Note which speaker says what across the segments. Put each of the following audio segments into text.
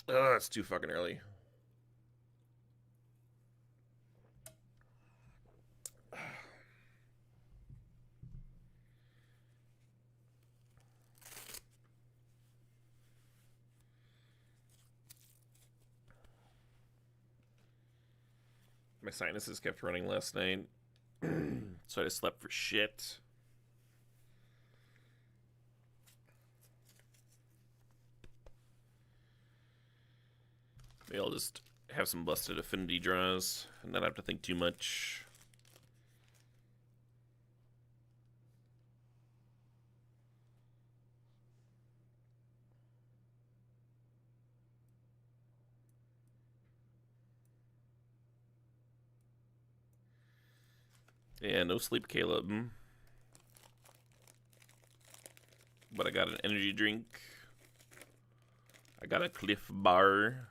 Speaker 1: Oh, it's too fucking early. My sinuses kept running last night, so I just slept for shit. Maybe I'll just have some busted affinity draws and not have to think too much. Yeah, no sleep, Caleb. But I got an energy drink. I got a Cliff Bar.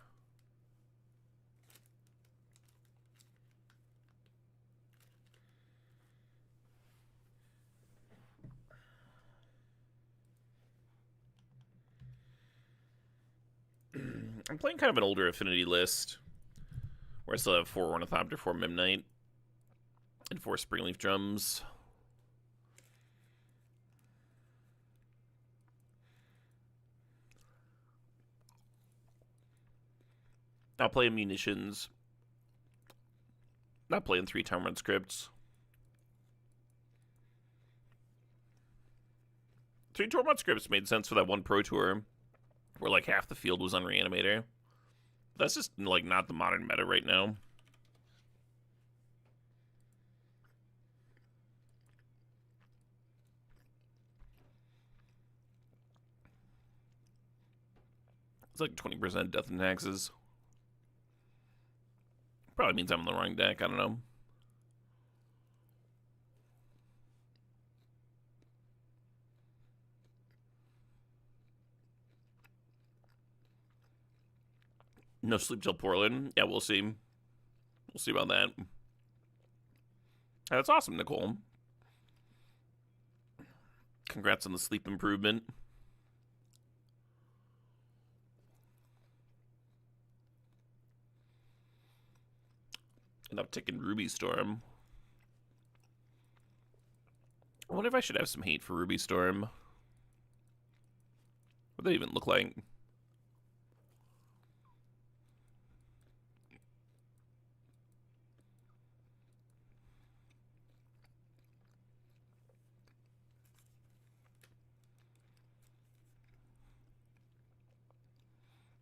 Speaker 1: I'm playing kind of an older affinity list where I still have 4 Ornithopter, 4 Memnite, and 4 Springleaf Drums. I'll play Munitions. Not playing 3 Time Run scripts. 3 Tormod scripts made sense for that one Pro Tour where like half the field was on Reanimator. That's just like not the modern meta right now. It's like 20% death and taxes. Probably means I'm in the wrong deck. I don't know. No sleep till Portland. Yeah, we'll see. We'll see about that. That's awesome, Nicole. Congrats on the sleep improvement. And uptick in Ruby Storm. I wonder if I should have some hate for Ruby Storm. What would that even look like?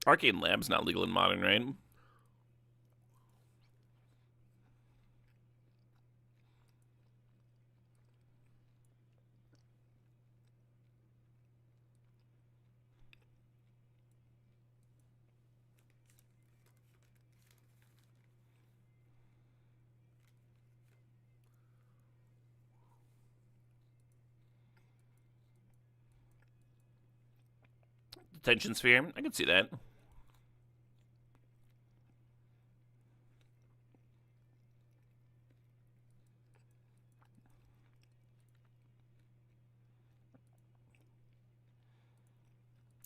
Speaker 1: Arcane Lab's not legal in Modern, right? Detention Sphere. I can see that.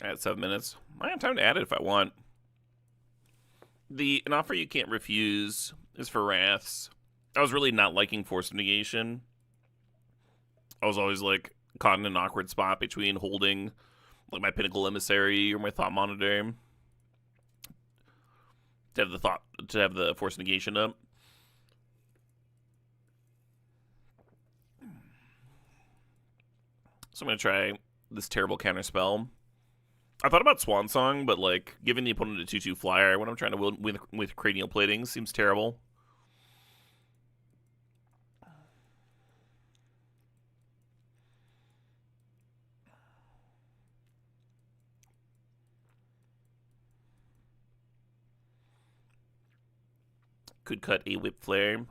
Speaker 1: I had 7 minutes. I have time to add it if I want. An offer you can't refuse is for Wraths. I was really not liking Force Negation. I was always like caught in an awkward spot between holding like my Pinnacle Emissary or my Thought Monitor to have the Force Negation up. So I'm gonna try this terrible counter spell. I thought about Swan Song, but like giving the opponent a 2/2 flyer when I'm trying to win with cranial plating seems terrible. Could cut a whip flare.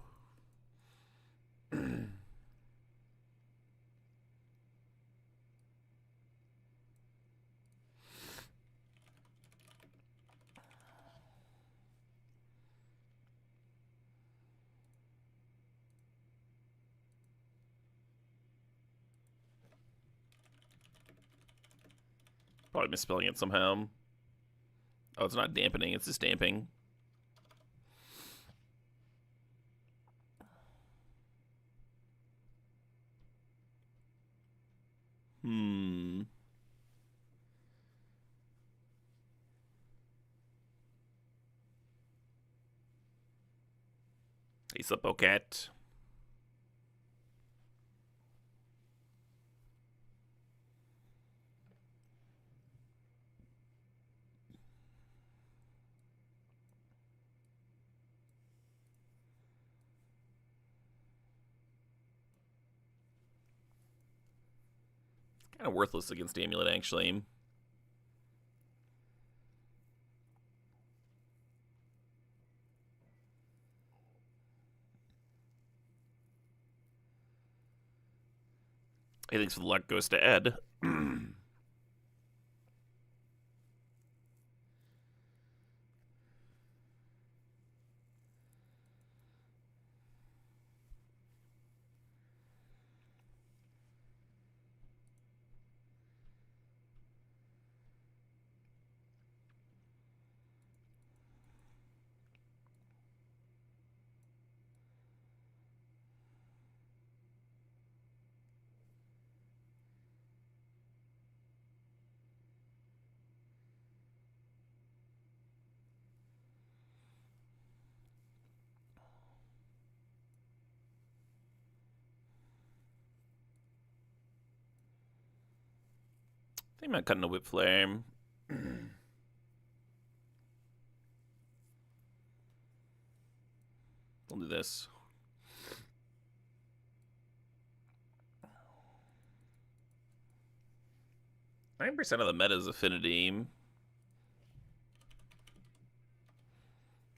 Speaker 1: Probably misspelling it somehow. Oh, it's not dampening, it's just damping. Ace up Pocket. Kind of worthless against Amulet, actually. Hey, thanks for the luck goes to Ed. I think I'm cutting a Whip Flame. We'll do this. 9% of the meta is Affinity.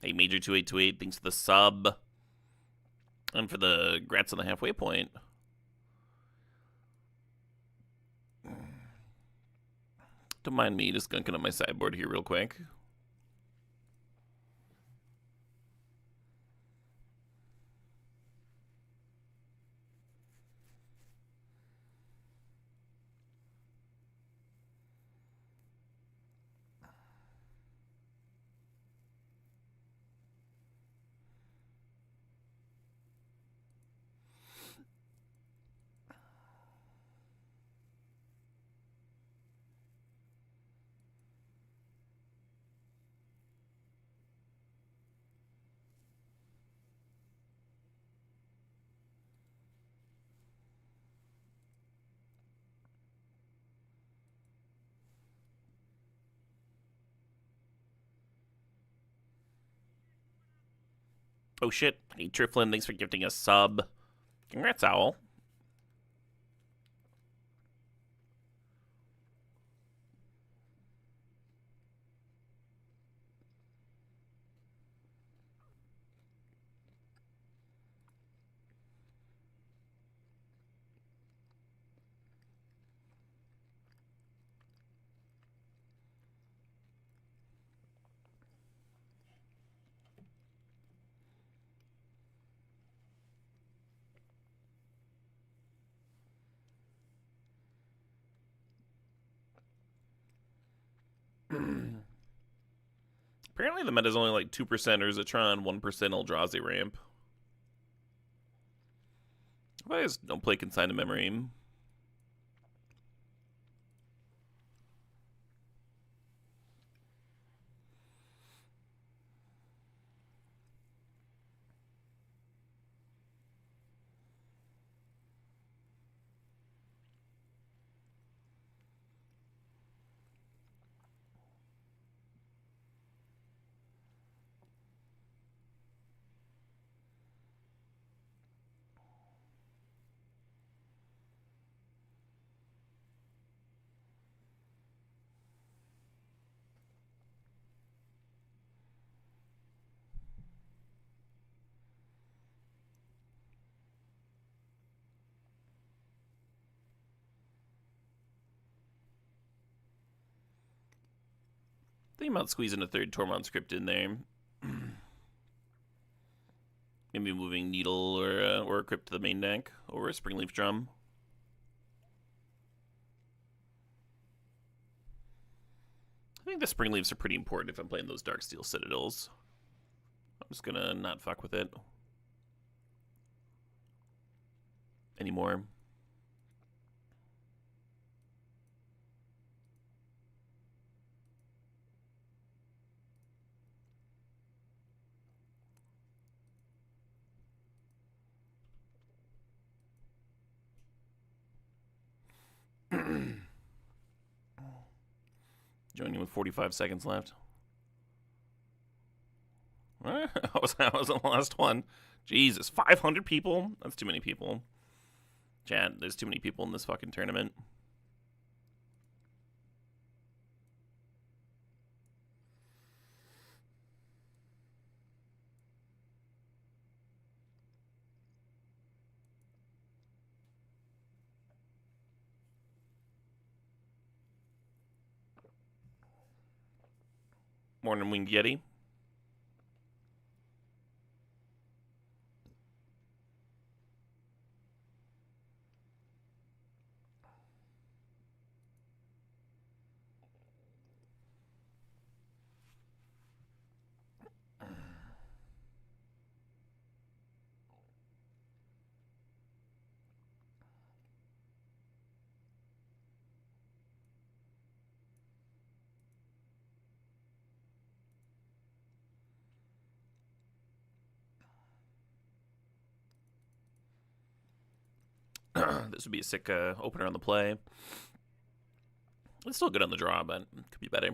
Speaker 1: Hey, Major 2828, thanks for the sub. And for the grats on the halfway point. Don't mind me just gunking up my sideboard here real quick. Oh shit. Hey, Triflin, thanks for gifting a sub. Congrats, Owl. Apparently the meta is only like 2% Urzatron, 1% Eldrazi ramp. I just don't play Consigned Memory. Think about squeezing a third Tormund script in there. Maybe moving Needle or a Crypt to the main deck over a Springleaf Drum. I think the spring leaves are pretty important if I'm playing those Darksteel Citadels. I'm just gonna not fuck with it anymore. Joining with 45 seconds left. I was the last one. Jesus, 500 people? That's too many people. Chat, there's too many people in this fucking tournament. Morning, Winged Yeti. This would be a sick opener on the play. It's still good on the draw, but it could be better.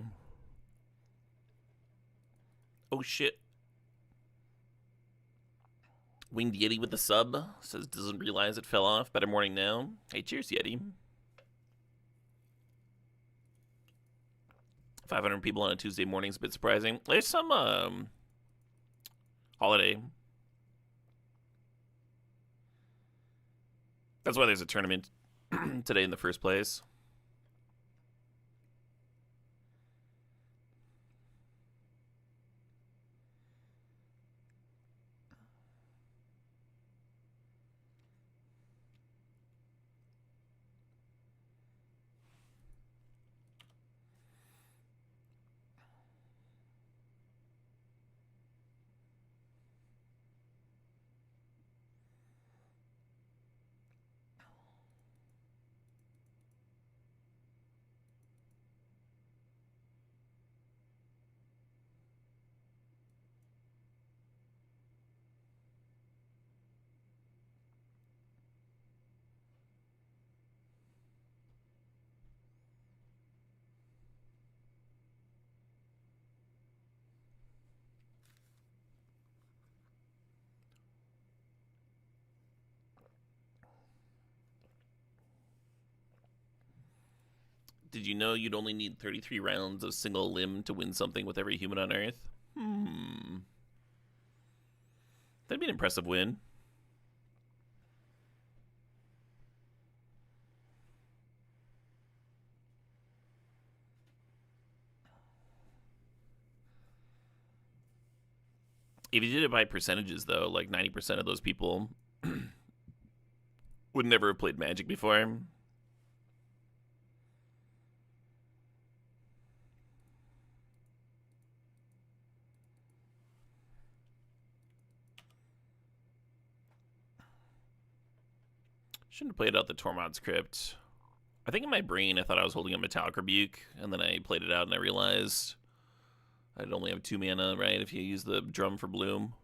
Speaker 1: Oh shit. Winged Yeti with the sub. Says doesn't realize it fell off. Better morning now. Hey, cheers, Yeti. 500 people on a Tuesday morning is a bit surprising. There's some holiday. That's why there's a tournament today in the first place. Did you know you'd only need 33 rounds of single limb to win something with every human on Earth? That'd be an impressive win. If you did it by percentages, though, like 90% of those people would never have played Magic before. Shouldn't have played out the Tormod's Crypt. I think in my brain I thought I was holding a Metallic Rebuke, and then I played it out and I realized I'd only have 2 mana, right, if you use the Drum for Bloom.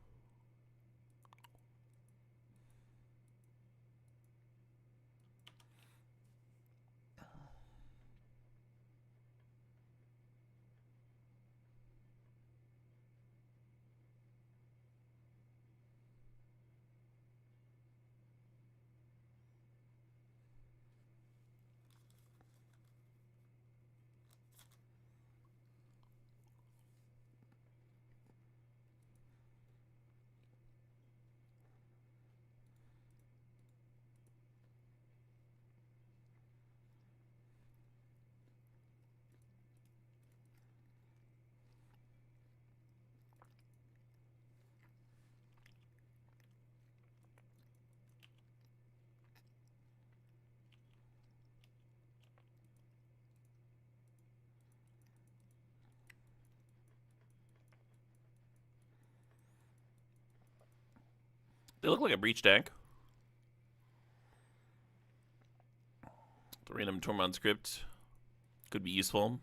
Speaker 1: They look like a breach deck. The random Tormund script could be useful.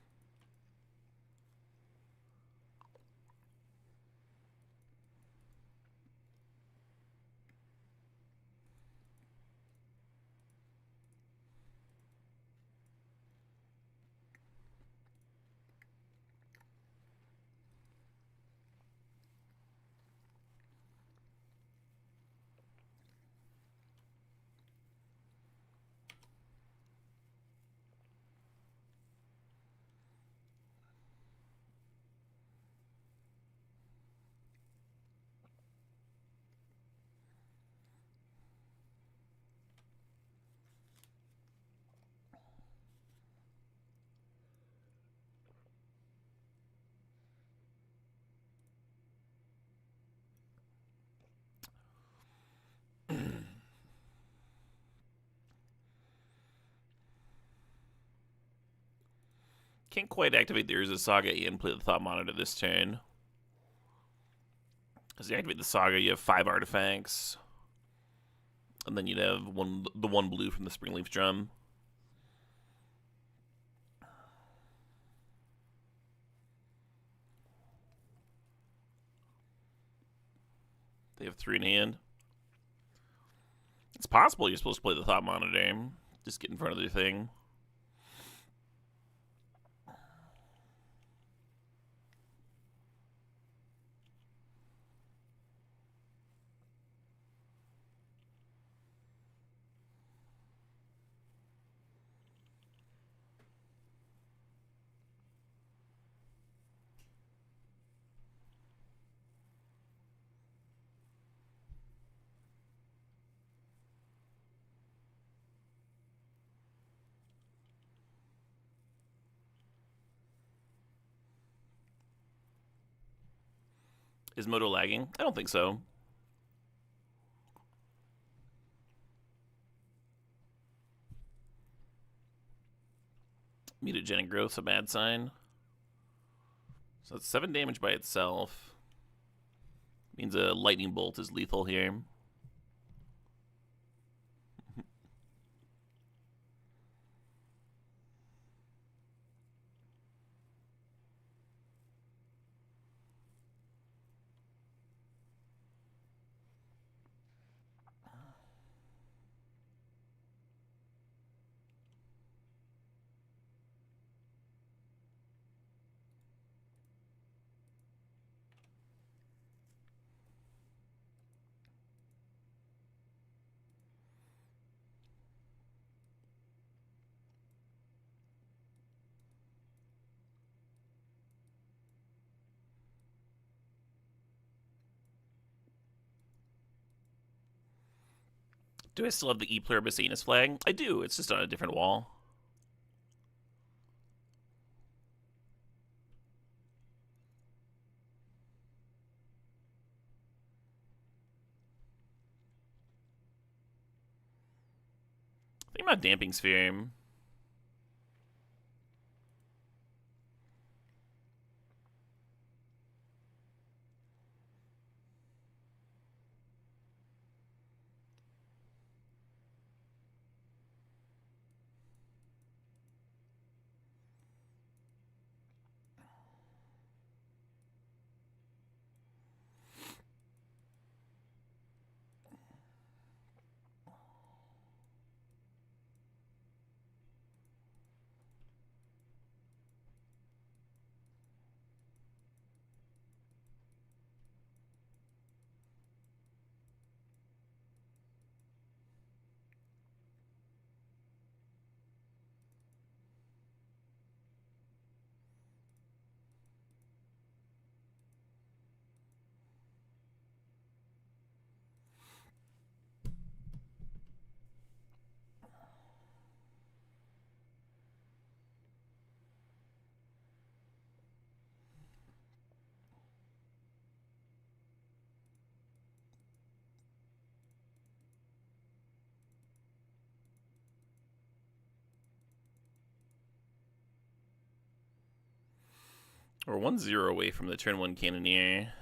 Speaker 1: Can't quite activate the Urza Saga and play the Thought Monitor this turn. Because you activate the Saga, you have 5 artifacts. And then you'd have the one blue from the Springleaf Drum. They have 3 in hand. It's possible you're supposed to play the Thought Monitor. Just get in front of their thing. Is Moto lagging? I don't think so. Mutagenic growth's a bad sign. So that's 7 damage by itself. Means a lightning bolt is lethal here. Do I still have the E Pluribus Anus flag? I do. It's just on a different wall. Think about Damping Sphere. We're 1-0 away from the turn 1 Cannoneer.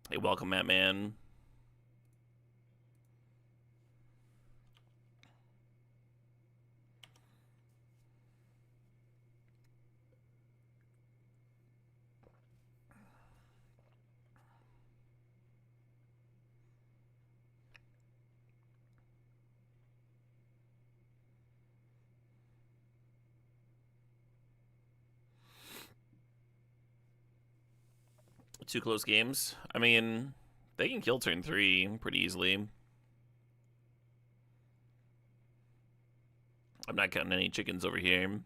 Speaker 1: Hey, welcome, Matt Man. Two close games. I mean, they can kill turn 3 pretty easily. I'm not counting any chickens over here.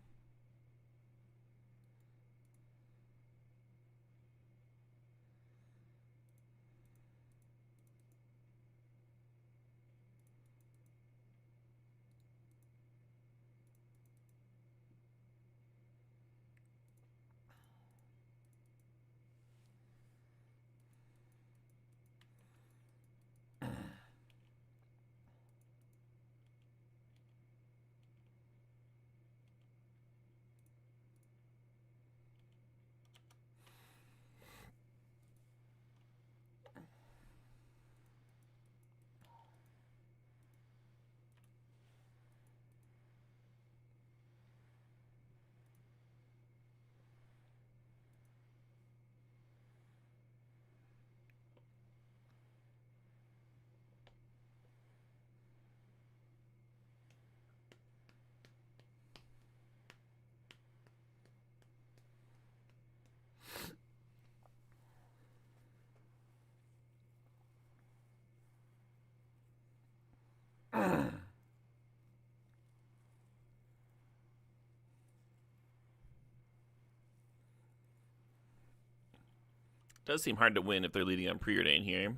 Speaker 1: Does seem hard to win if they're leading on preordain here.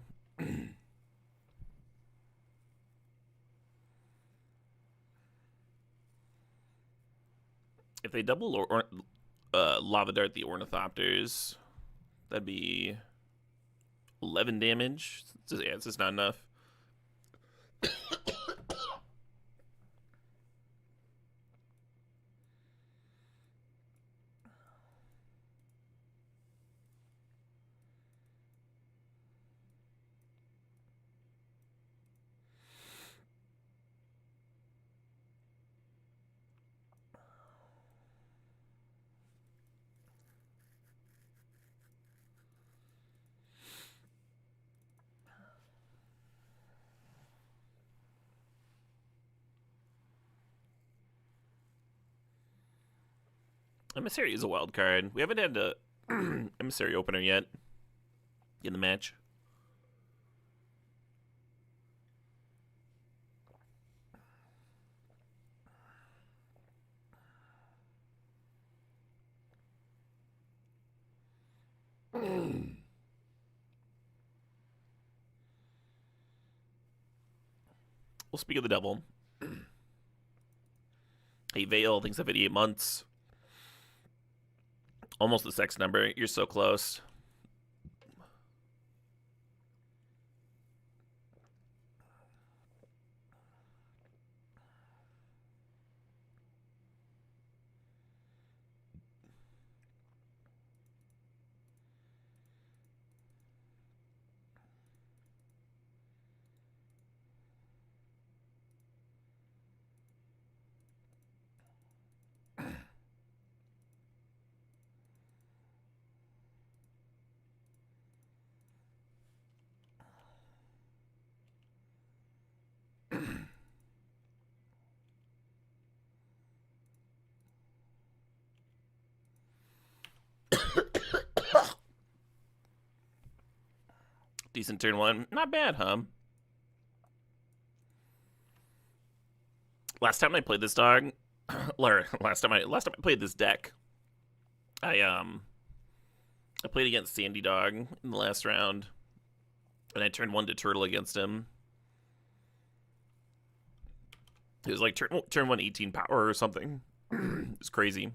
Speaker 1: If they double Lava Dart the Ornithopters, that'd be 11 damage. It's just not enough. Emissary is a wild card. We haven't had a Emissary opener yet in the match. We'll speak of the devil. Hey, Vale thinks I've had 8 months. Almost the sex number. You're so close. Decent turn 1. Not bad, huh? Last time I played this dog, or last time I played this deck, I played against Sandy Dog in the last round, and I turned 1 to Turtle against him. It was like turn 1 18 power or something. It's crazy.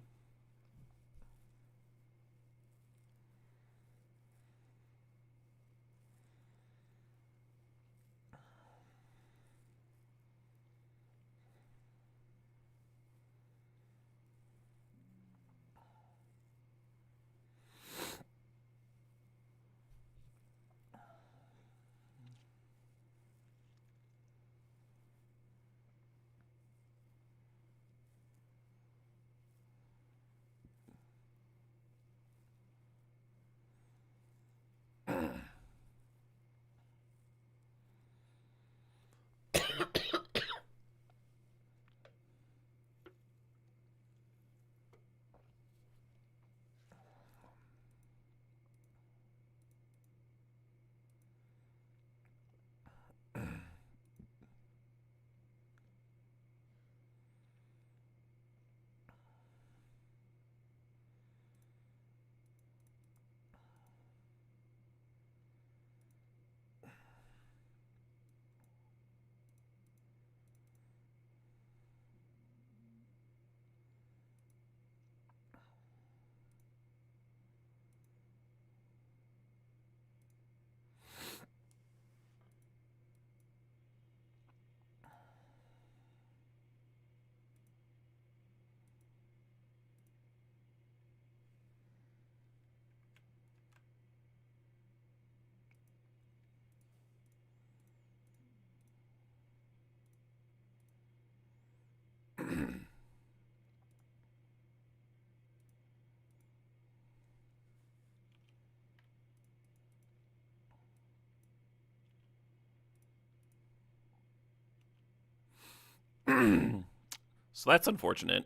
Speaker 1: So that's unfortunate.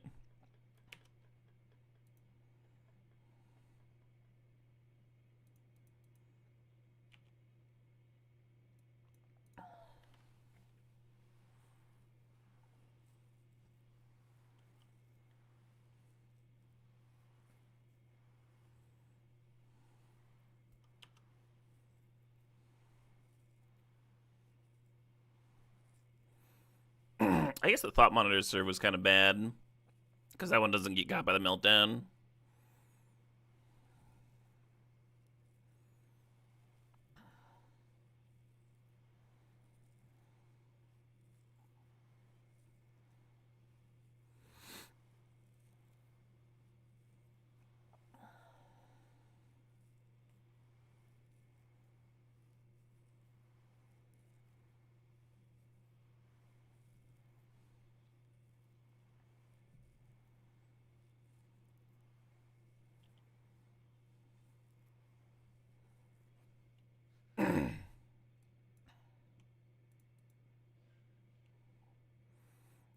Speaker 1: I guess the thought monitor serve was kind of bad because that one doesn't get got by the meltdown.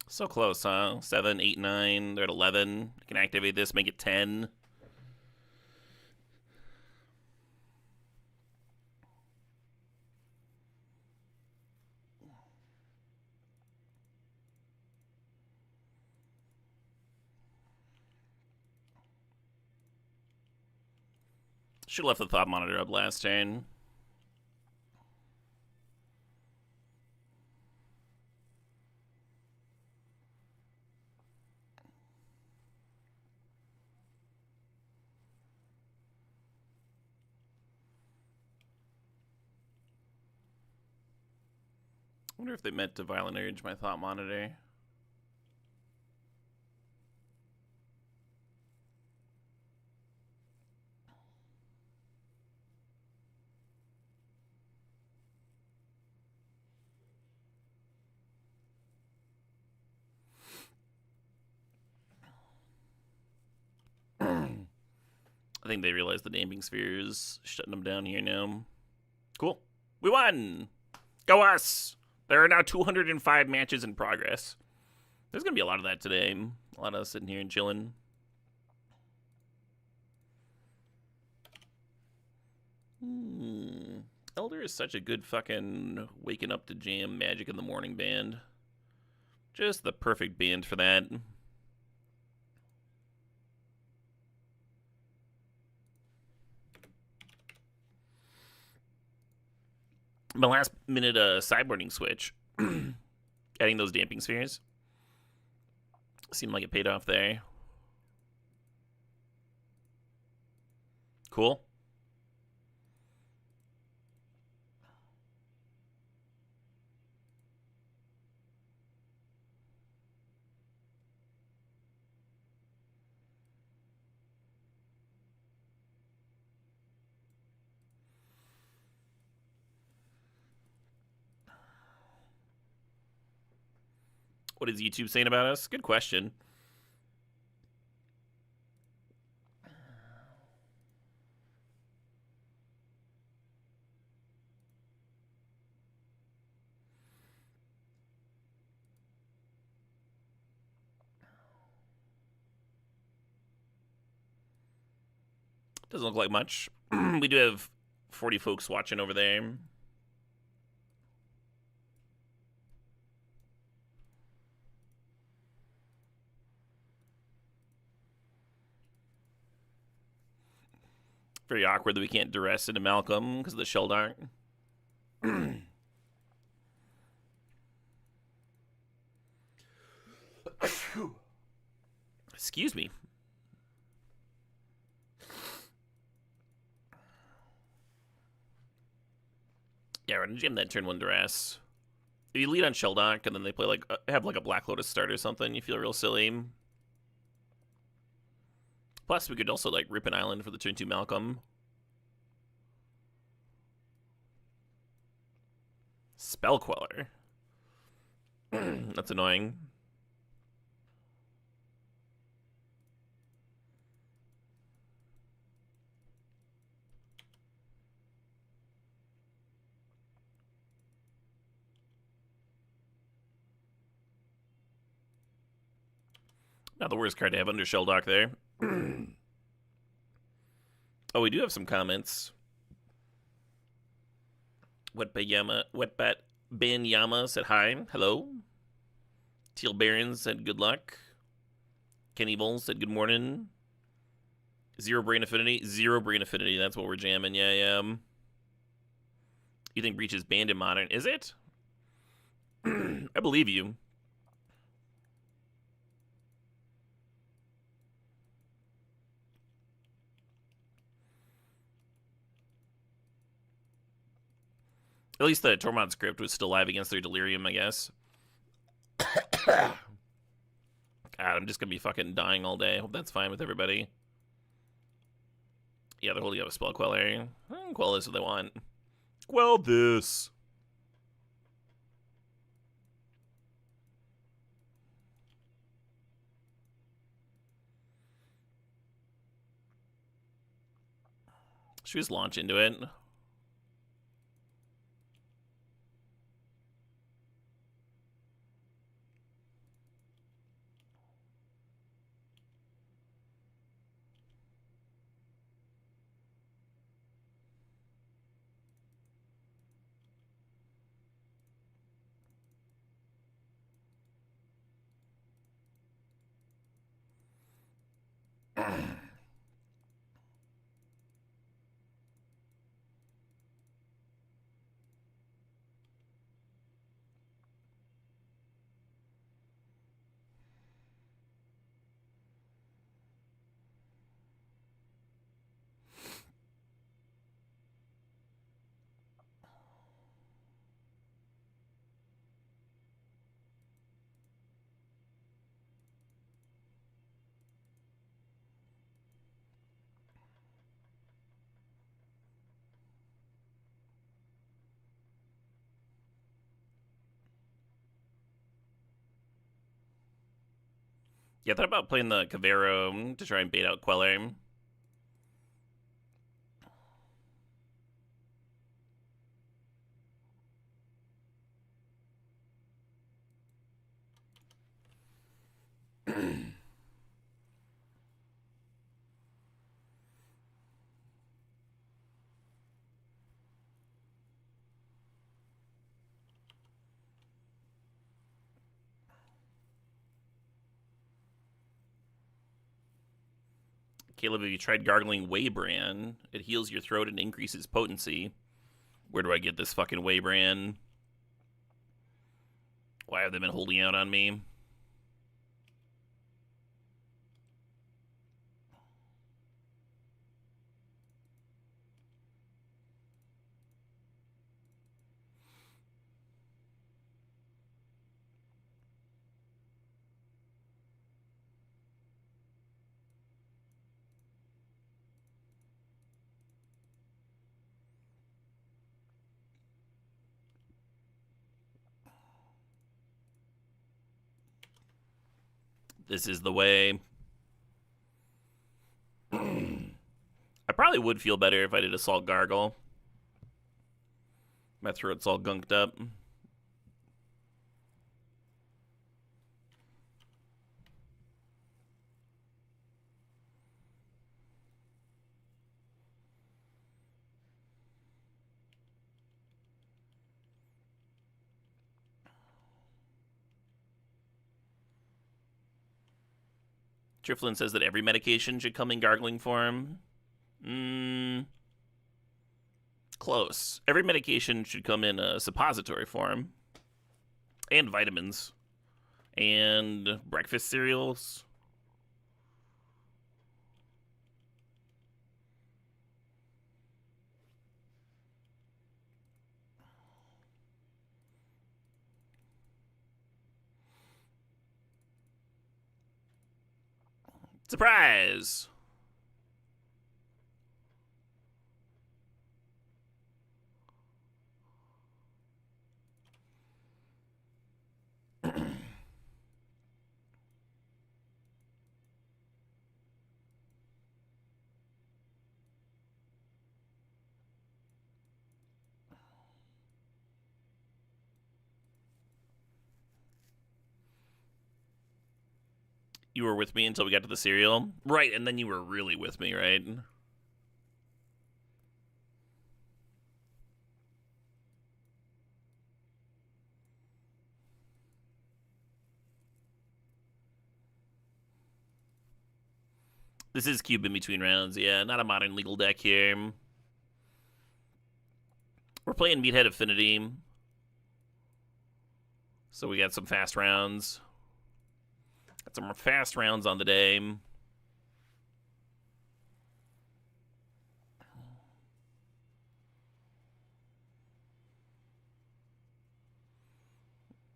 Speaker 1: So close, huh? 7, 8, 9. They're at 11. I can activate this, make it 10. Should have left the thought monitor up last turn. I wonder if they meant to violent urge my thought monitor. I think they realize the damping sphere is shutting them down here now. Cool. We won! Go us! There are now 205 matches in progress. There's going to be a lot of that today. A lot of us sitting here and chilling. Elder is such a good fucking waking up to jam Magic in the Morning band. Just the perfect band for that. My last minute sideboarding switch. Adding those damping spheres. Seemed like it paid off there. Cool. What is YouTube saying about us? Good question. Doesn't look like much. We do have 40 folks watching over there. Very awkward that we can't duress into Malcolm because of the shell dart. Excuse me. Yeah, we're gonna jam that turn 1 duress. If you lead on Shelldock and then they play like have like a Black Lotus start or something, you feel real silly. Plus, we could also like rip an island for the turn 2 Malcolm. Spell Queller. That's annoying. Not the worst card to have under Shelldock there. Oh, we do have some comments. Wetbat Banyama said hi. Hello. Teal Baron said good luck. Kenny Bull said good morning. Zero Brain Affinity. Zero Brain Affinity. That's what we're jamming. Yeah. You think Breach is banned in Modern? Is it? I believe you. At least the Tormod script was still live against their Delirium, I guess. God, I'm just gonna be fucking dying all day. Hope that's fine with everybody. Yeah, they're holding up a Spell Queller. Quell this if they want. Quell this. Should we just launch into it? Yeah, I thought about playing the Cavero to try and bait out Queller. Caleb, have you tried gargling Waybran? It heals your throat and increases potency. Where do I get this fucking Waybran? Why have they been holding out on me? This is the way. I probably would feel better if I did Assault Gargle. My throat's all gunked up. Driflin says that every medication should come in gargling form. Close. Every medication should come in a suppository form. And vitamins. And breakfast cereals. Surprise! You were with me until we got to the cereal? Right, and then you were really with me, right? This is Cube in between rounds, yeah. Not a modern legal deck here. We're playing Meathead Affinity. So we got some fast rounds. Got some fast rounds on the day. You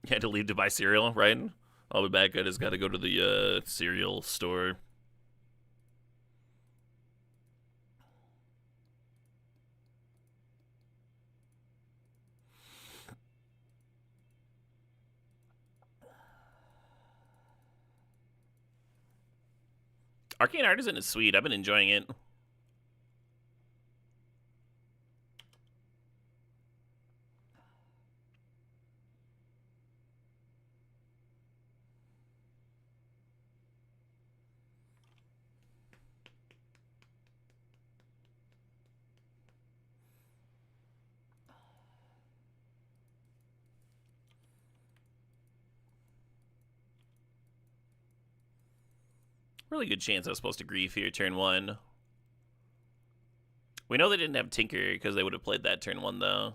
Speaker 1: had to leave to buy cereal, right? I'll be back. I just got to go to the cereal store. Arcane Artisan is sweet. I've been enjoying it. Really good chance I was supposed to grief here turn 1. We know they didn't have Tinker because they would have played that turn 1, though.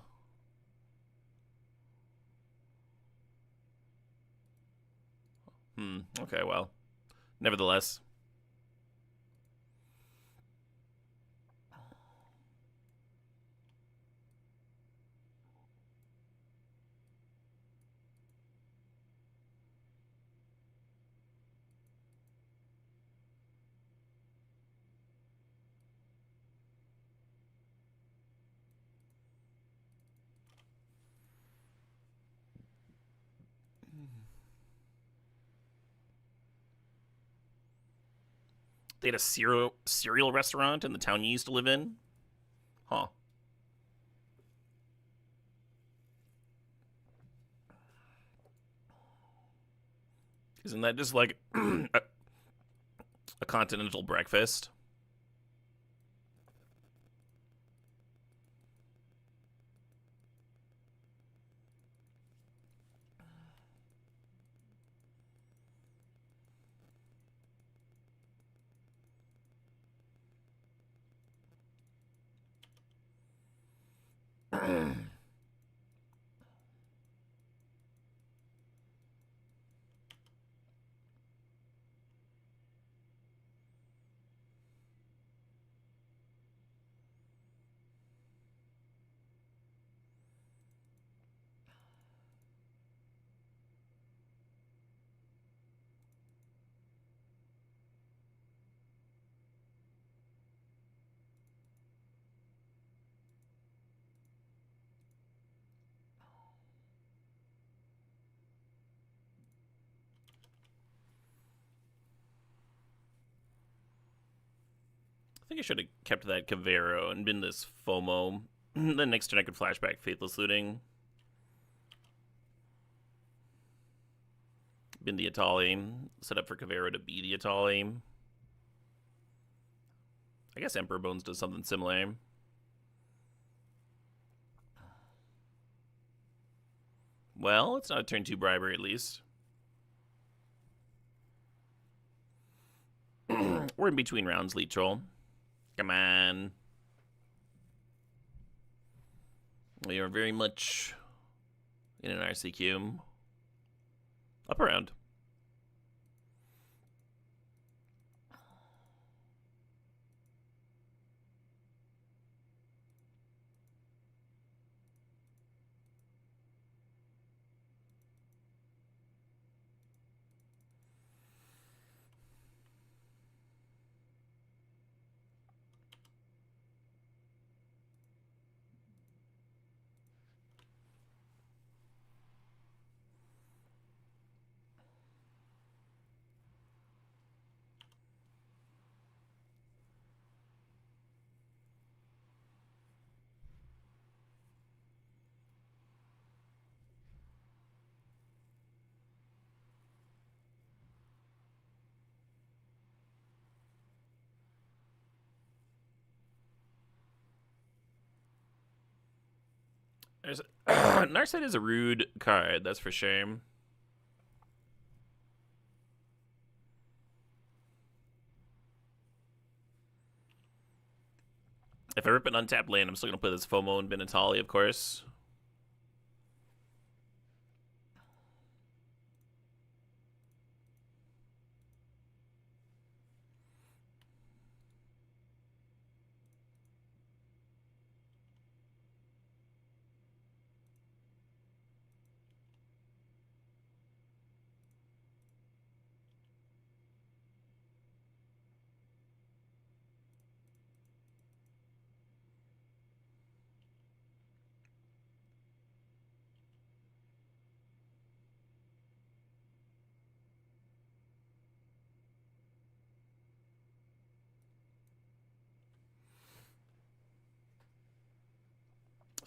Speaker 1: Okay, well. Nevertheless. They had a cereal restaurant in the town you used to live in? Huh. Isn't that just like a continental breakfast? I think I should have kept that Cavero and been this FOMO. Then next turn I could flashback Faithless Looting. Been the Atali. Set up for Cavero to be the Atali. I guess Emperor Bones does something similar. Well, it's not a turn 2 bribery at least. We're in between rounds, Lead Troll. Come on. We are very much in an RCQ. Up around. There's Narset is a rude card, that's for sure. If I rip an untapped land, I'm still gonna play this FOMO and Benitali, of course.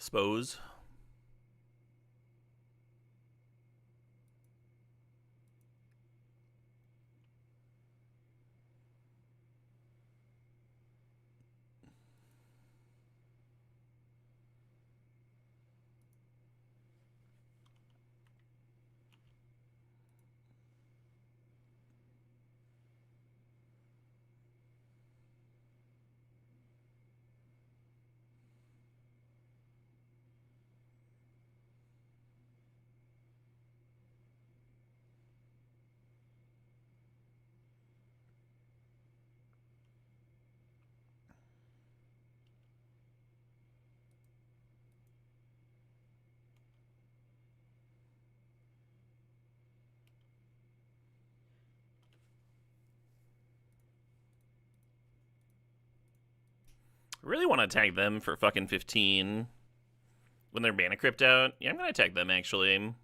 Speaker 1: Suppose. I really want to attack them for fucking 15 when they're Mana Crypt out. Yeah, I'm gonna attack them actually.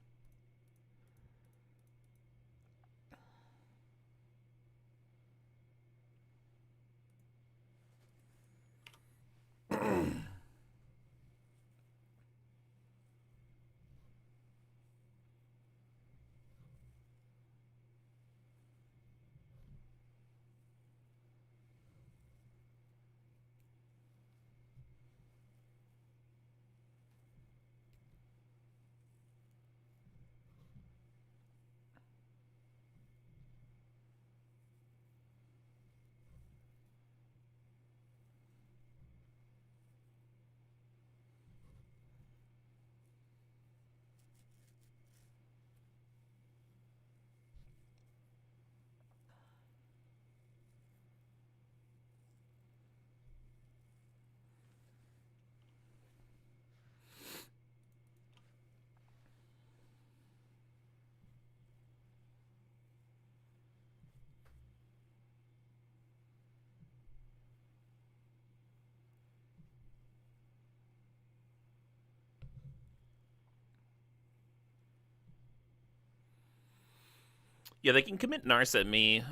Speaker 1: Yeah, they can commit Narset me.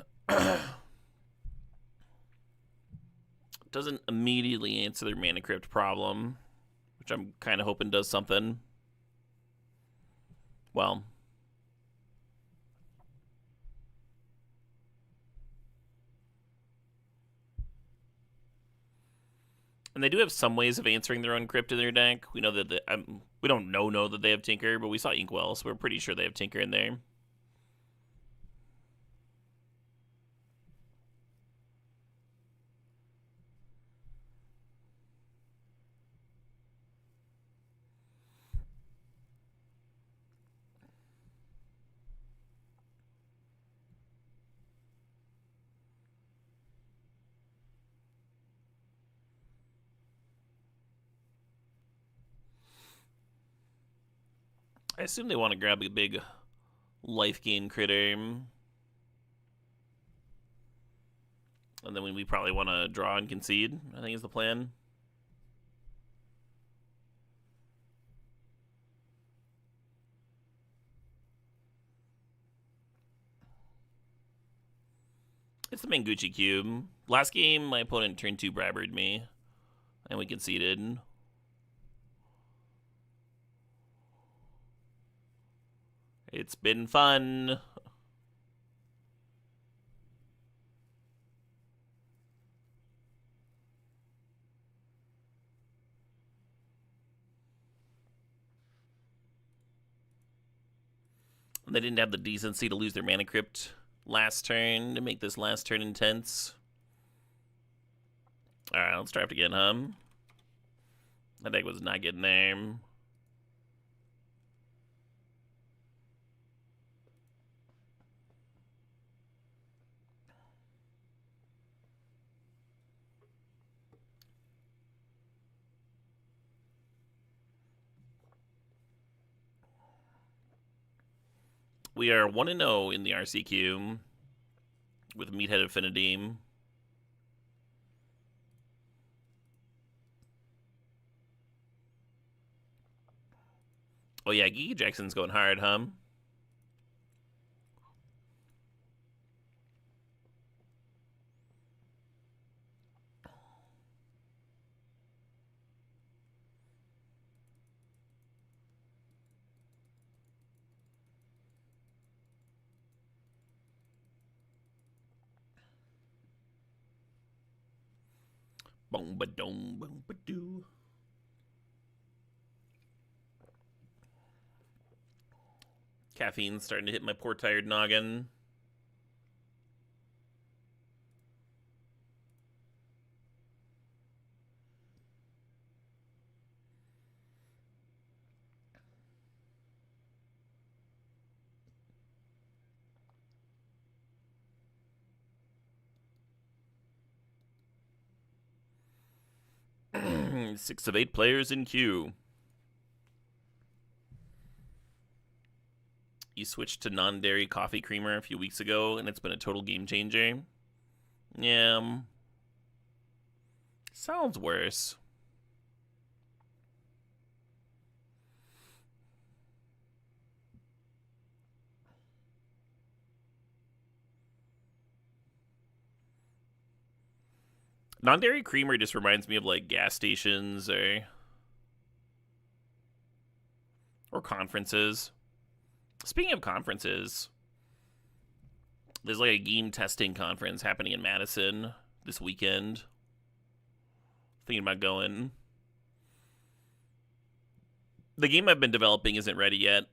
Speaker 1: Doesn't immediately answer their Mana Crypt problem, which I'm kind of hoping does something. Well, and they do have some ways of answering their own crypt in their deck. We know that we don't know that they have Tinker, but we saw Inkwell, so we're pretty sure they have Tinker in there. I assume they want to grab a big life gain critter. And then we probably want to draw and concede, I think is the plan. It's the Manguchi Cube. Last game, my opponent turn 2 Brabbered me, and we conceded. It's been fun. They didn't have the decency to lose their Mana Crypt last turn to make this last turn intense. Alright, let's draft again, That deck was not getting there. We are 1-0 in the RCQ with Meathead Affinity. Oh yeah, Geeky Jackson's going hard, Boom ba dum boom ba doo. Caffeine's starting to hit my poor tired noggin. Six of 8 players in queue. You switched to non-dairy coffee creamer a few weeks ago, and it's been a total game changer. Yeah. Sounds worse. Non-dairy creamer just reminds me of like gas stations or conferences. Speaking of conferences, there's like a game testing conference happening in Madison this weekend. Thinking about going. The game I've been developing isn't ready yet,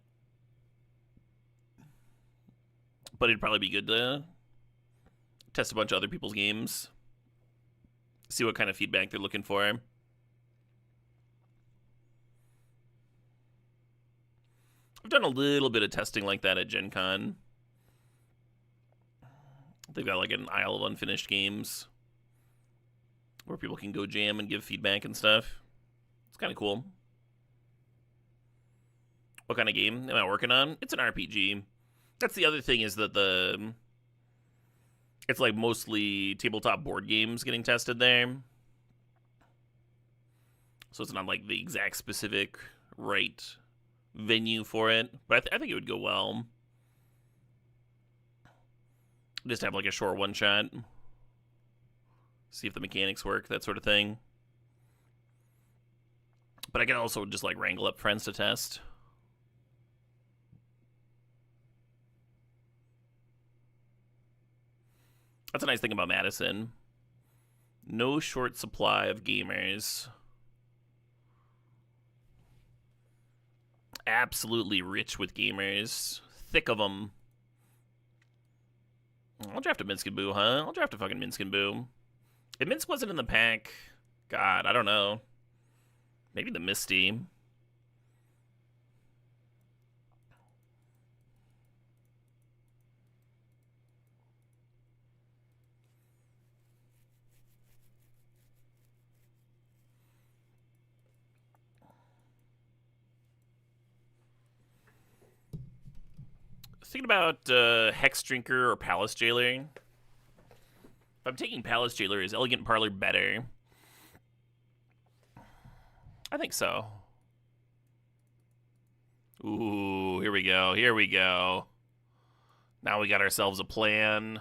Speaker 1: but it'd probably be good to test a bunch of other people's games. See what kind of feedback they're looking for. I've done a little bit of testing like that at Gen Con. They've got like an aisle of unfinished games where people can go jam and give feedback and stuff. It's kind of cool. What kind of game am I working on? It's an RPG. That's the other thing, is that it's like mostly tabletop board games getting tested there. So it's not like the exact specific right venue for it, but I think it would go well. Just have like a short one shot. See if the mechanics work, that sort of thing. But I can also just like wrangle up friends to test. That's a nice thing about Madison. No short supply of gamers. Absolutely rich with gamers. Thick of them. I'll draft a Minsc and Boo, huh? I'll draft a fucking Minsc and Boo. If Minsc wasn't in the pack, God, I don't know. Maybe the Misty. Thinking about Hex Drinker or Palace Jailer. If I'm taking Palace Jailer, is Elegant Parlor better? I think so. Ooh, here we go. Here we go. Now we got ourselves a plan.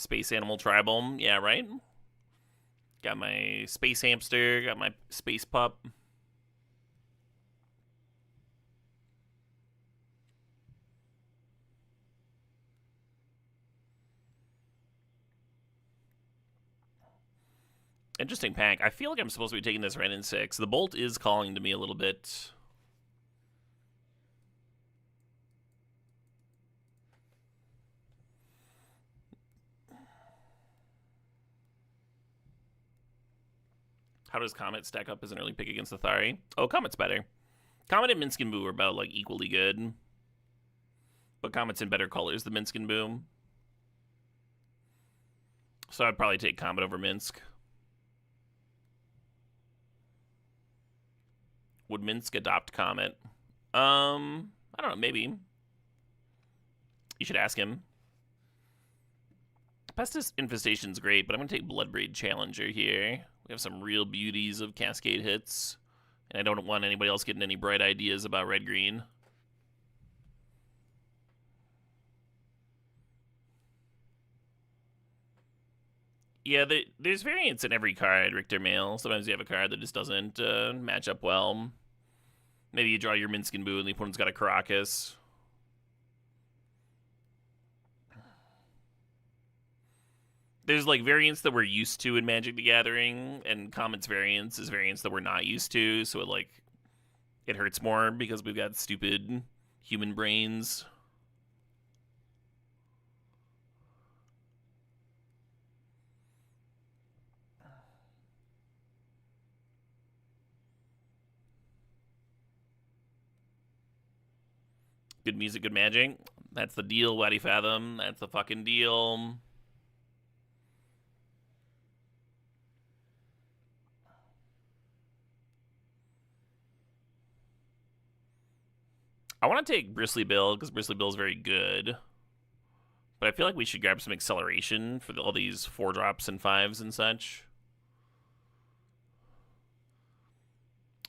Speaker 1: Space Animal Tribal. Yeah, right? Got my Space Hamster, got my Space Pup. Interesting pack. I feel like I'm supposed to be taking this Ren in 6. The Bolt is calling to me a little bit. How does Comet stack up as an early pick against the Thari? Oh, Comet's better. Comet and Minsc and Boo are about, like, equally good. But Comet's in better colors than Minsc and Boo. So I'd probably take Comet over Minsc. Would Minsc adopt Comet? I don't know, maybe. You should ask him. Pestis Infestation's great, but I'm going to take Bloodbraid Challenger here. We have some real beauties of Cascade hits. And I don't want anybody else getting any bright ideas about red-green. Yeah, there's variance in every card, Richter Mail. Sometimes you have a card that just doesn't match up well. Maybe you draw your Minsc and Boo and the opponent's got a Caracas. There's, like, variants that we're used to in Magic the Gathering, and Comet's variance is variants that we're not used to, so it hurts more because we've got stupid human brains. Good music, good magic. That's the deal, Waddy Fathom. That's the fucking deal. I want to take Bristly Bill because Bristly Bill is very good. But I feel like we should grab some acceleration for all these 4-drops and 5s and such.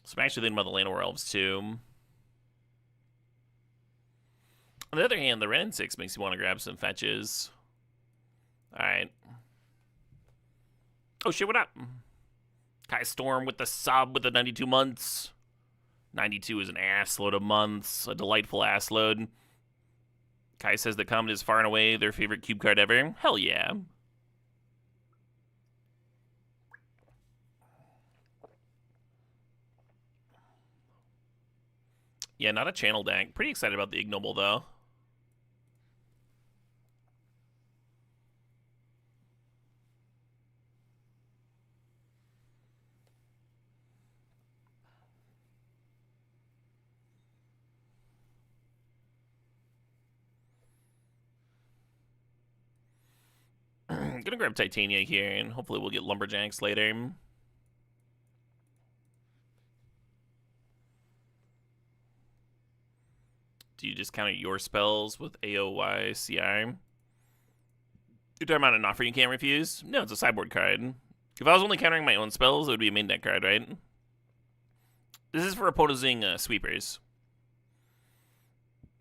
Speaker 1: So I'm actually thinking about the Llanowar Elves too. On the other hand, the Ren 6 makes you want to grab some fetches. Alright. Oh shit, what up? Kai Storm with the sub with the 92 months. 92 is an ass load of months. A delightful ass load. Kai says that Comet is far and away their favorite cube card ever. Hell yeah. Yeah, not a channel deck. Pretty excited about the Ignoble, though. I'm gonna grab Titania here, and hopefully we'll get Lumberjacks later. Do you just counter your spells with AOYCR? You're talking about an offer you can't refuse? No, it's a sideboard card. If I was only countering my own spells, it would be a main deck card, right? This is for opposing sweepers.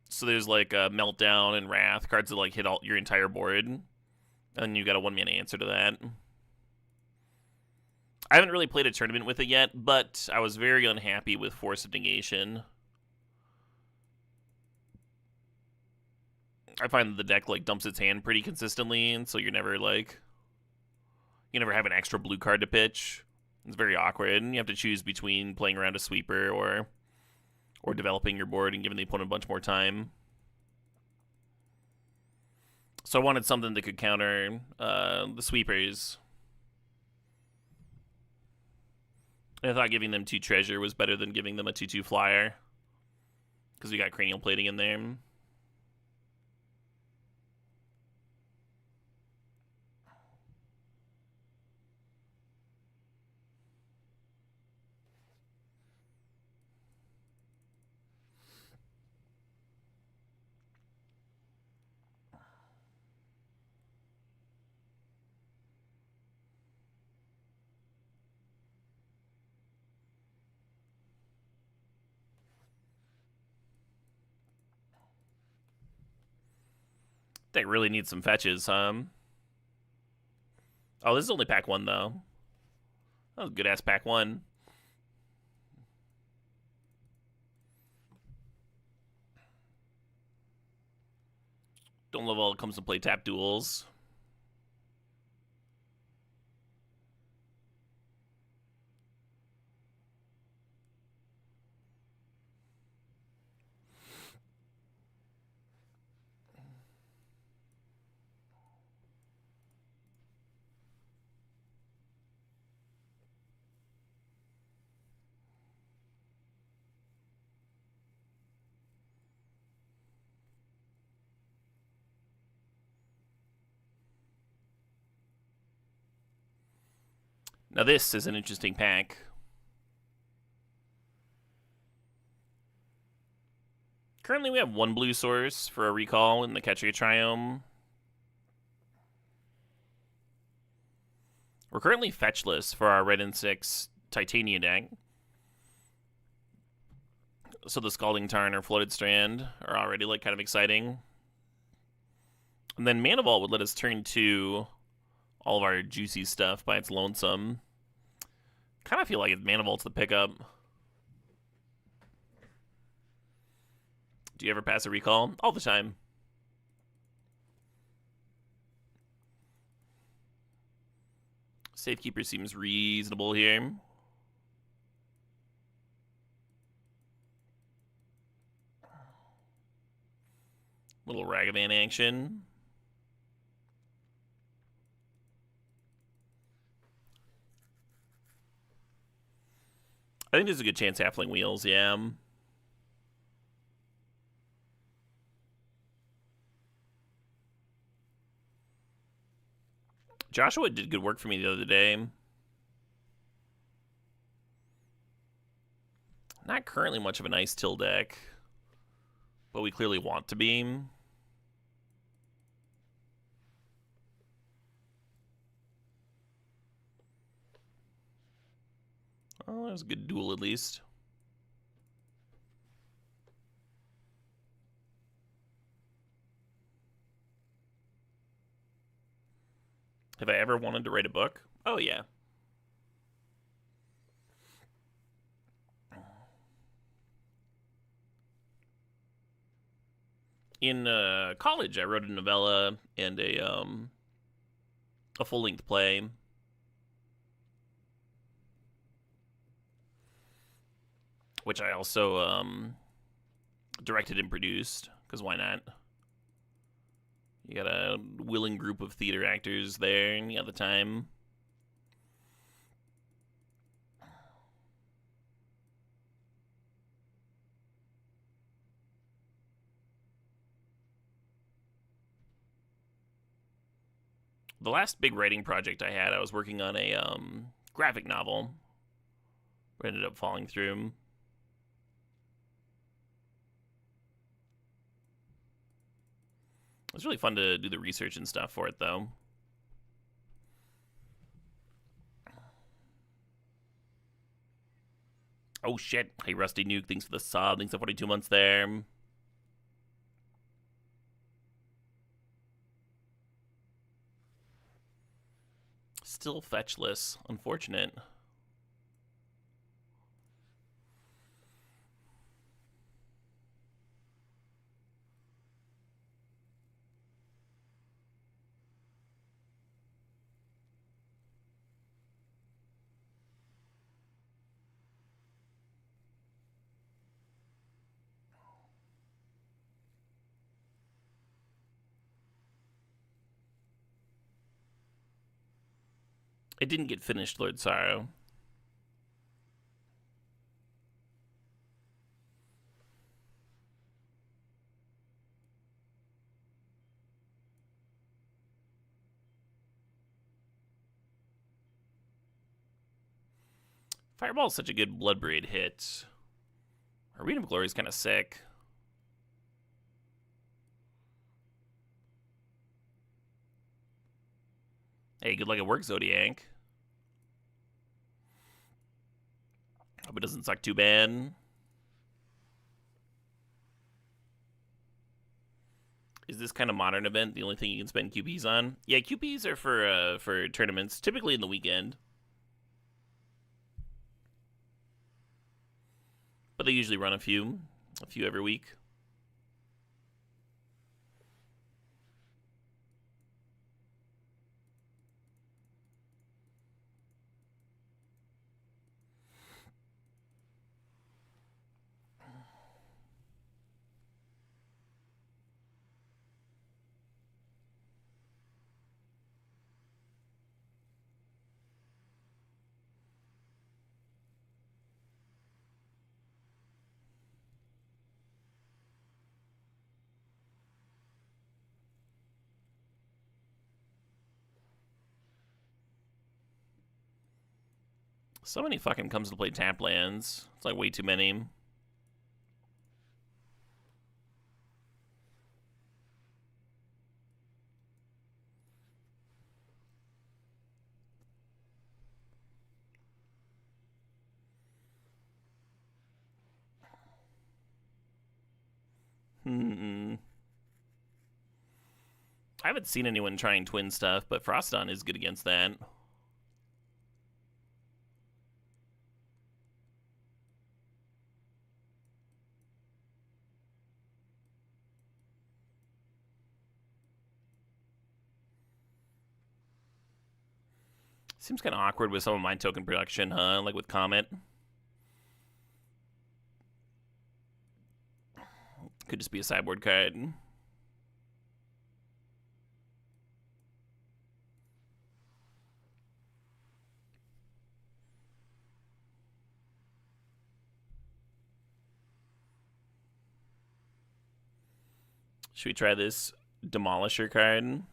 Speaker 1: So there's like Meltdown and Wrath, cards that like hit all your entire board. And then you got a 1-mana answer to that. I haven't really played a tournament with it yet, but I was very unhappy with Force of Negation. I find that the deck like dumps its hand pretty consistently, and so you're never like you never have an extra blue card to pitch. It's very awkward, and you have to choose between playing around a sweeper or developing your board and giving the opponent a bunch more time. So I wanted something that could counter the sweepers. And I thought giving them 2 treasure was better than giving them a 2/2 flyer, because we got cranial plating in there. They really need some fetches, huh? Oh, this is only pack 1, though. That was a good-ass pack 1. Don't love all it comes to play tap duels. Now this is an interesting pack. Currently we have 1 blue source for a recall in the Ketria Triome. We're currently fetchless for our red and 6 Titania deck. So the Scalding Tarn or Floated Strand are already like kind of exciting. And then Mana Vault would let us turn to all of our juicy stuff by its lonesome. Kind of feel like it's Mana Vault's the pickup. Do you ever pass a recall? All the time. Safekeeper seems reasonable here. Little Ragavan action. I think there's a good chance Halfling Wheels, yeah. Joshua did good work for me the other day. Not currently much of an Ice Till deck, but we clearly want to be. Oh, that was a good duel at least. Have I ever wanted to write a book? Oh, yeah. In college, I wrote a novella and a full-length play. Which I also directed and produced, because why not? You got a willing group of theater actors there, and you got the time. The last big writing project I had, I was working on a graphic novel. But ended up falling through. It was really fun to do the research and stuff for it, though. Oh, shit. Hey, Rusty Nuke, thanks for the sub. Thanks for 42 months there. Still fetchless. Unfortunate. It didn't get finished, Lord Sorrow. Fireball's such a good Bloodbraid hit. Arena of Glory is kind of sick. Hey, good luck at work, Zodiac. Hope it doesn't suck too bad. Is this kind of modern event the only thing you can spend QPs on? Yeah, QPs are for tournaments, typically in the weekend. But they usually run a few every week. So many fucking comes to play tap lands. It's like way too many. I haven't seen anyone trying twin stuff, but Frostodon is good against that. Seems kind of awkward with some of my token production, huh? Like with Comet. Could just be a sideboard card. Should we try this Demolisher card?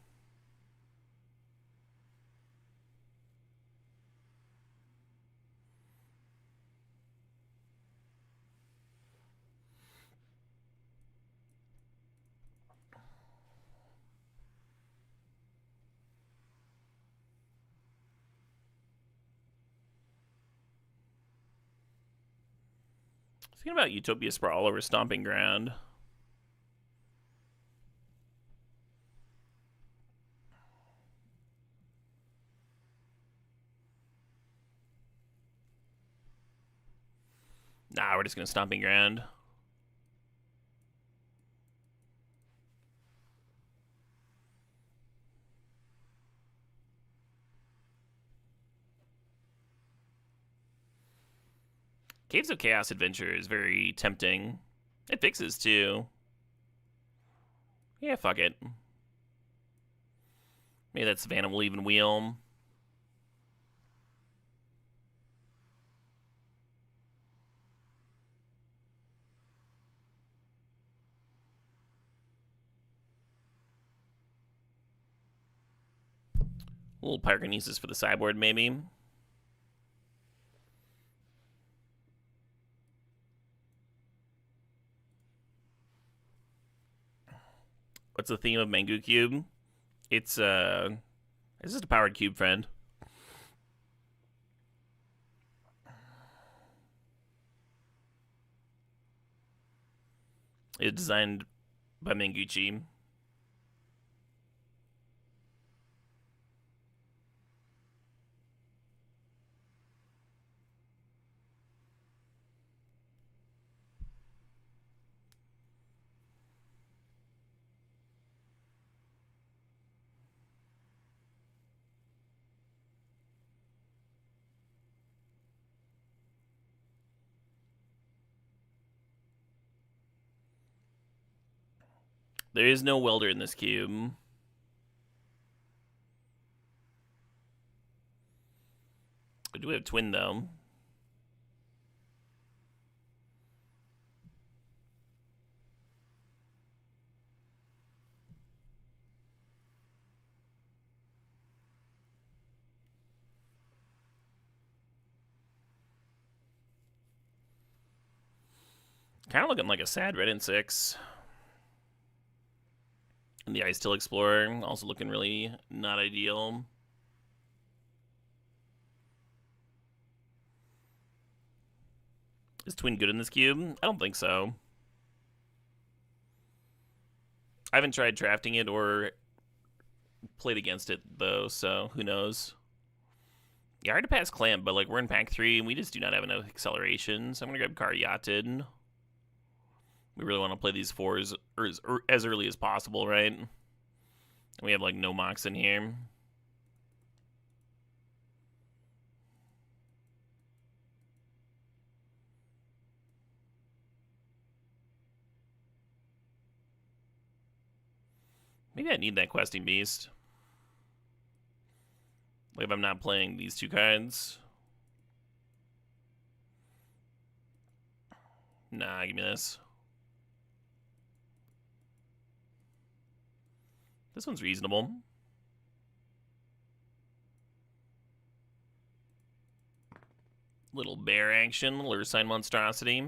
Speaker 1: Thinking about Utopia Sprawl over Stomping Ground. Nah, we're just gonna Stomping Ground. Caves of Chaos Adventure is very tempting. It fixes too. Yeah, fuck it. Maybe that Savannah will even wheel. A little Pyrokinesis for the sideboard, maybe. What's the theme of Mangu Cube? It's just a powered cube, friend. It's designed by Manguchi. There is no welder in this cube. Do we have twin though? Kind of looking like a sad Red and 6. And the Ice Till Explorer also looking really not ideal. Is twin good in this cube? I don't think so. I haven't tried drafting it or played against it though, so who knows? Yeah, hard to pass Clamp, but like we're in pack 3 and we just do not have enough acceleration, so I'm gonna grab Caryatid. We really want to play these 4s as early as possible, right? And we have like no Mox in here. Maybe I need that Questing Beast. Like if I'm not playing these 2 cards. Nah, give me this. This one's reasonable. Little bear action, Lursign Monstrosity.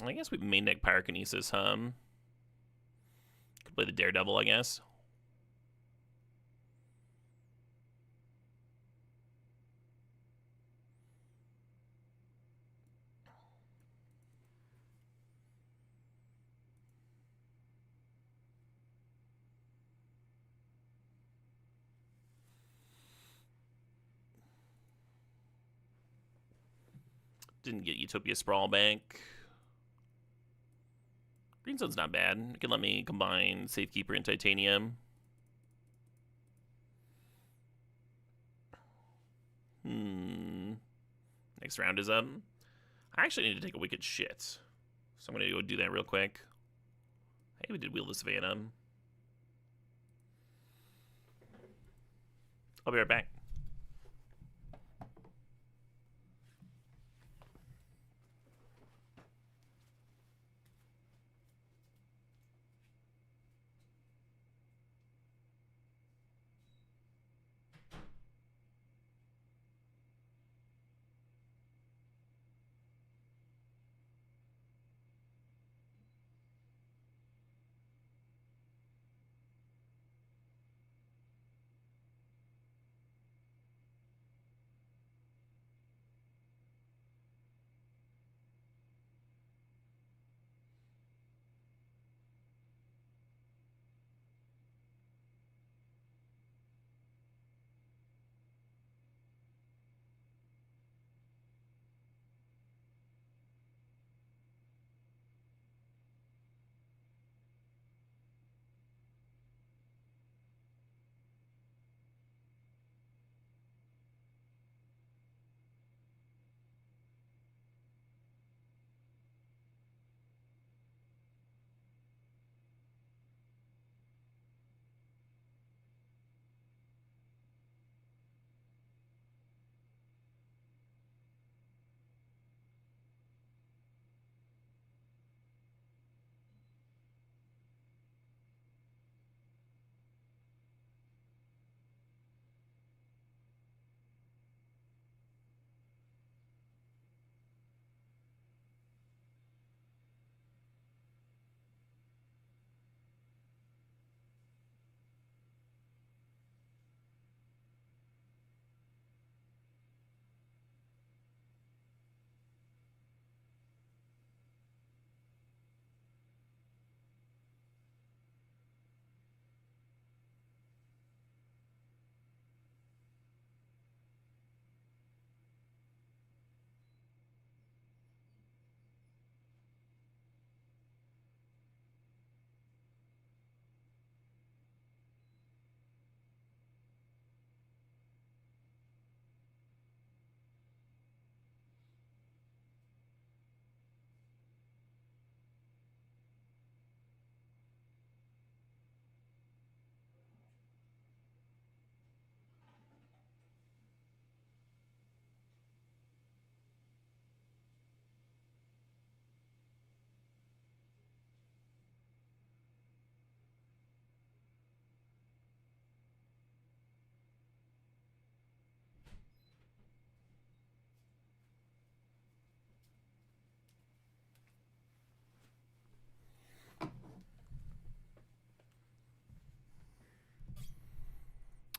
Speaker 1: I guess we main deck Pyrokinesis, huh? Could play the Daredevil, I guess. Didn't get Utopia Sprawl back. Green Zone's not bad. It can let me combine Safekeeper and Titanium. Next round is up. I actually need to take a Wicked Shit. So I'm going to go do that real quick. Hey, we did Wheel of Savannah. I'll be right back.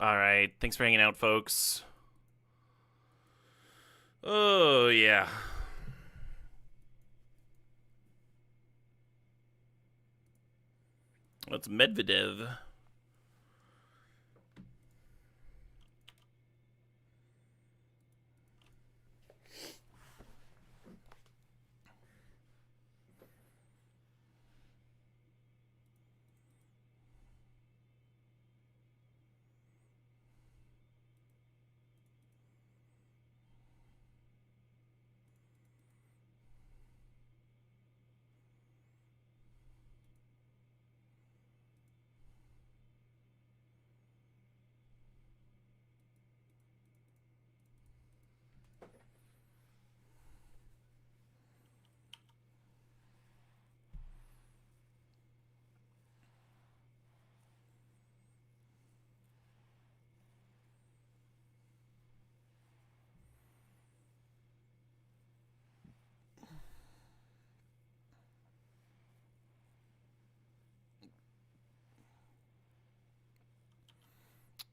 Speaker 1: All right. Thanks for hanging out, folks. Oh, yeah. That's Medvedev.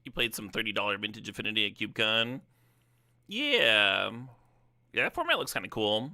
Speaker 1: You played some $30 Vintage Affinity at CubeCon. Yeah. Yeah, that format looks kind of cool.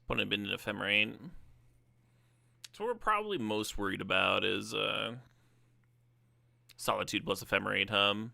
Speaker 1: Wouldn't have been an Ephemerate. So what we're probably most worried about is Solitude plus Ephemerate Hum.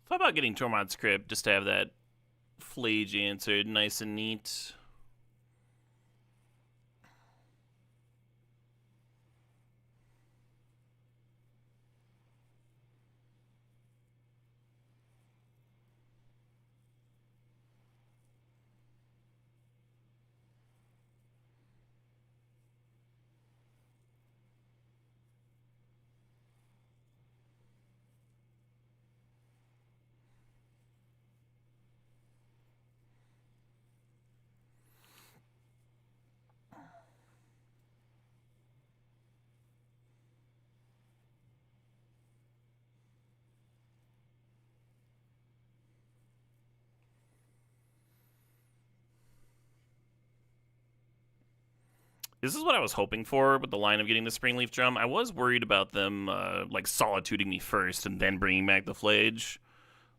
Speaker 1: Thought about getting Tormod's Crypt just to have that Flage answered nice and neat. This is what I was hoping for with the line of getting the Springleaf Drum. I was worried about them like solituding me first and then bringing back the Flage.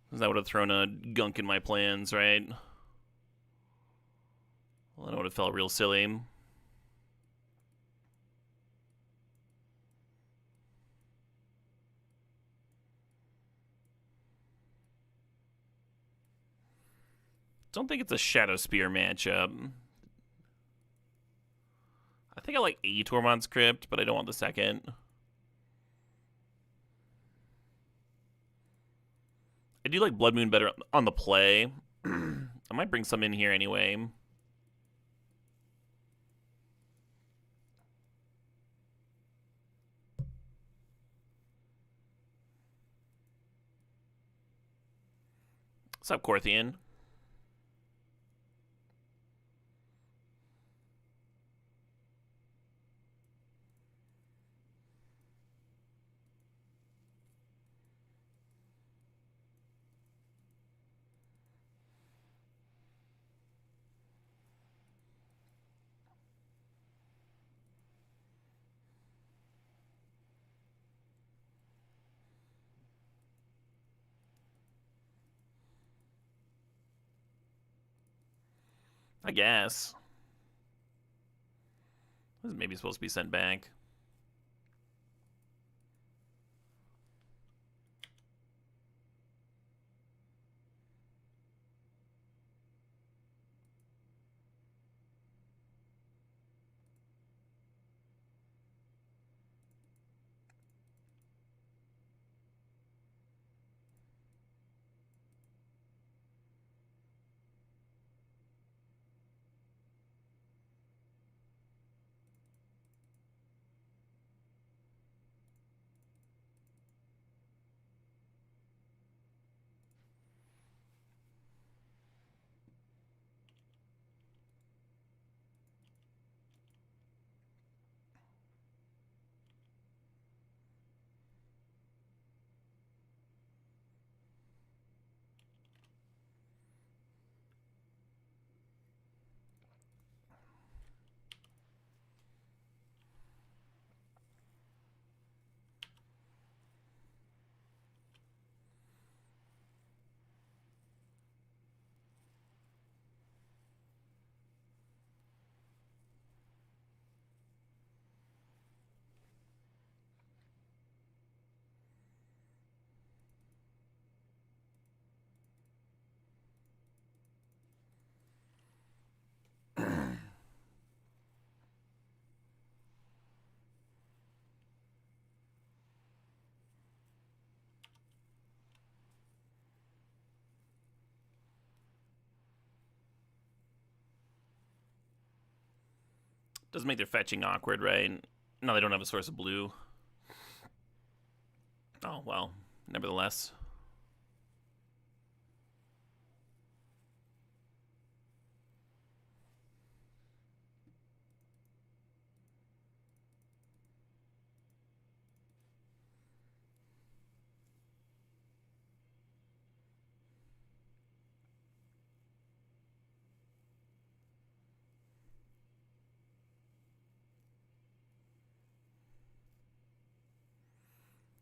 Speaker 1: Because that would have thrown a gunk in my plans, right? Well, that would have felt real silly. Don't think it's a Shadow Spear matchup. I think I like a Tormod's Crypt, but I don't want the second. I do like Blood Moon better on the play. I might bring some in here anyway. What's up, Corthian? I guess. This is maybe supposed to be sent back. Does make their fetching awkward, right? No, they don't have a source of blue. Oh, well. Nevertheless.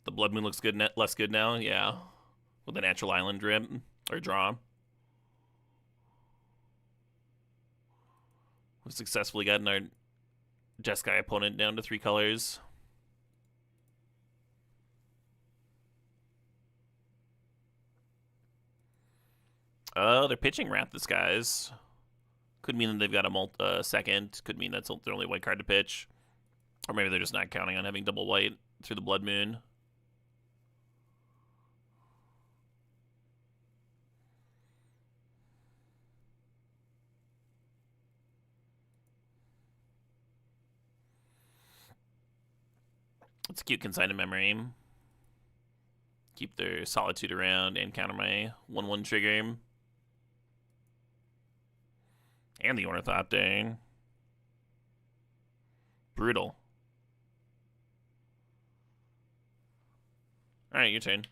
Speaker 1: The Blood Moon looks good, less good now, yeah. With the Natural Island drip, or draw. We've successfully gotten our Jeskai opponent down to 3 colors. Oh, they're pitching Wrath Disguise. Could mean that they've got a second. Could mean that's their only white card to pitch. Or maybe they're just not counting on having double white through the Blood Moon. It's a cute consigned memory. Keep their Solitude around and counter my 1/1 trigger. And the Ornithopter. Brutal. Alright, your turn.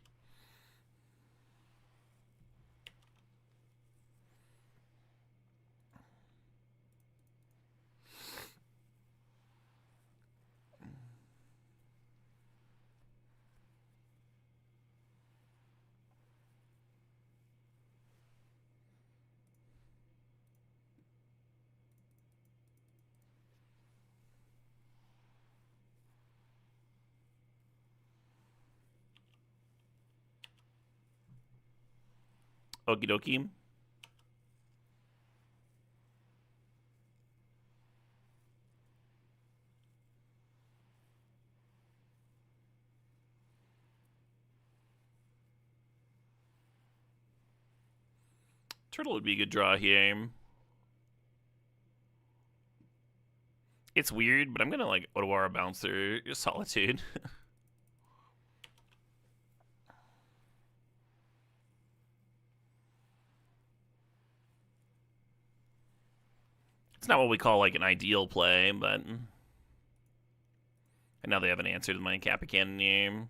Speaker 1: Okie dokie. Turtle would be a good draw here. It's weird, but I'm gonna like Otawara Bouncer Solitude. It's not what we call like an ideal play, but and now they have an answer to my Kappa Cannon name.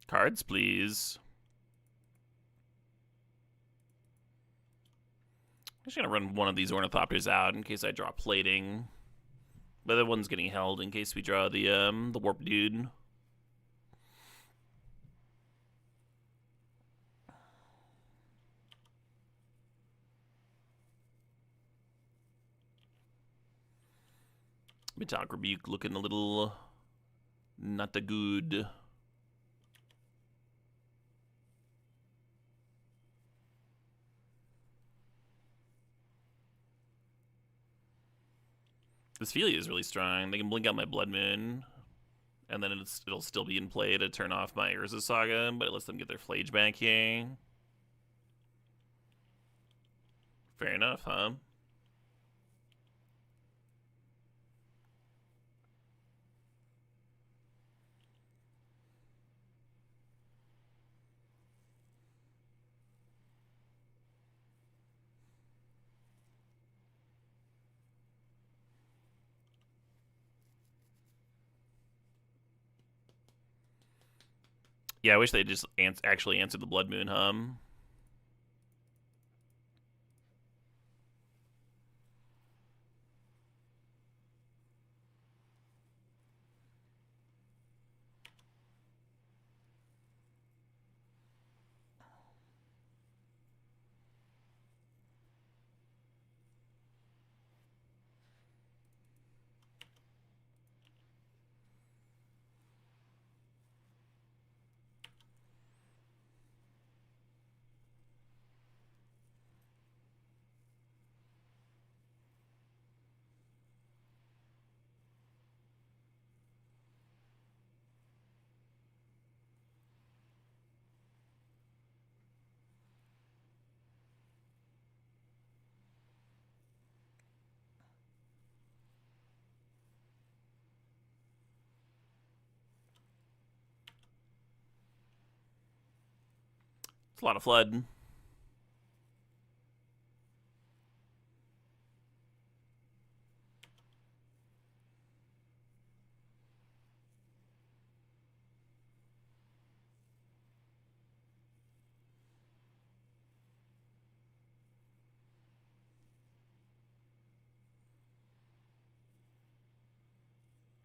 Speaker 1: Cards, please. I'm just gonna run one of these Ornithopters out in case I draw Plating. But that one's getting held in case we draw the Warp Dude. Metallic Rebuke looking a little not the good. This Feely is really strong. They can blink out my Blood Moon, and then it'll still be in play to turn off my Urza Saga, but it lets them get their Flage back here. Fair enough, huh? Yeah, I wish they just actually answered the Blood Moon hum. It's a lot of flood.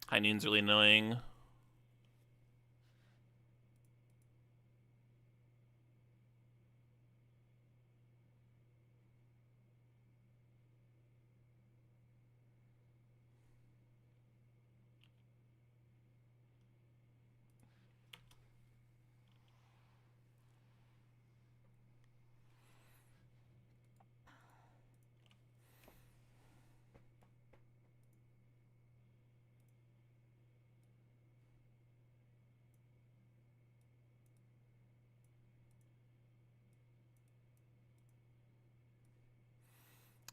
Speaker 1: High Noon's really annoying.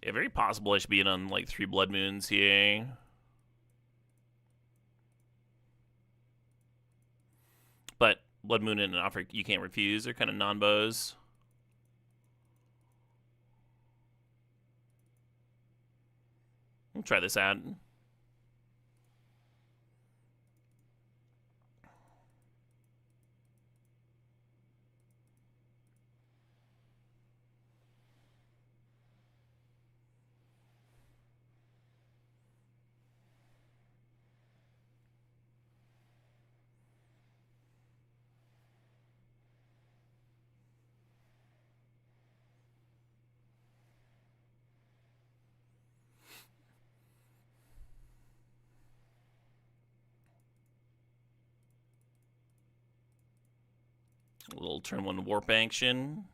Speaker 1: Yeah, very possible I should be in on like 3 Blood Moons here. But Blood Moon and an offer you can't refuse are kind of non-bows. We'll try this out. A little turn 1 warp action.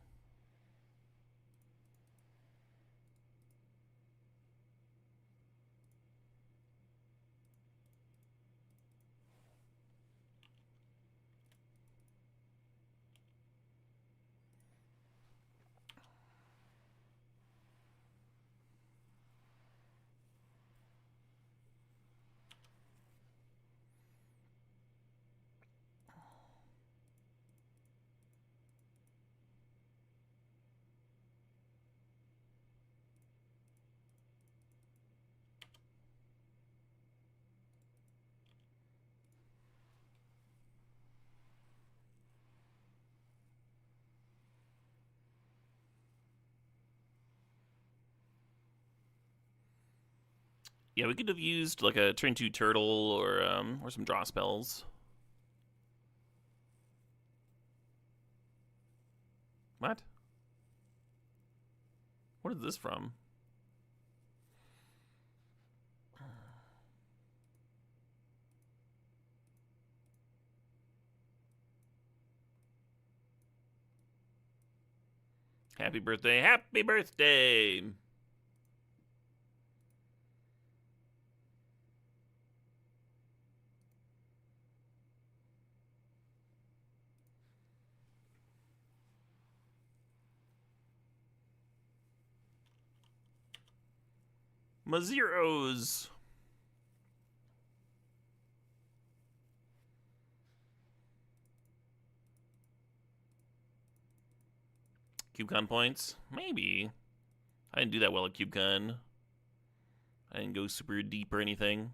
Speaker 1: Yeah, we could have used like a turn 2 turtle or some draw spells. What? What is this from? Happy birthday, happy birthday! My zeros! CubeCon points? Maybe. I didn't do that well at CubeCon. I didn't go super deep or anything.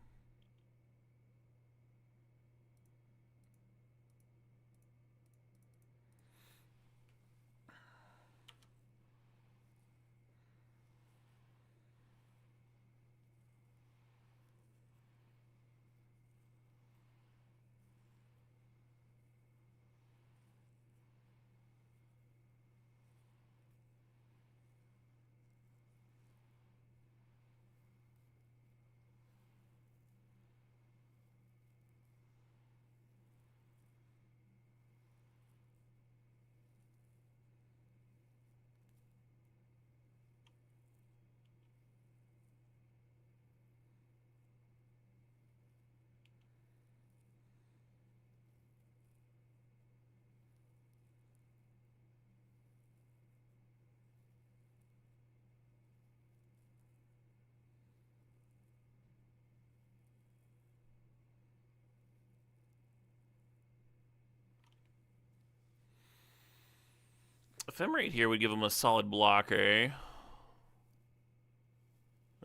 Speaker 1: Ephemerate here would give him a solid blocker.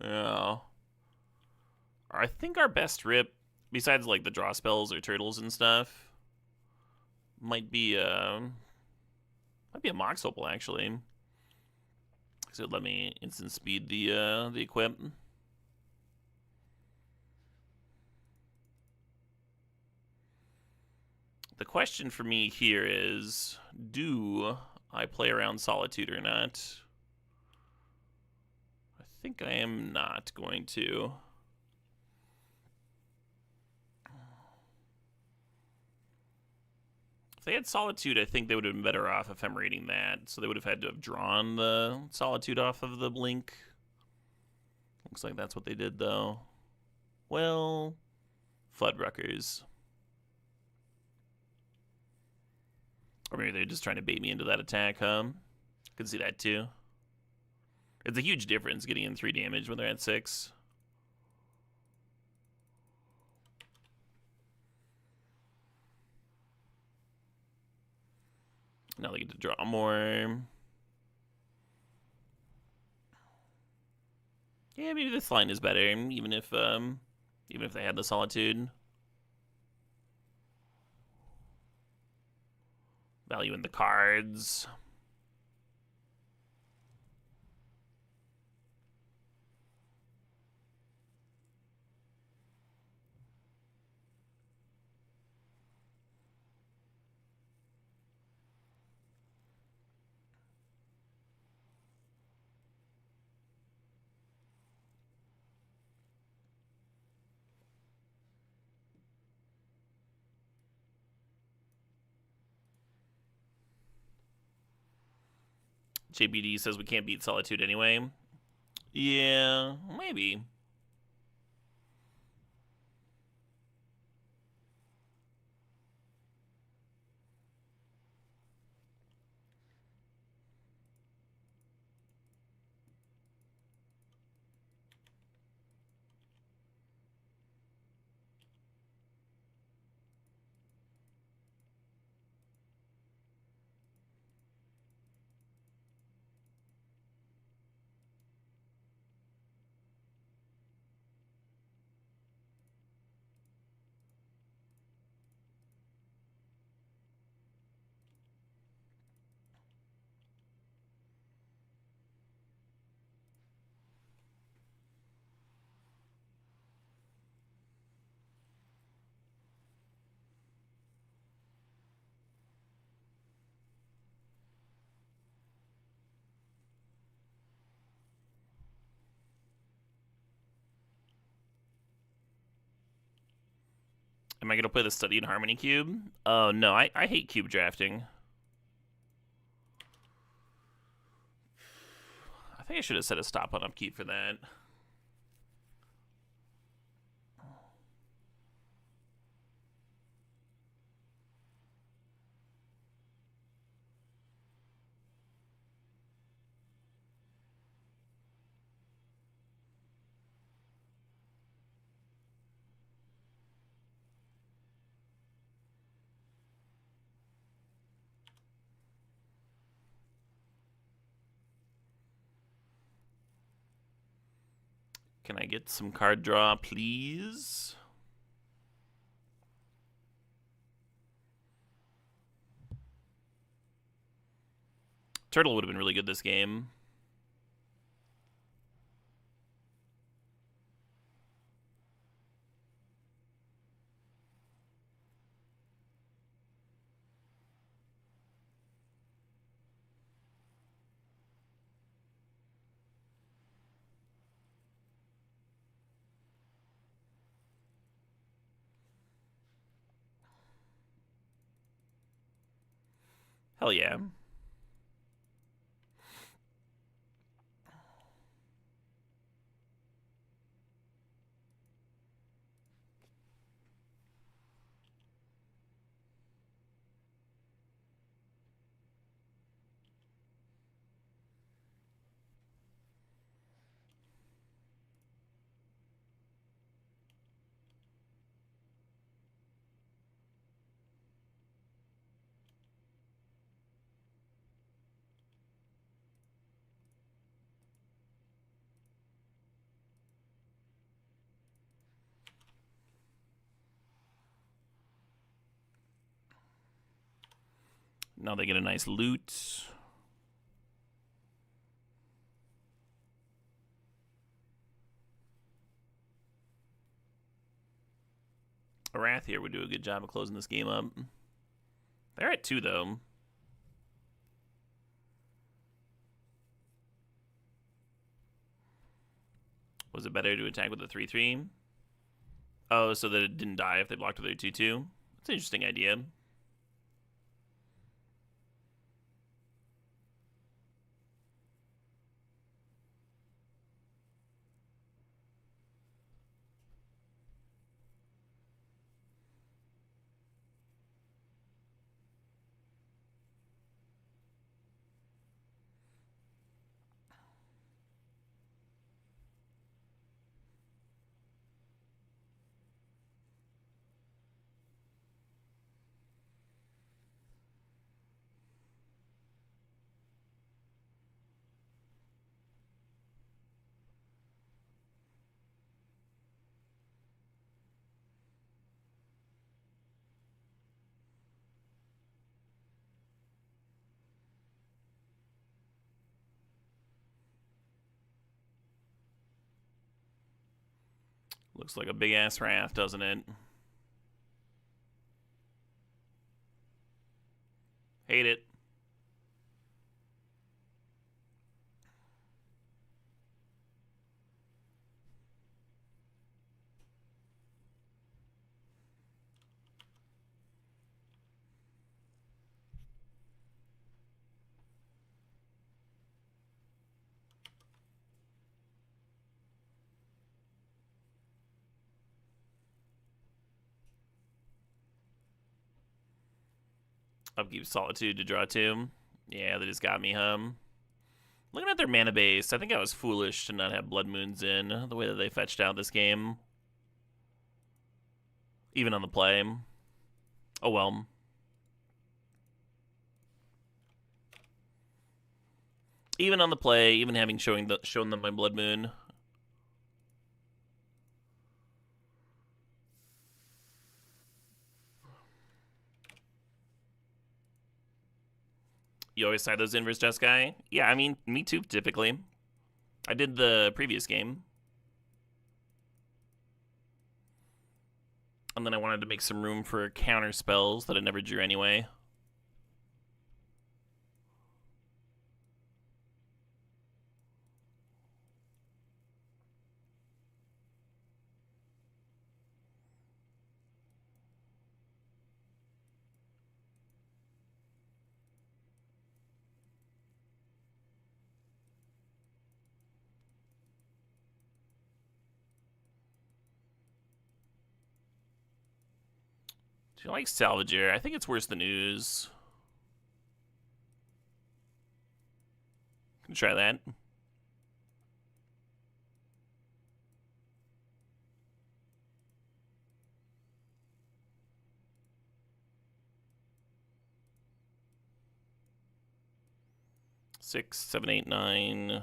Speaker 1: Yeah. I think our best rip, besides like the draw spells or turtles and stuff, might be a Mox Opal actually. So let me instant speed the equip. The question for me here is, do I play around Solitude or not? I think I am not going to. If they had Solitude, I think they would have been better off ephemerating that. So they would have had to have drawn the Solitude off of the blink. Looks like that's what they did, though. Well, Floodruckers. Or maybe they're just trying to bait me into that attack, huh? Could see that, too. It's a huge difference getting in 3 damage when they're at 6. Now they get to draw more. Yeah, maybe this line is better, even if they had the Solitude. Value in the cards. JBD says we can't beat Solitude anyway. Yeah, maybe. Am I going to play the Study in Harmony cube? Oh, no, I hate cube drafting. I think I should have set a stop on upkeep for that. Can I get some card draw, please? Turtle would have been really good this game. Hell yeah. Now they get a nice loot. Arath here would do a good job of closing this game up. They're at 2, though. Was it better to attack with a 3-3? Oh, so that it didn't die if they blocked with a 2-2? That's an interesting idea. Looks like a big-ass Wrath, doesn't it? Hate it. Upkeep Solitude to draw 2. Yeah, they just got me, Looking at their mana base, I think I was foolish to not have Blood Moons in the way that they fetched out this game. Even on the play. Oh well. Even on the play, even having shown them my Blood Moon. You always side those inverse Jeskai? Yeah, I mean, me too, typically. I did the previous game. And then I wanted to make some room for counter spells that I never drew anyway. Do you like Salvager? I think it's worse than Ooze. Can try that. Six, 7, 8, 9,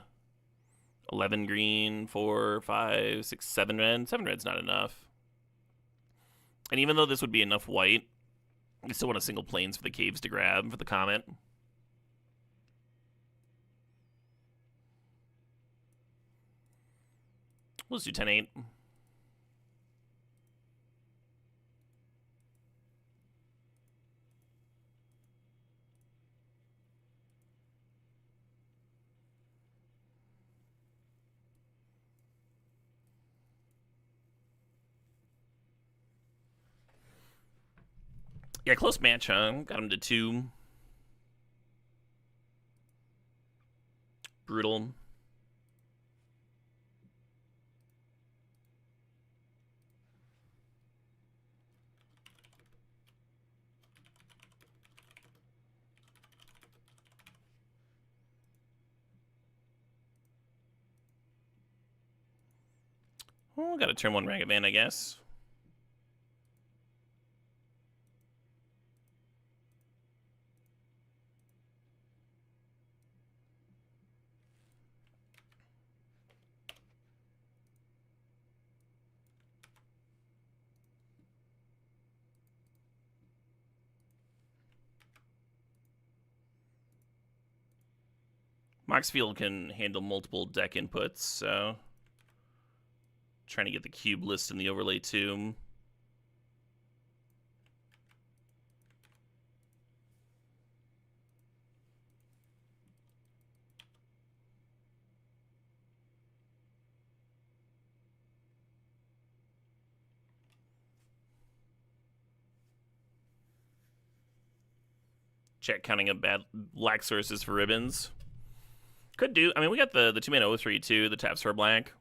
Speaker 1: 11 green, 4, 5, 6, 7 red. 7 red's not enough. And even though this would be enough white, I still want a single plains for the caves to grab for the Comet. Let's do 10-8. Yeah, close match, huh? Got him to 2. Brutal. Well, got a turn 1 Ragavan, I guess. Moxfield can handle multiple deck inputs, so trying to get the cube list in the overlay too. Check counting up bad black sources for ribbons. Could do. I mean, we got the 2-mana 0/3 too, the taps for black.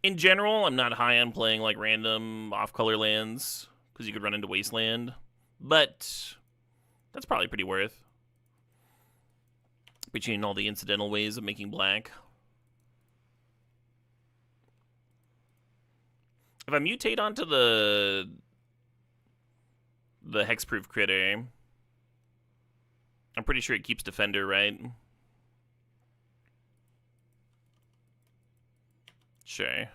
Speaker 1: In general, I'm not high on playing like random off-color lands because you could run into Wasteland, but that's probably pretty worth between all the incidental ways of making black. If I mutate onto the hexproof critter, I'm pretty sure it keeps Defender, right? Sure.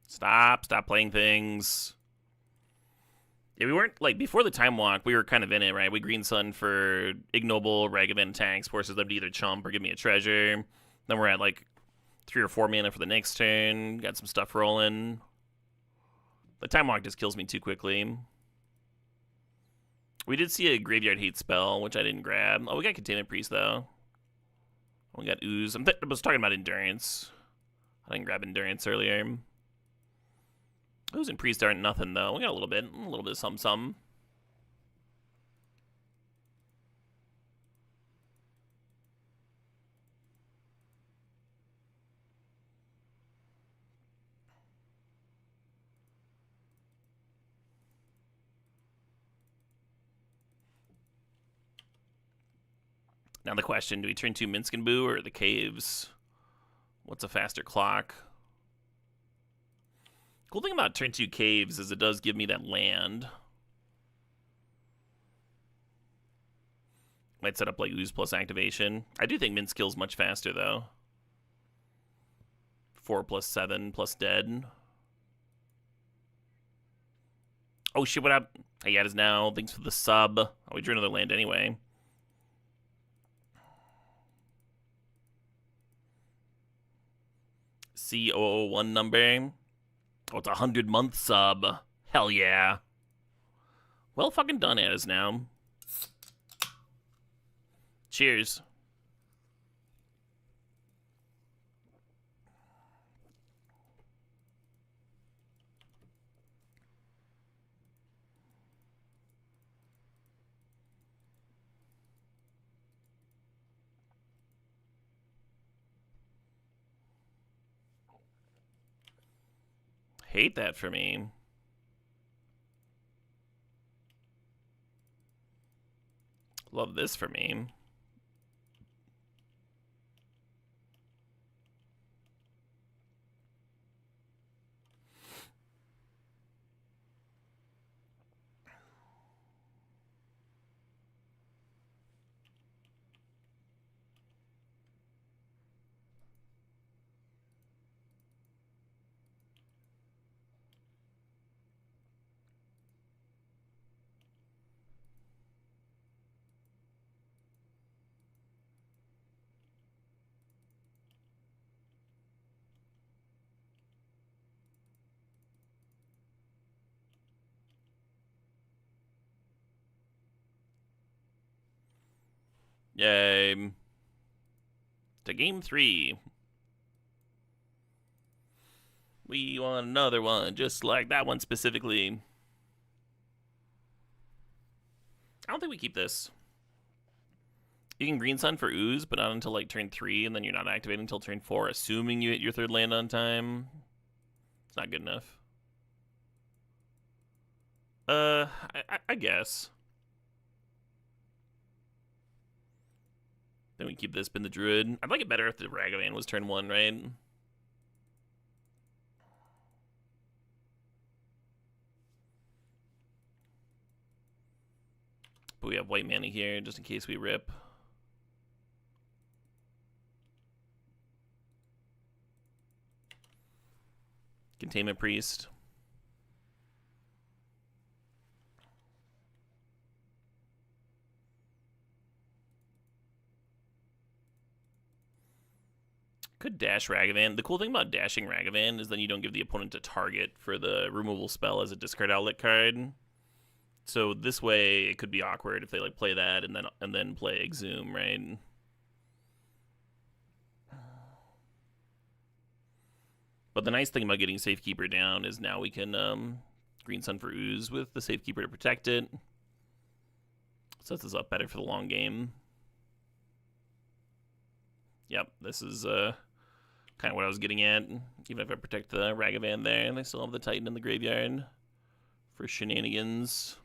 Speaker 1: Stop playing things. Yeah, we weren't, like, before the time walk, we were kind of in it, right? We Green Sun for ignoble Ragavan attacks, forces them to either chump or give me a treasure. Then we're at, like, 3 or 4 mana for the next turn. Got some stuff rolling. The Time Walk just kills me too quickly. We did see a Graveyard Hate spell, which I didn't grab. Oh, we got Containment Priest, though. We got Ooze. I was talking about Endurance. I didn't grab Endurance earlier. Ooze and Priest aren't nothing, though. We got a little bit of some. Now the question, do we turn 2 Minsc and Boo or the Caves? What's a faster clock? Cool thing about turn 2 Caves is it does give me that land. Might set up like Ooze plus activation. I do think Minsc kills much faster though. 4 plus 7 plus dead. Oh shit, what up? Hey, Yad is now. Thanks for the sub. Oh, we drew another land anyway. C001 number. Oh, it's a 100-month sub. Hell yeah. Well fucking done, as now. Cheers. Hate that for me. Love this for me. Yay. To game 3. We want another one, just like that one specifically. I don't think we keep this. You can Green Sun for Ooze, but not until like turn 3, and then you're not activating until turn 4, assuming you hit your 3rd land on time. It's not good enough. I guess. Then we keep this, Spin the Druid. I'd like it better if the Ragavan was turn 1, right? But we have white mana here, just in case we rip. Containment Priest. Could dash Ragavan. The cool thing about dashing Ragavan is then you don't give the opponent a target for the removal spell as a discard outlet card. So this way it could be awkward if they like play that and then play Exhume, right? But the nice thing about getting Safekeeper down is now we can Green Sun for Ooze with the Safekeeper to protect it. Sets us up better for the long game. Yep, this is kind of what I was getting at. Even if I protect the Ragavan there, and I still have the Titan in the graveyard for shenanigans.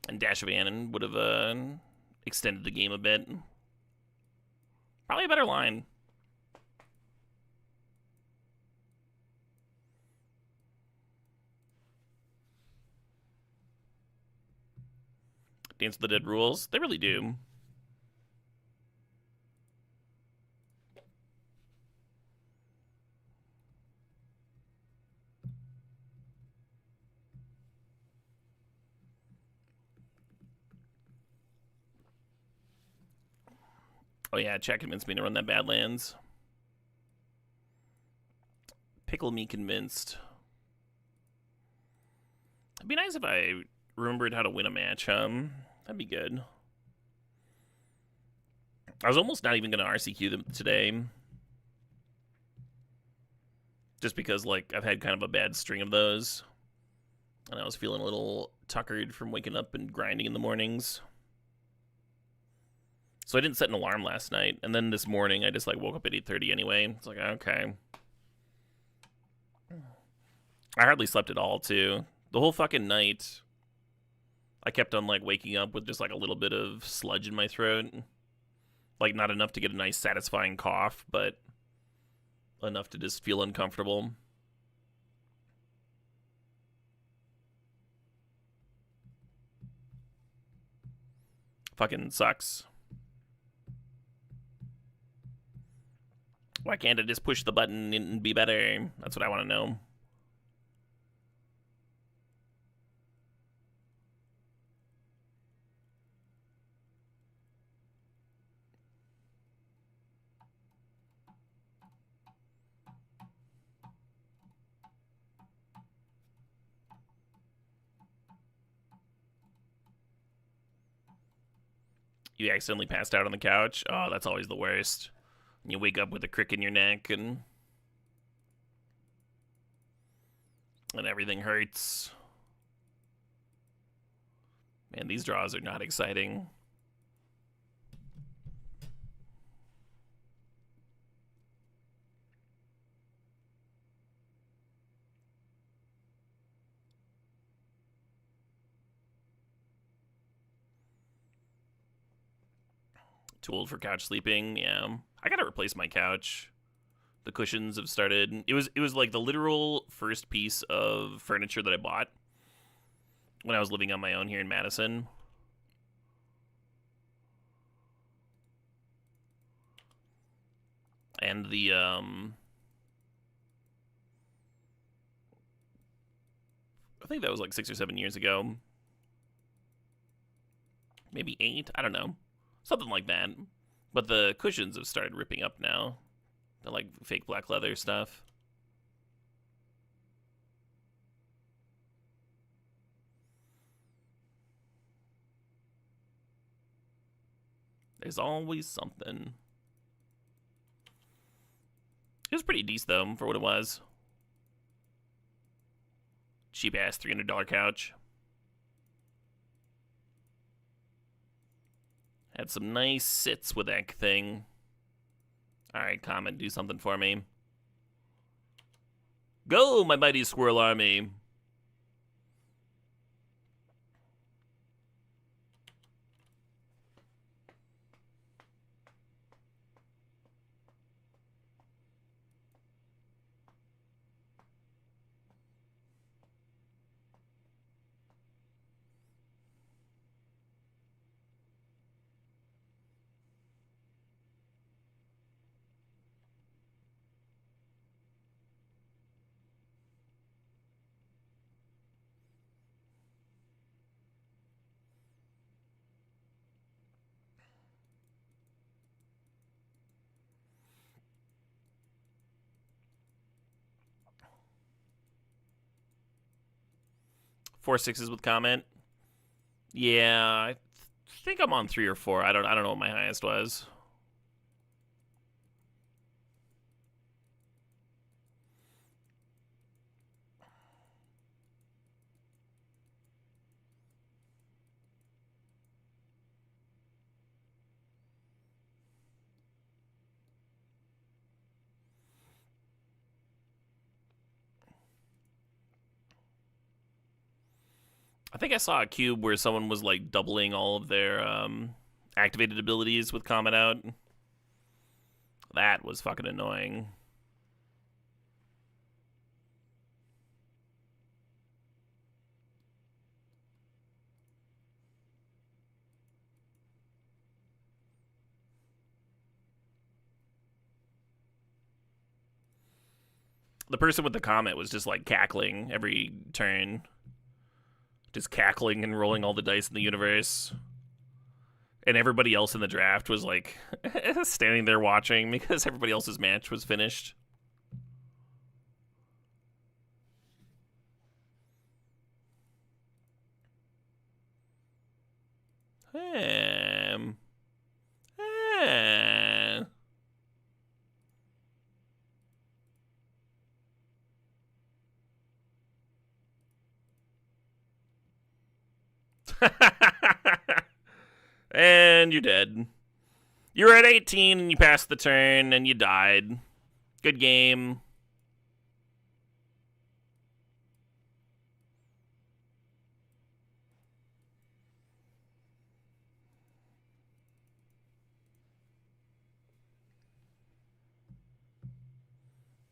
Speaker 1: And Dash of Anon would have extended the game a bit. Probably a better line. Dance of the Dead rules. They really do. Oh yeah, chat convinced me to run that Badlands. Pickle me convinced. It'd be nice if I remembered how to win a match, that'd be good. I was almost not even going to RCQ them today. Just because, like, I've had kind of a bad string of those. And I was feeling a little tuckered from waking up and grinding in the mornings. So I didn't set an alarm last night. And then this morning, I just, like, woke up at 8:30 anyway. It's like, okay. I hardly slept at all, too. The whole fucking night, I kept on, like, waking up with just, like, a little bit of sludge in my throat. Like, not enough to get a nice, satisfying cough, but enough to just feel uncomfortable. Fucking sucks. Why can't I just push the button and be better? That's what I want to know. You accidentally passed out on the couch? Oh, that's always the worst. You wake up with a crick in your neck and everything hurts. Man, these draws are not exciting. Too old for couch sleeping. Yeah, I gotta replace my couch. The cushions have started. It was like the literal first piece of furniture that I bought when I was living on my own here in Madison. And the I think that was like 6 or 7 years ago. Maybe 8. I don't know. Something like that. But the cushions have started ripping up now. They're like fake black leather stuff. There's always something. It was pretty decent, though, for what it was. Cheap-ass $300 couch. Had some nice sits with that thing. Alright, Comet, do something for me. Go, my mighty squirrel army! Four sixes with comment. Yeah, I think I'm on 3 or 4. I don't know what my highest was. I think I saw a cube where someone was like doubling all of their activated abilities with Comet out. That was fucking annoying. The person with the Comet was just like cackling every turn. Just cackling and rolling all the dice in the universe. And everybody else in the draft was like standing there watching because everybody else's match was finished. And you're dead. You're at 18 and you passed the turn and you died. Good game.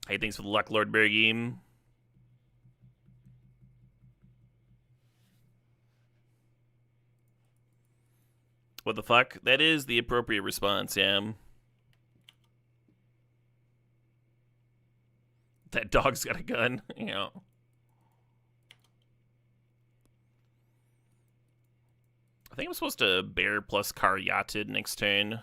Speaker 1: Hey, thanks for the luck, Lord Bergheim. What the fuck? That is the appropriate response, yeah. That dog's got a gun, you know. I think I'm supposed to bear plus car yachted next turn.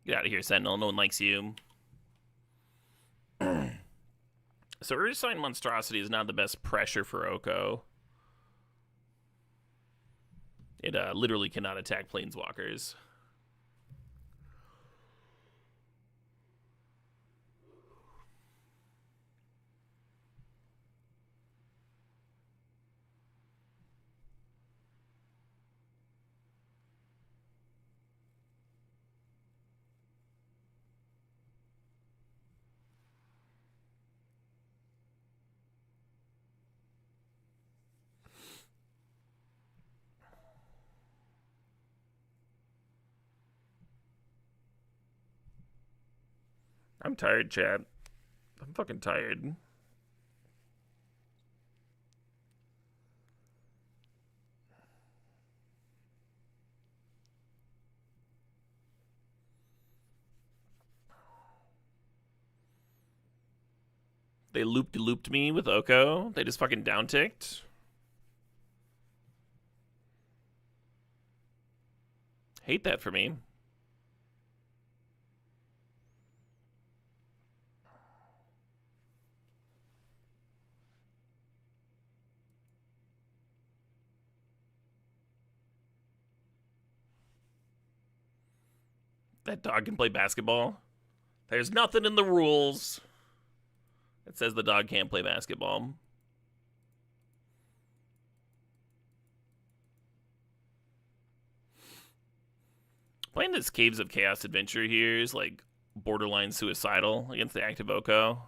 Speaker 1: Get out of here, Sentinel. No one likes you. So Ursine Monstrosity is not the best pressure for Oko. It literally cannot attack Planeswalkers. I'm tired, chat. I'm fucking tired. They looped me with Oko. They just fucking downticked. Hate that for me. That dog can play basketball. There's nothing in the rules that says the dog can't play basketball. Playing this Caves of Chaos adventure here is like borderline suicidal against the active Oko.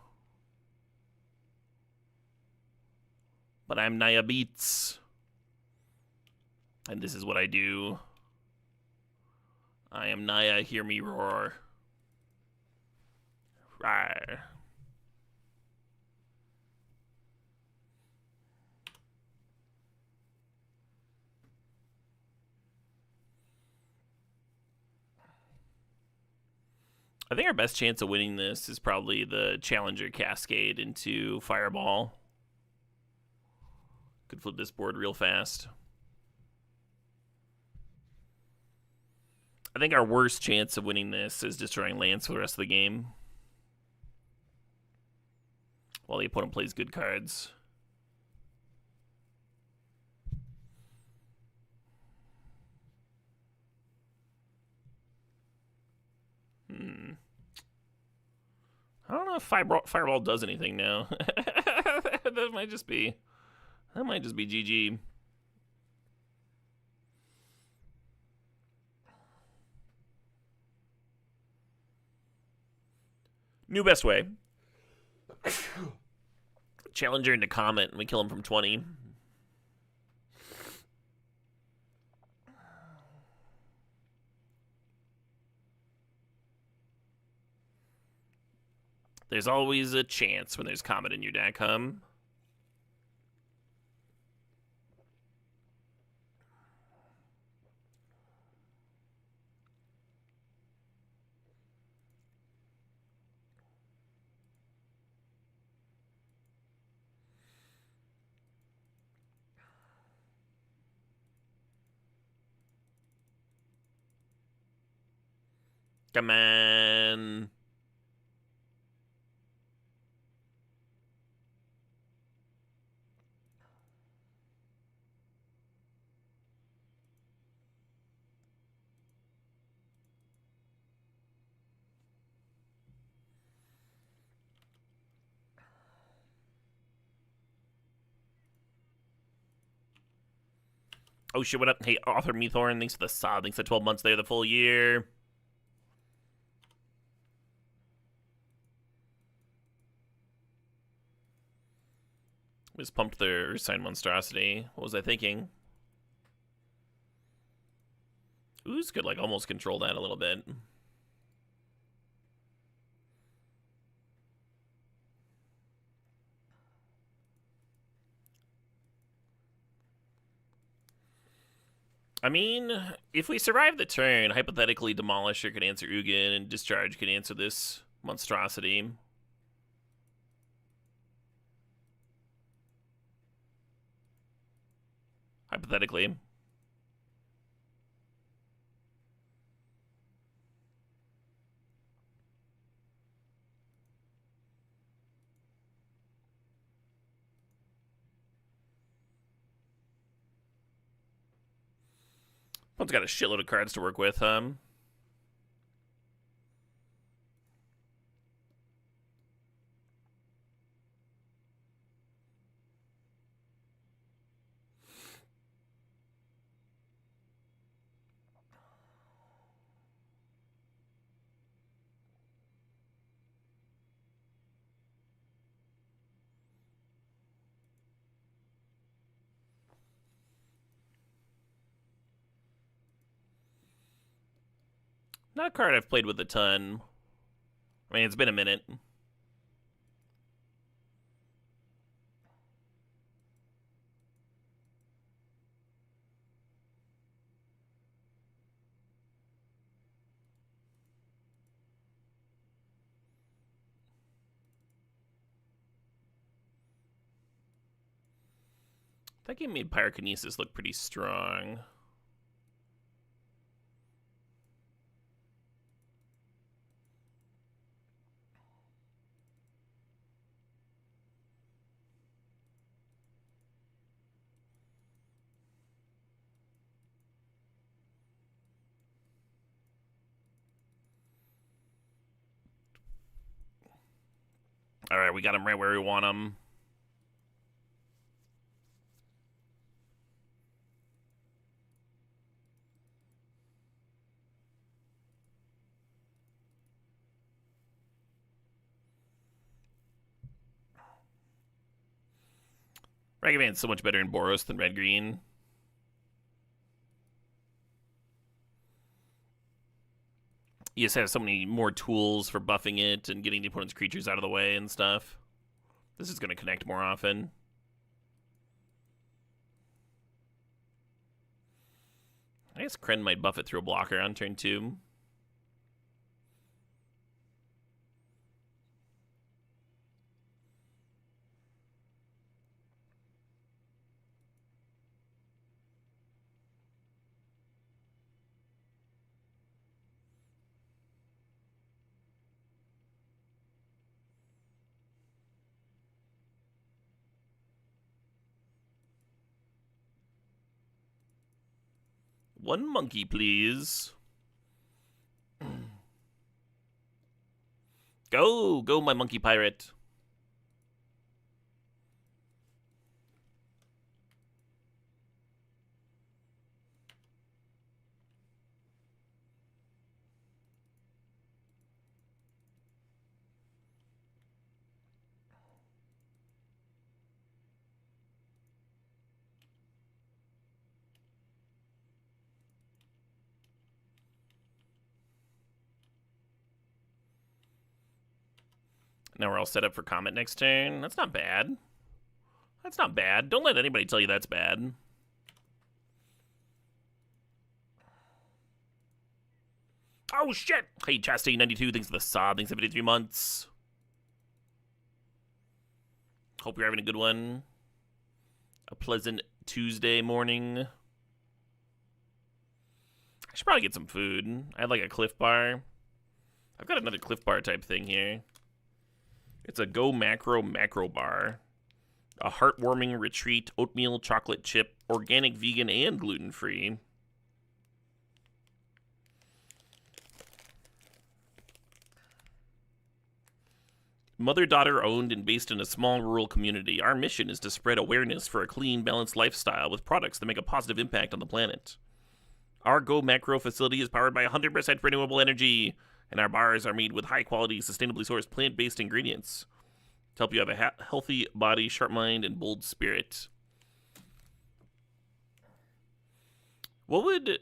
Speaker 1: But I'm Naya Beats. And this is what I do. I am Naya, hear me roar. Rawr. I think our best chance of winning this is probably the Challenger Cascade into Fireball. Could flip this board real fast. I think our worst chance of winning this is destroying lands for the rest of the game, while the opponent plays good cards. I don't know if Fireball does anything now. That might just be GG. New best way. Challenger into Comet, and we kill him from 20. There's always a chance when there's Comet in your deck, huh? Come on. Oh shit, what up? Hey, Author Meathorn, thanks for the sub. Thanks for 12 months there, the full year. Was pumped their Ursine Monstrosity. What was I thinking? Ooze could, like, almost control that a little bit. I mean, if we survive the turn, hypothetically, Demolisher could answer Ugin, and Discharge could answer this Monstrosity. Hypothetically. One's got a shitload of cards to work with, Not a card I've played with a ton. I mean, it's been a minute. That game made Pyrokinesis look pretty strong. Alright, we got him right where we want him. Ragavan's so much better in Boros than red-green. You just have so many more tools for buffing it and getting the opponent's creatures out of the way and stuff. This is going to connect more often. I guess Kren might buff it through a blocker on turn 2. One monkey, please. Go, my monkey pirate. Now we're all set up for Comet next turn. That's not bad. That's not bad. Don't let anybody tell you that's bad. Oh, shit! Hey, Chastain92, thanks for the sub. Thanks for 53 months. Hope you're having a good one. A pleasant Tuesday morning. I should probably get some food. I had like a Cliff Bar. I've got another Cliff Bar type thing here. It's a Go Macro Bar. A heartwarming retreat, oatmeal, chocolate chip, organic, vegan, and gluten-free. Mother-daughter owned and based in a small rural community, our mission is to spread awareness for a clean, balanced lifestyle with products that make a positive impact on the planet. Our Go Macro facility is powered by 100% renewable energy, and our bars are made with high-quality, sustainably sourced plant-based ingredients to help you have a healthy body, sharp mind, and bold spirit. What would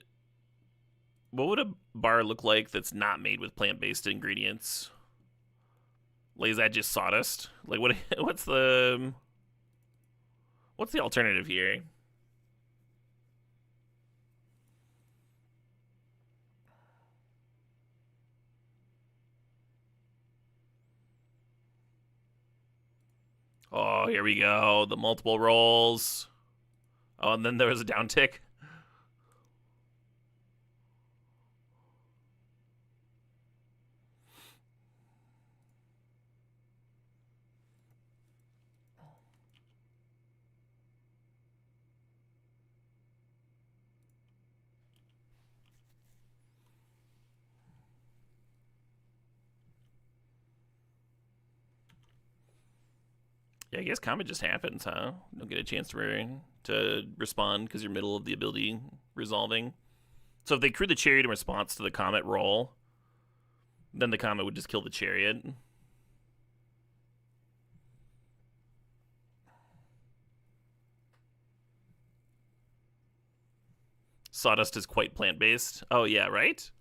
Speaker 1: a bar look like that's not made with plant-based ingredients? Like, is that just sawdust? Like, what's the alternative here? Oh, here we go. The multiple rolls. Oh, and then there was a down tick. Yeah, I guess Comet just happens, huh? Don't get a chance to respond because you're middle of the ability resolving. So if they crew the Chariot in response to the Comet roll, then the Comet would just kill the Chariot. Sawdust is quite plant-based. Oh, yeah, right?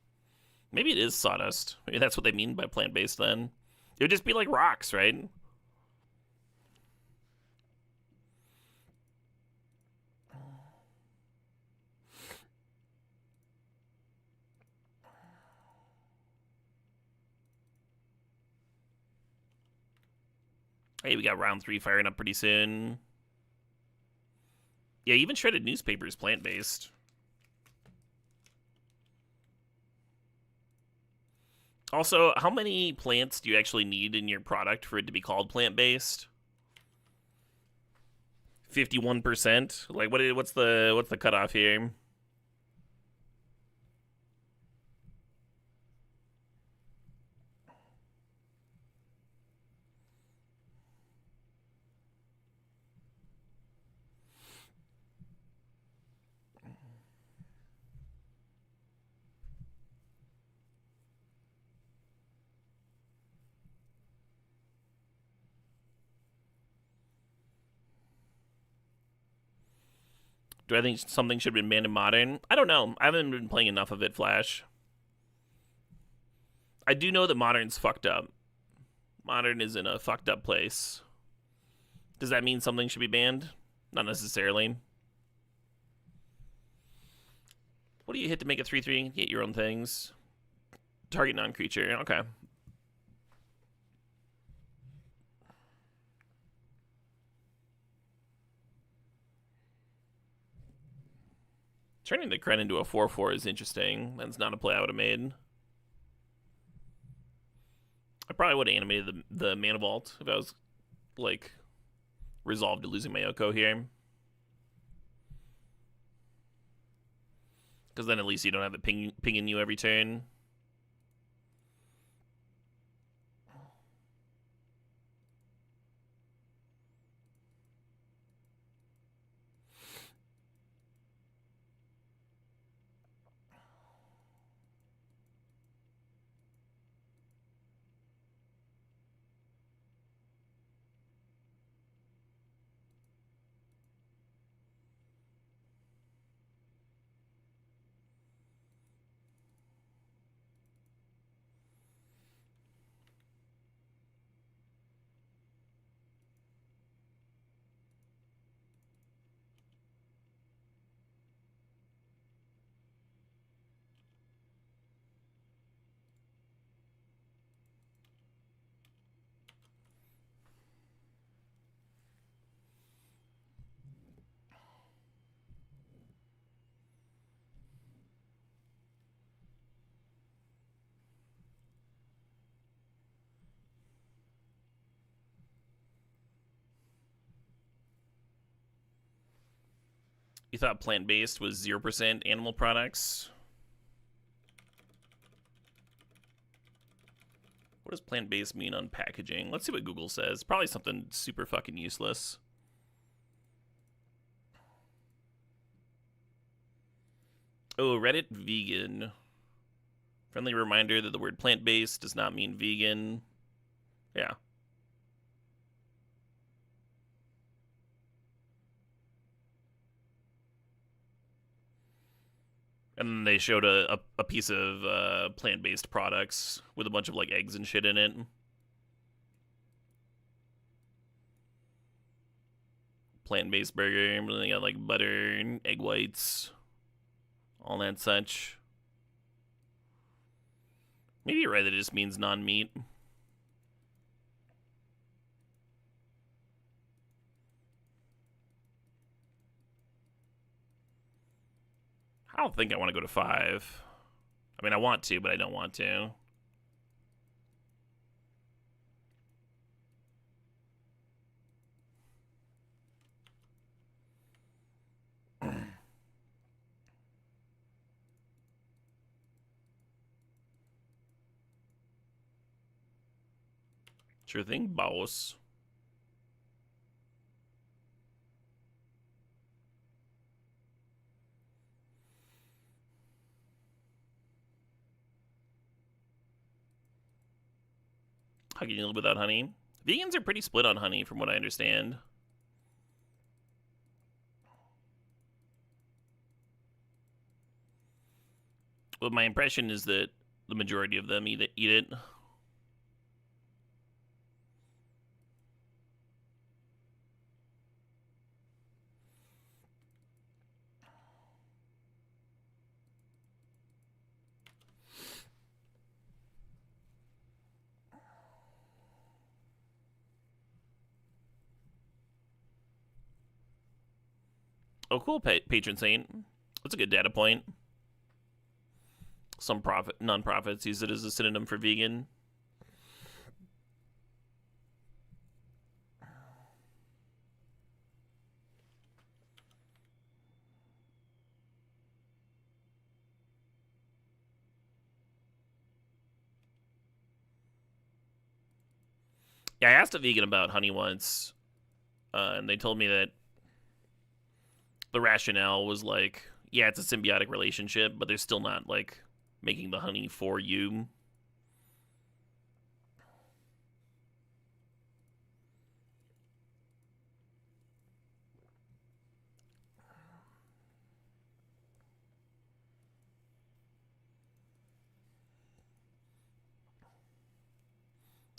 Speaker 1: Maybe it is sawdust. Maybe that's what they mean by plant-based then. It would just be like rocks, right? Hey, we got round 3 firing up pretty soon. Yeah, even shredded newspaper is plant-based. Also, how many plants do you actually need in your product for it to be called plant-based? 51%? Like, what's the cutoff here? Do I think something should have been banned in Modern? I don't know. I haven't been playing enough of it, Flash. I do know that Modern's fucked up. Modern is in a fucked up place. Does that mean something should be banned? Not necessarily. What do you hit to make a 3/3? Get your own things. Target non-creature. Okay. Turning the Kren into a 4/4 is interesting. That's not a play I would have made. I probably would have animated the Mana Vault if I was, like, resolved to losing my Oko here. Because then at least you don't have it pinging you every turn. You thought plant-based was 0% animal products? What does plant-based mean on packaging? Let's see what Google says. Probably something super fucking useless. Oh, Reddit vegan. Friendly reminder that the word plant-based does not mean vegan. Yeah. And they showed a piece of plant-based products with a bunch of like eggs and shit in it. Plant-based burger, and they got like butter and egg whites, all that such. Maybe you're right that it just means non-meat. I don't think I want to go to 5. I mean, I want to, but I don't want to. Sure thing, boss. How can you live without honey? Vegans are pretty split on honey, from what I understand. But my impression is that the majority of them eat it. Oh, cool, patron saint. That's a good data point. Some nonprofits use it as a synonym for vegan. Yeah, I asked a vegan about honey once, and they told me that the rationale was like, yeah, it's a symbiotic relationship, but they're still not like making the honey for you.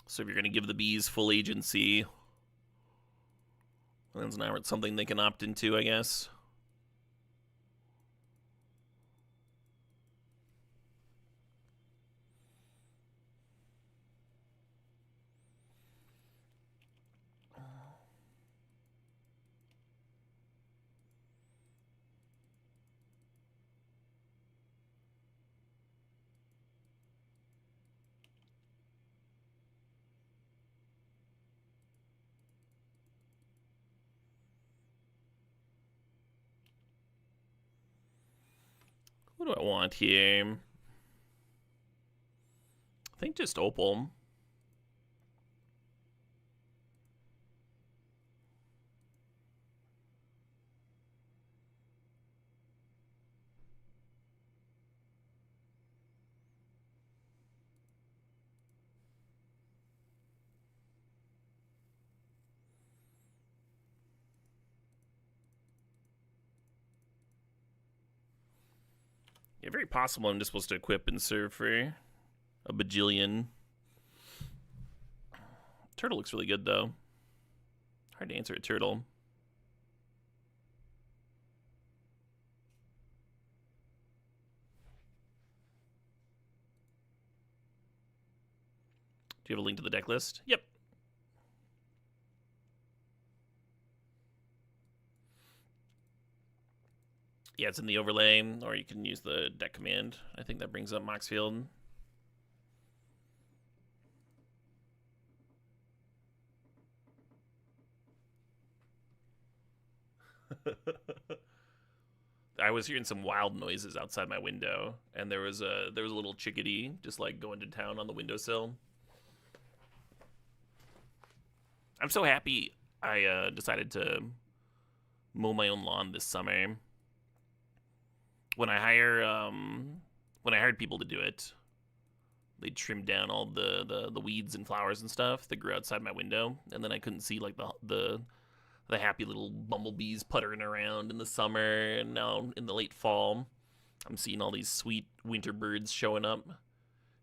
Speaker 1: So if you're going to give the bees full agency, that's not something they can opt into, I guess. What do I want here? I think just opal. Yeah, very possible I'm just supposed to equip and serve for a bajillion. Turtle looks really good, though. Hard to answer a turtle. Do you have a link to the deck list? Yep. Yeah, it's in the overlay, or you can use the deck command. I think that brings up Moxfield. I was hearing some wild noises outside my window, and there was a little chickadee just like going to town on the windowsill. I'm so happy I decided to mow my own lawn this summer. When I hire when I hired people to do it, they trimmed down all the weeds and flowers and stuff that grew outside my window, and then I couldn't see like the happy little bumblebees puttering around in the summer, and now in the late fall, I'm seeing all these sweet winter birds showing up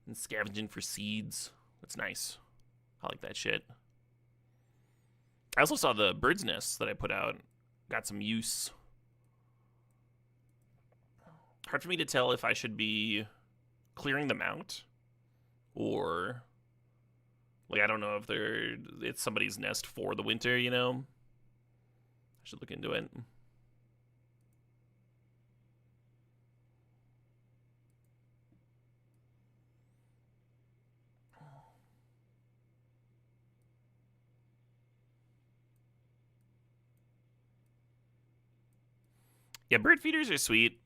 Speaker 1: and scavenging for seeds. It's nice. I like that shit. I also saw the bird's nest that I put out got some use. Hard for me to tell if I should be clearing them out or like I don't know if it's somebody's nest for the winter, you know? I should look into it. Yeah, bird feeders are sweet.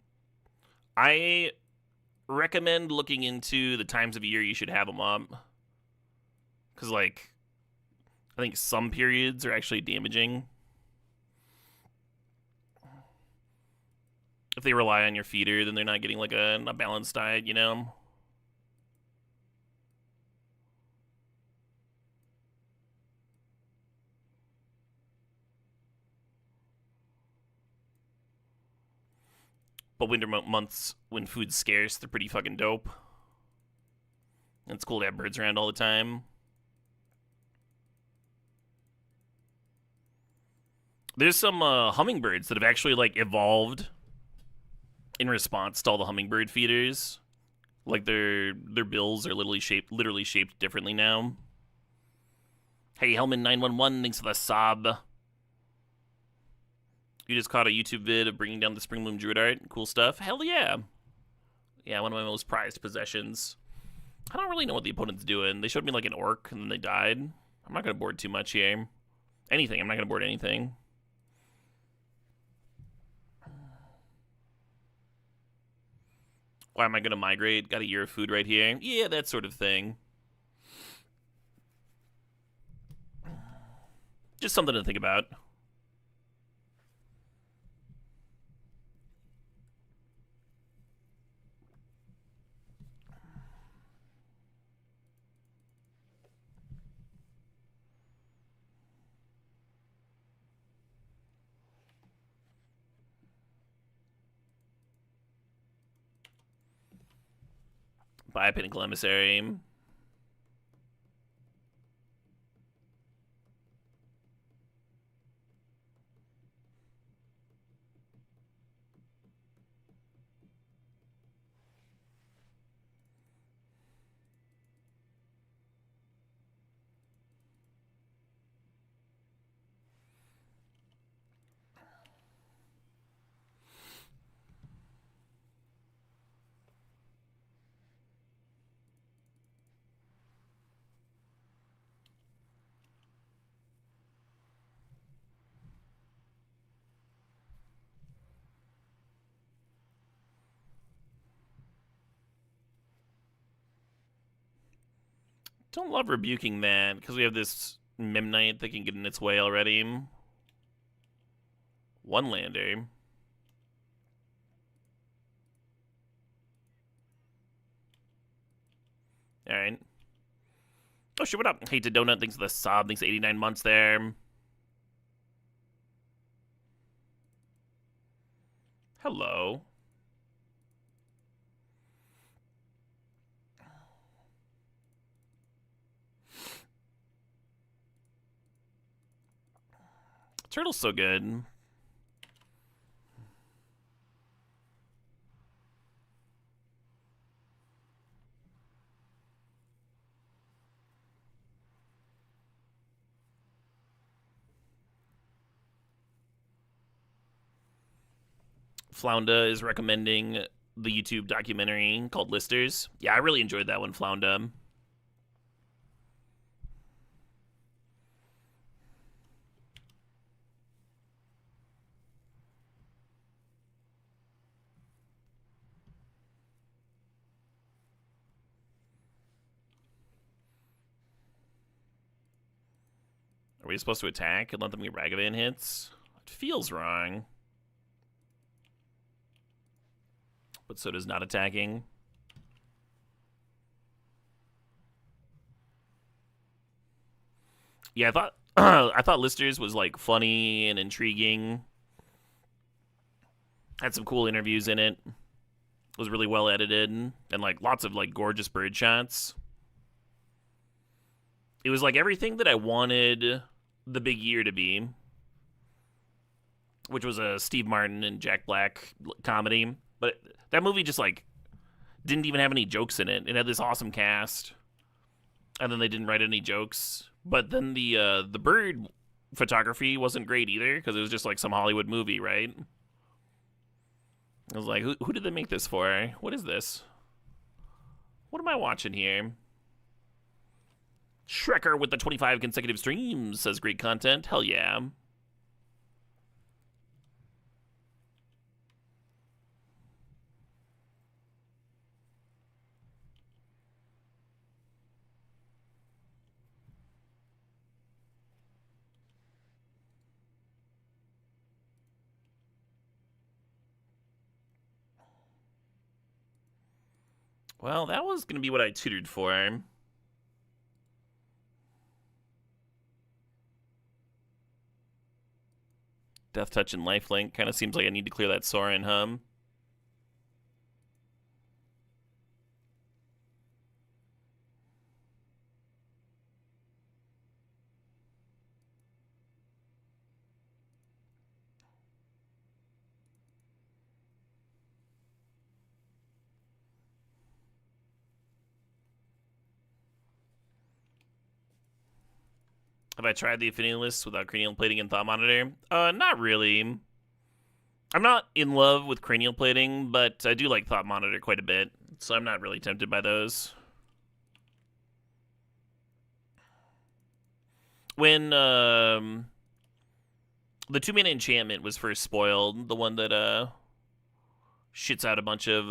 Speaker 1: I recommend looking into the times of year you should have them up. Because, like, I think some periods are actually damaging. If they rely on your feeder, then they're not getting, like, a balanced diet, you know? But winter months, when food's scarce, they're pretty fucking dope. And it's cool to have birds around all the time. There's some hummingbirds that have actually like evolved in response to all the hummingbird feeders. Like their bills are literally shaped differently now. Hey, Hellman 911, thanks for the sub. You just caught a YouTube vid of bringing down the Spring Bloom Druid art. Cool stuff. Hell yeah. Yeah, one of my most prized possessions. I don't really know what the opponent's doing. They showed me like an orc and then they died. I'm not going to board too much here. Anything. I'm not going to board anything. Why am I going to migrate? Got a year of food right here. Yeah, that sort of thing. Just something to think about. Buy a Pinnacle Emissary. Don't love rebuking that because we have this Memnite that can get in its way already. One lander. Alright. Oh shit, what up? Hate to Donut, thanks for the sub, thanks for 89 months there. Hello. Turtle's so good. Flounda is recommending the YouTube documentary called Listers. Yeah, I really enjoyed that one, Flounda. Are we supposed to attack and let them get Ragavan hits? It feels wrong. But so does not attacking. Yeah, I thought I thought Listers was like funny and intriguing. Had some cool interviews in it. Was really well edited and like lots of like gorgeous bird shots. It was like everything that I wanted The Big Year to be, which was a Steve Martin and Jack Black comedy. But that movie just like didn't even have any jokes in it. It had this awesome cast, and then they didn't write any jokes. But then the bird photography wasn't great either because it was just like some Hollywood movie, right? I was like, who did they make this for? What is this? What am I watching here? Shrekker with the 25 consecutive streams says great content. Hell yeah. Well, that was going to be what I tutored for. Death Touch and Lifelink. Kind of seems like I need to clear that Sorin hum. Have I tried the Affinity List without cranial plating and thought monitor? Not really. I'm not in love with cranial plating, but I do like thought monitor quite a bit, so I'm not really tempted by those. When the 2-mana enchantment was first spoiled, the one that shits out a bunch of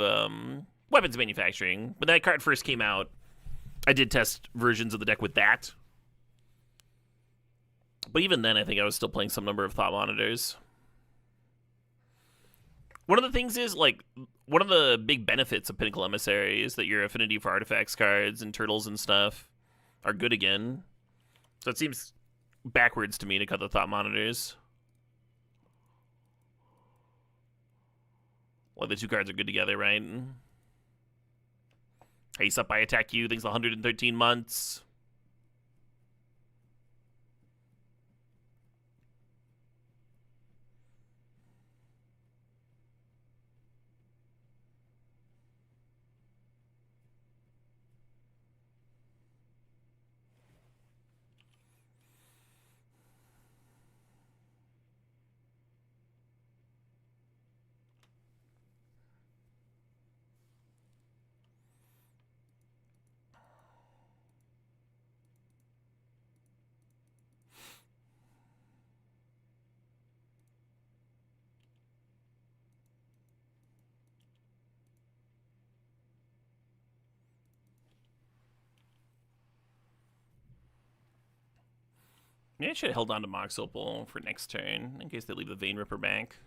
Speaker 1: weapons manufacturing, when that card first came out, I did test versions of the deck with that. But even then, I think I was still playing some number of thought monitors. One of the things is, like, one of the big benefits of Pinnacle Emissary is that your affinity for artifacts cards and turtles and stuff are good again. So it seems backwards to me to cut the thought monitors. Well, the two cards are good together, right? Haste up, I attack you. Things 113 months. Maybe I should have held on to Mox Opal for next turn in case they leave the Vein Ripper back.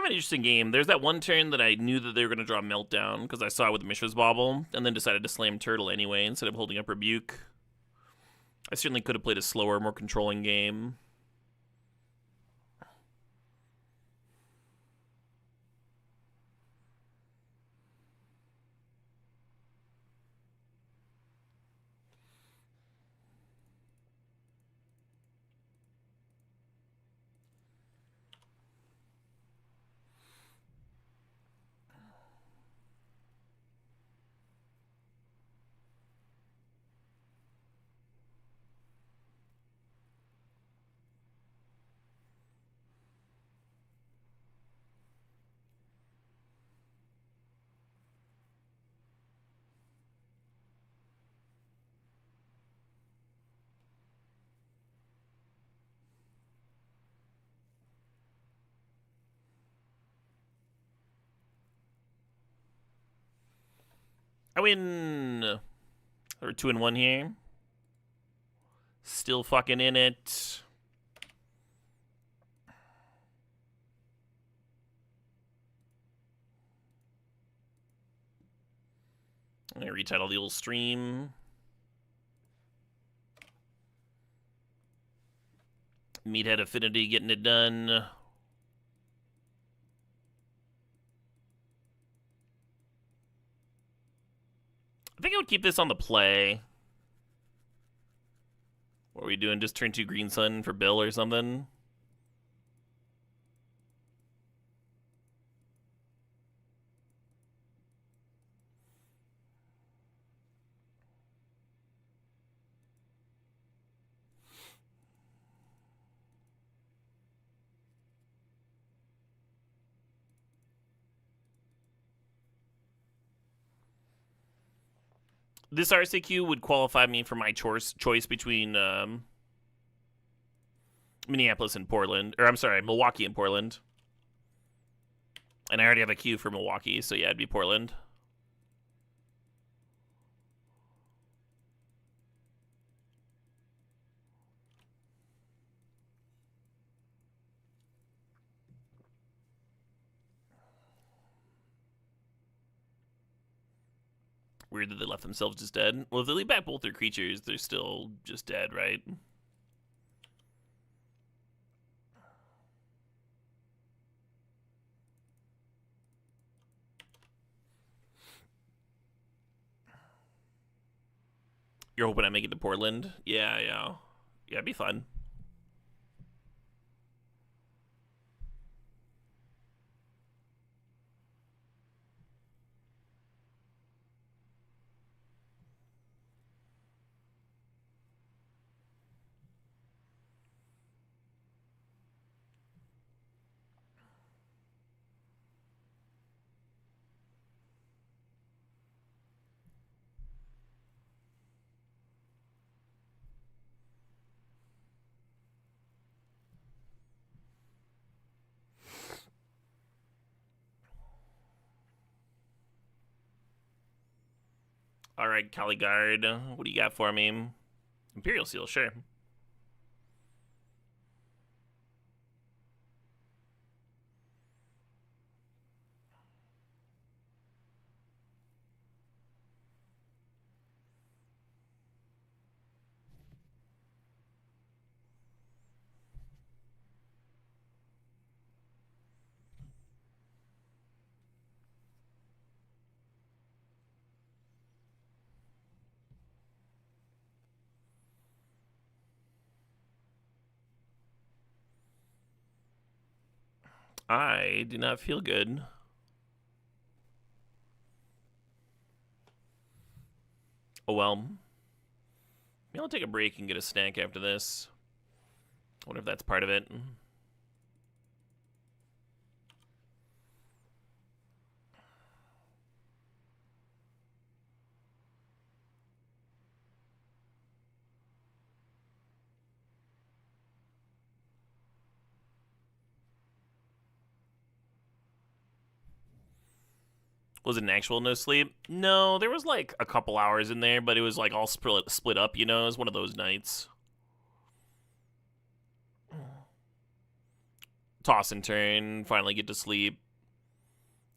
Speaker 1: kind of an interesting game. There's that one turn that I knew that they were going to draw Meltdown because I saw it with Mishra's Bauble, and then decided to slam Turtle anyway instead of holding up Rebuke. I certainly could have played a slower, more controlling game. I win. We're 2-1 here. Still fucking in it. I'm gonna retitle the old stream. Meathead Affinity getting it done. I think I would keep this on the play. What are we doing? Just turn 2 Green Sun for Bill or something? This RCQ would qualify me for my choice between Minneapolis and Portland. Or, I'm sorry, Milwaukee and Portland. And I already have a queue for Milwaukee, so yeah, it'd be Portland. Weird that they left themselves just dead. Well, if they leave back both their creatures, they're still just dead, right? You're hoping I make it to Portland? Yeah. Yeah, it'd be fun. All right, Caligard, what do you got for me? Imperial Seal, sure. I do not feel good. Oh well. Maybe I'll take a break and get a snack after this. I wonder if that's part of it. Was it an actual no sleep? No, there was like a couple hours in there, but it was like all split up, you know? It was one of those nights. toss and turn, finally get to sleep,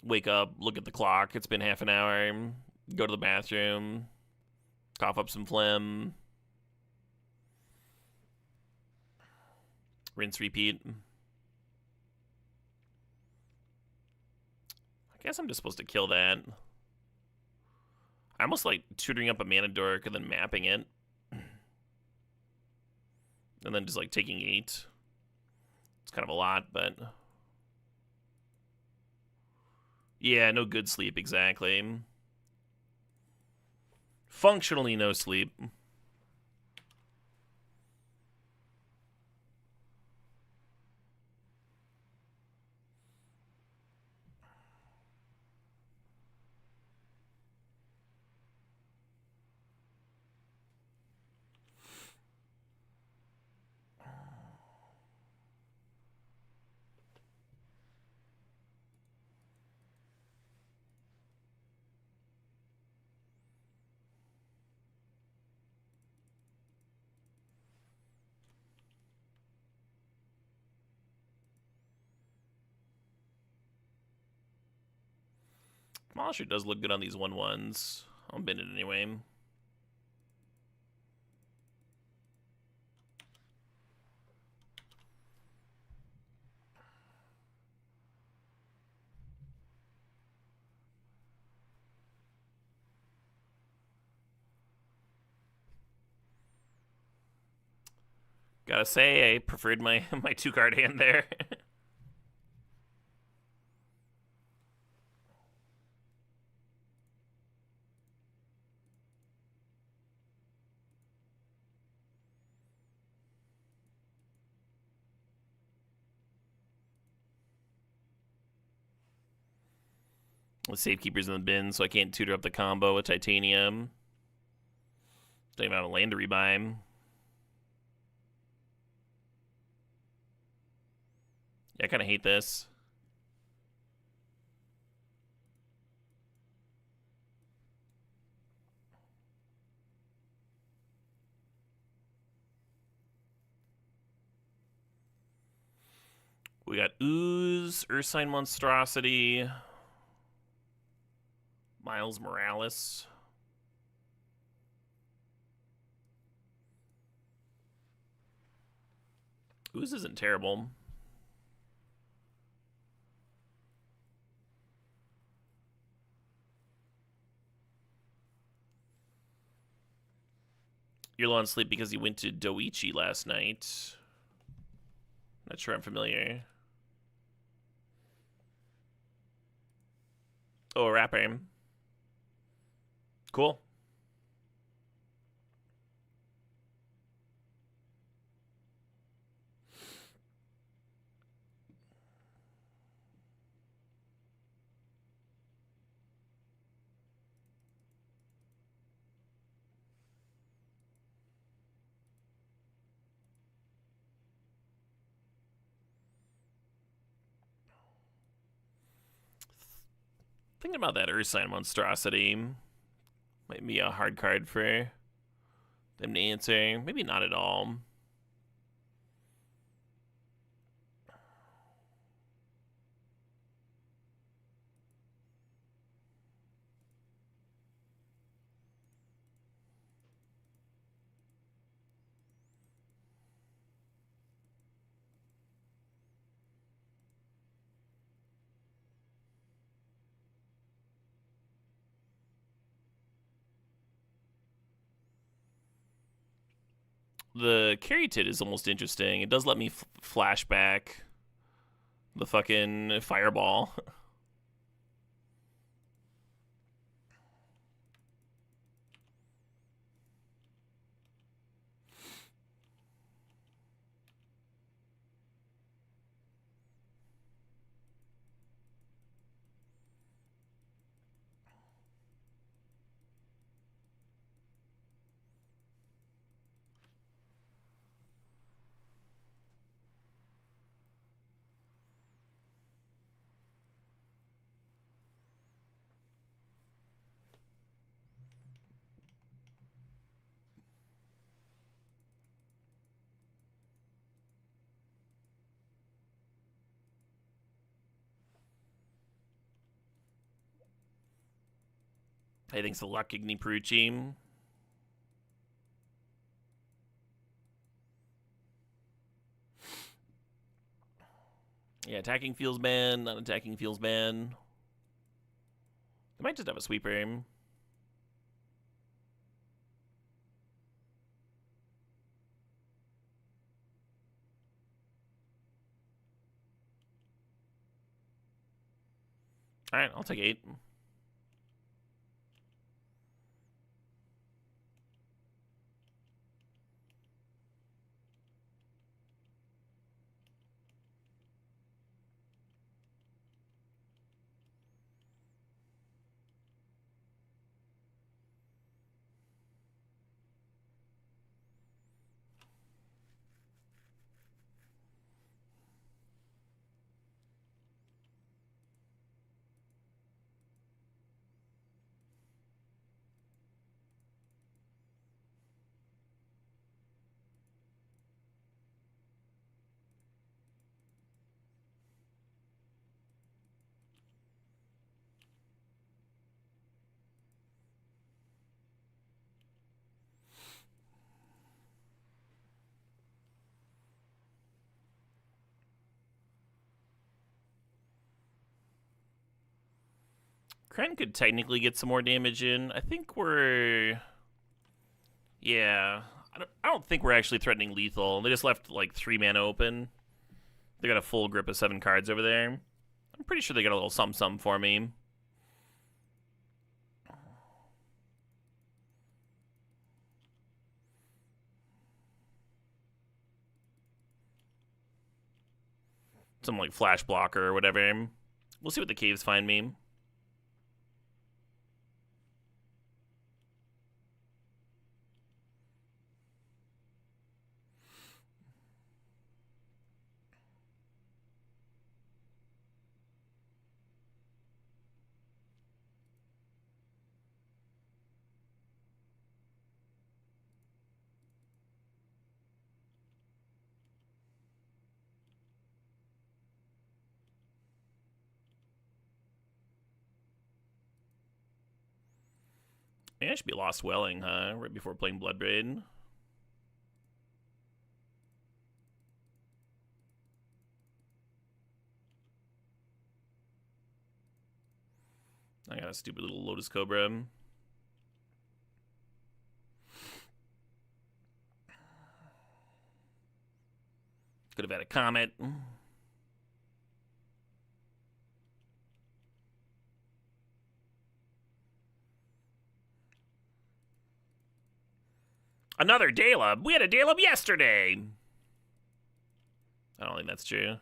Speaker 1: wake up, look at the clock. It's been half an hour. Go to the bathroom, cough up some phlegm, rinse, repeat. I guess I'm just supposed to kill that. I almost like tutoring up a mana dork and then mapping it. And then just like taking 8. It's kind of a lot, but... Yeah, no good sleep, exactly. Functionally no sleep. Demolisher does look good on these 1/1s. I'll bin it anyway. Gotta say, I preferred my 2-card hand there. The Safekeeper's in the bin, so I can't tutor up the combo with Titanium. Don't even have a land to rebuy. Yeah, I kind of hate this. We got Ooze, Ursine Monstrosity, Miles Morales. Ooze isn't terrible. You're low on sleep because you went to Doichi last night. Not sure I'm familiar. Oh, a rapper. Cool. Thinking about that Ursine Monstrosity. Might be a hard card for them to answer. Maybe not at all. The Caryatid is almost interesting. It does let me flashback the fucking fireball. Hey, thanks a lot, Igni Perucci. Yeah, attacking feels bad, not attacking feels bad. They might just have a sweeper. Alright, I'll take 8. Kren could technically get some more damage in. I think we're... Yeah. I don't think we're actually threatening lethal. They just left, like, 3 mana open. They got a full grip of 7 cards over there. I'm pretty sure they got a little something for me. Some, like, flash blocker or whatever. We'll see what the caves find me. Maybe I should be Lost Welling, huh? Right before playing Bloodbraid. I got a stupid little Lotus Cobra. Could have had a Comet. Another Daleb. We had a Daleb yesterday. I don't think that's true.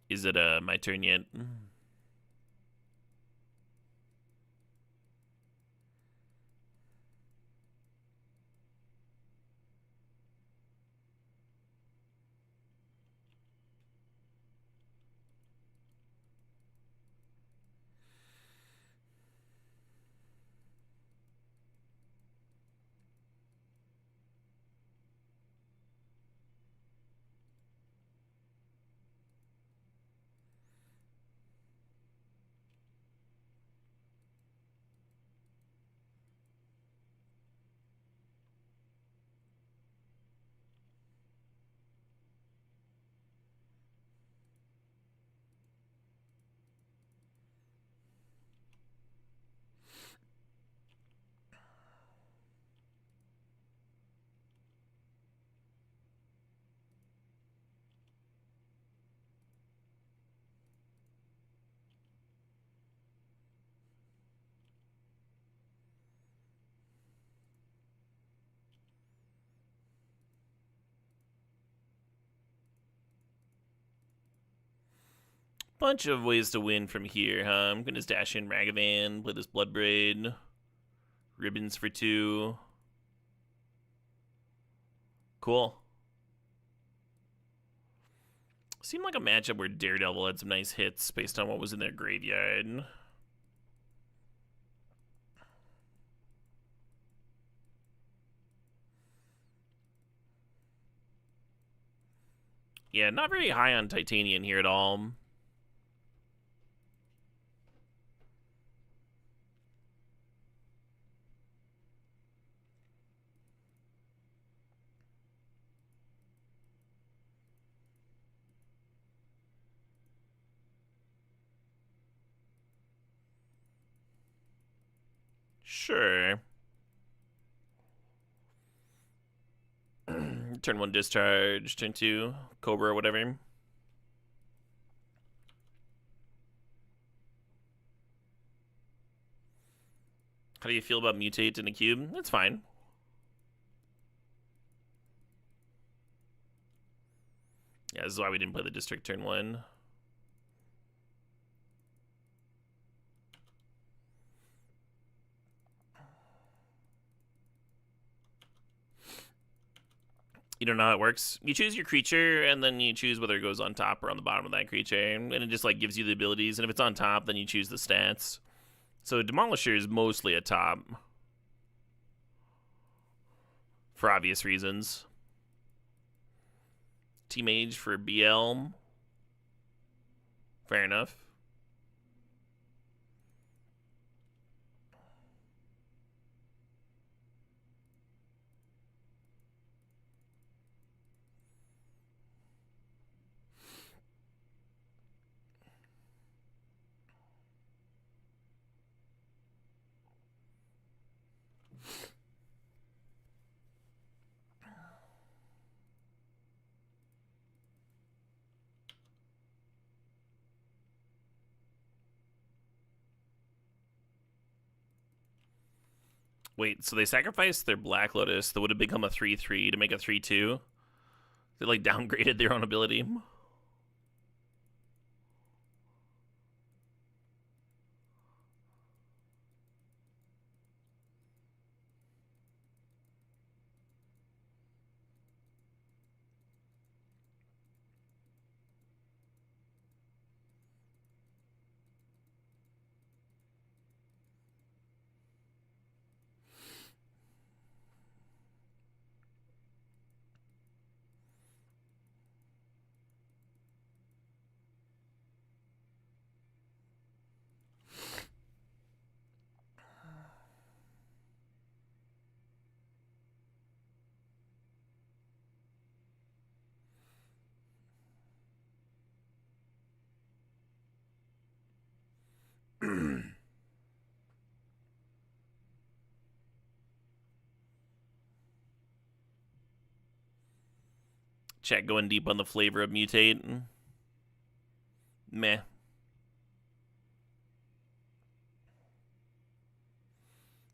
Speaker 1: Is it my turn yet? Bunch of ways to win from here, huh? I'm gonna dash in Ragavan, play this Bloodbraid. Ribbons for 2. Cool. Seemed like a matchup where Daredevil had some nice hits based on what was in their graveyard. Yeah, not very high on Titanian here at all. Sure. Turn 1 discharge, turn 2 Cobra or whatever. How do you feel about mutate in a cube? That's fine. Yeah, this is why we didn't play the district turn 1. You don't know how it works. You choose your creature, and then you choose whether it goes on top or on the bottom of that creature, and it just like gives you the abilities. And if it's on top, then you choose the stats. So Demolisher is mostly a top, for obvious reasons. T-Mage for BL. Fair enough. Wait, so they sacrificed their Black Lotus that would have become a 3/3 to make a 3/2? They like downgraded their own ability. Chat going deep on the flavor of mutate. Meh.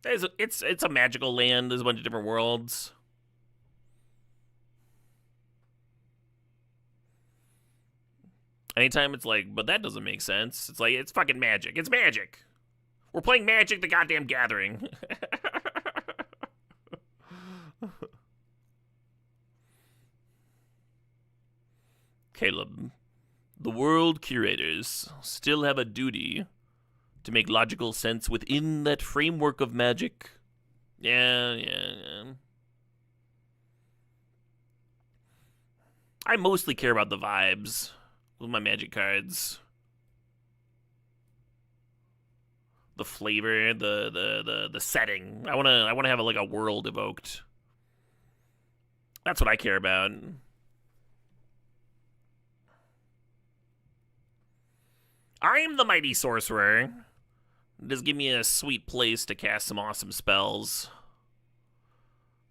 Speaker 1: It's a magical land. There's a bunch of different worlds. Anytime it's like, but that doesn't make sense. It's like, it's fucking magic. It's magic. We're playing Magic the Goddamn Gathering. Caleb, the world curators still have a duty to make logical sense within that framework of magic. Yeah. I mostly care about the vibes with my Magic cards. The flavor, the setting. I wanna have like a world evoked. That's what I care about. I'm the mighty sorcerer. Just give me a sweet place to cast some awesome spells.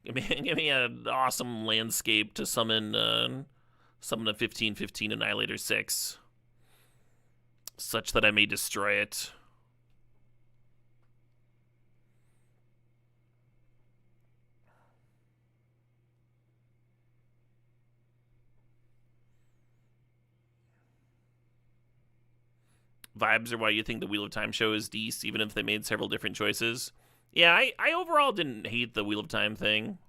Speaker 1: Give me an awesome landscape to summon a 15/15 Annihilator 6. Such that I may destroy it. Vibes are why you think the Wheel of Time show is decent, even if they made several different choices. Yeah, I overall didn't hate the Wheel of Time thing.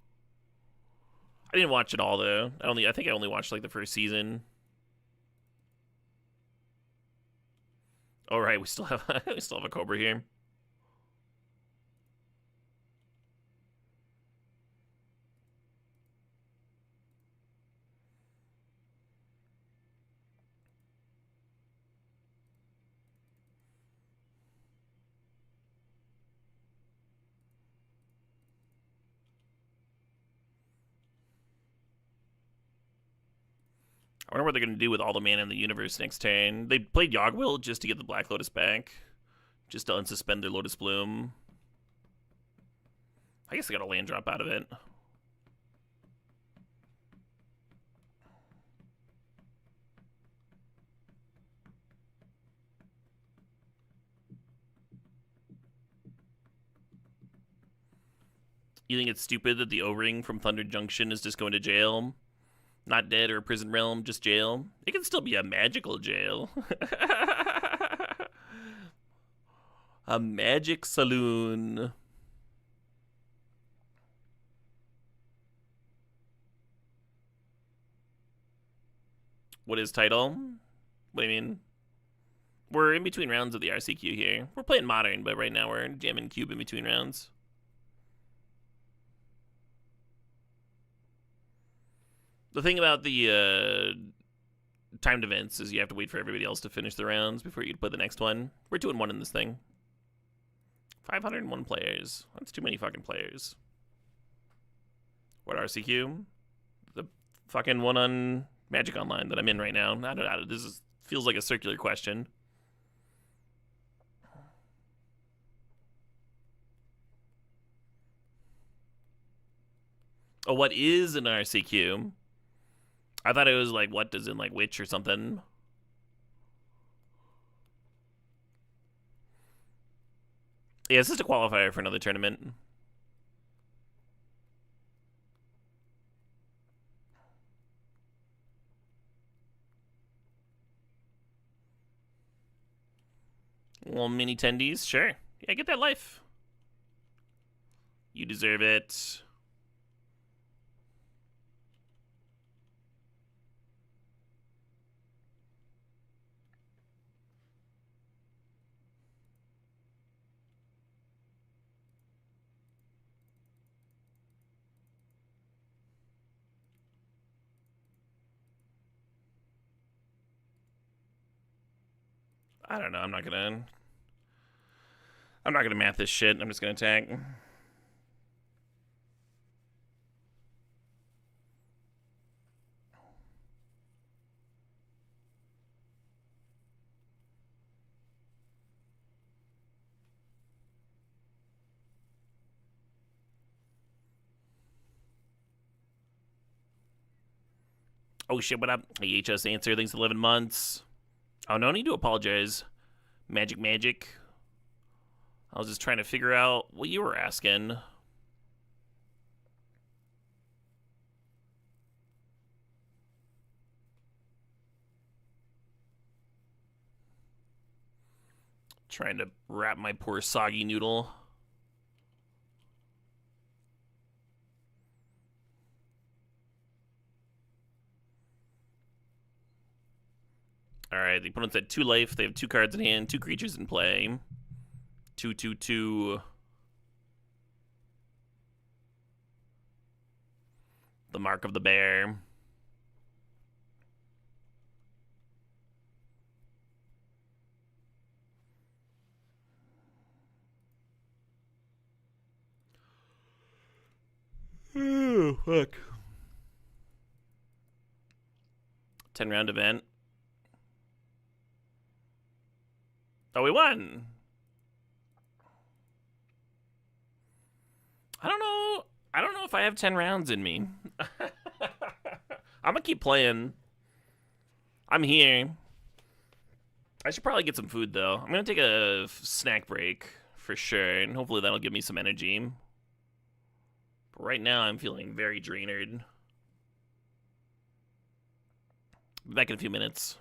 Speaker 1: I didn't watch it all though. I think I only watched like the first season. Oh right, we still have a Cobra here. I wonder what they're going to do with all the mana in the universe next turn. They played Yogg-Will just to get the Black Lotus back. Just to unsuspend their Lotus Bloom. I guess they got a land drop out of it. You think it's stupid that the O-Ring from Thunder Junction is just going to jail? Not dead or a prison realm, just jail? It can still be a magical jail. A magic saloon. What is title? What do you mean? We're in between rounds of the RCQ here. We're playing Modern, but right now we're jamming Cube in between rounds. The thing about the timed events is you have to wait for everybody else to finish the rounds before you play the next one. We're 2-1 in this thing. 501 players. That's too many fucking players. What RCQ? The fucking one on Magic Online that I'm in right now. I don't know. This feels like a circular question. Oh, what is an RCQ? I thought it was like, what does in like which or something. Yeah, it's just a qualifier for another tournament. Little mini tendies, sure. Yeah, get that life. You deserve it. I don't know. I'm not gonna math this shit. I'm just gonna attack. Oh shit, what up? EHS answer, thanks 11 months. Oh, no need to apologize. Magic. I was just trying to figure out what you were asking. Trying to wrap my poor soggy noodle. Alright, the opponent's at 2 life. They have 2 cards in hand, 2 creatures in play. 2/2/2. The Mark of the Bear. Oh, fuck. 10-round event. Oh, we won. I don't know if I have 10 rounds in me. I'm gonna keep playing. I'm here. I should probably get some food, though. I'm gonna take a snack break for sure, and hopefully that'll give me some energy. But right now, I'm feeling very drained. Be back in a few minutes.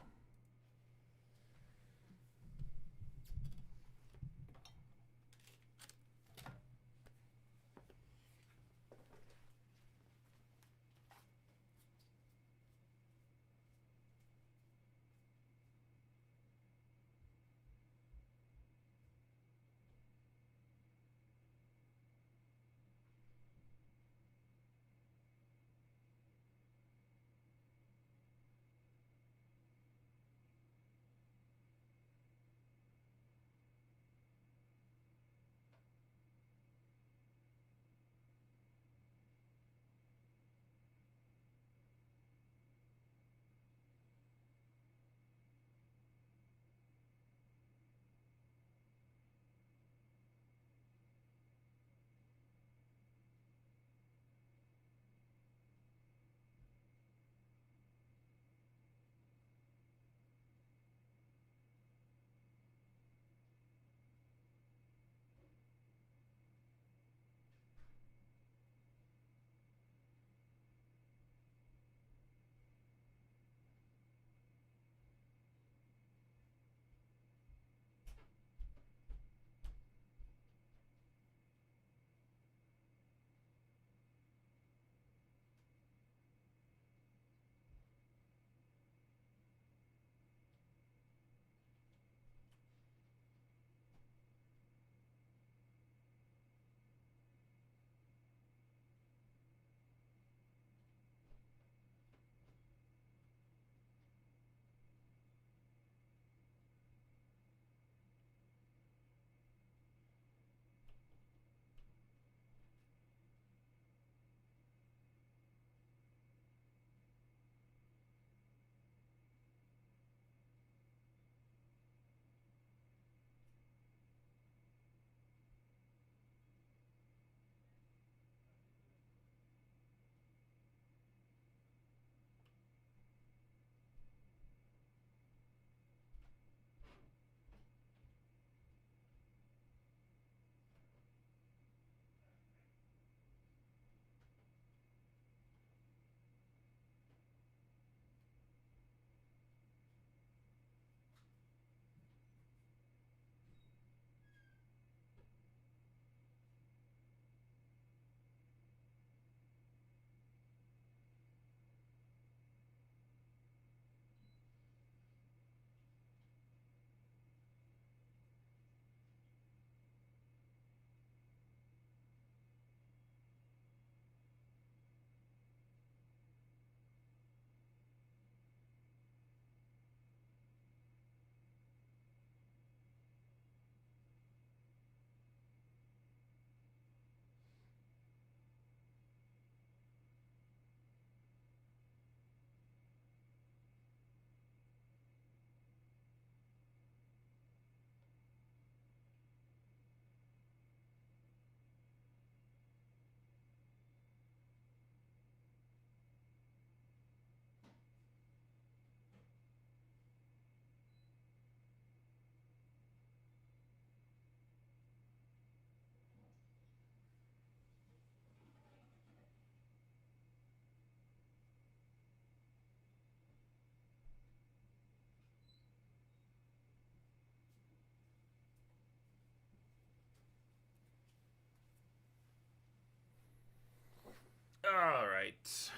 Speaker 1: All right.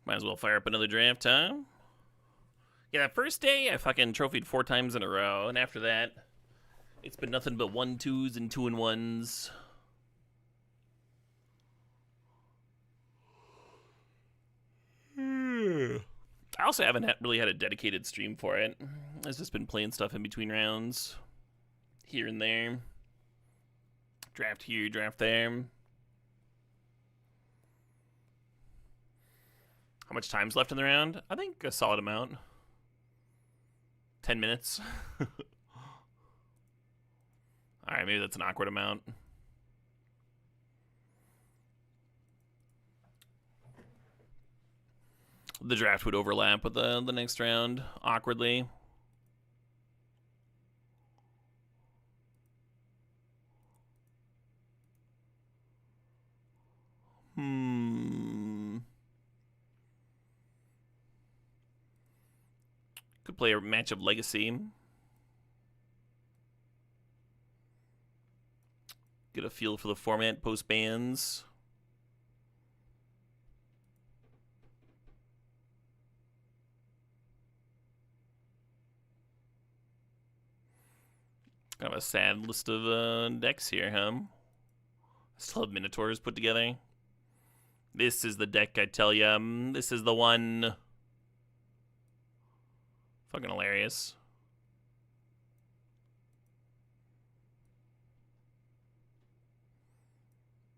Speaker 1: Might as well fire up another draft, huh? Yeah, that first day, I fucking trophied 4 times in a row, and after that, it's been nothing but 1-2s and 2-1s. I also haven't really had a dedicated stream for it. I've just been playing stuff in between rounds, here and there. Draft here, draft there. How much time's left in the round? I think a solid amount. 10 minutes. Alright, maybe that's an awkward amount. The draft would overlap with the next round, awkwardly. Could play a match of Legacy. Get a feel for the format post bans. Kind of a sad list of decks here, huh? Still have Minotaurs put together. This is the deck, I tell ya. This is the one. Fucking hilarious.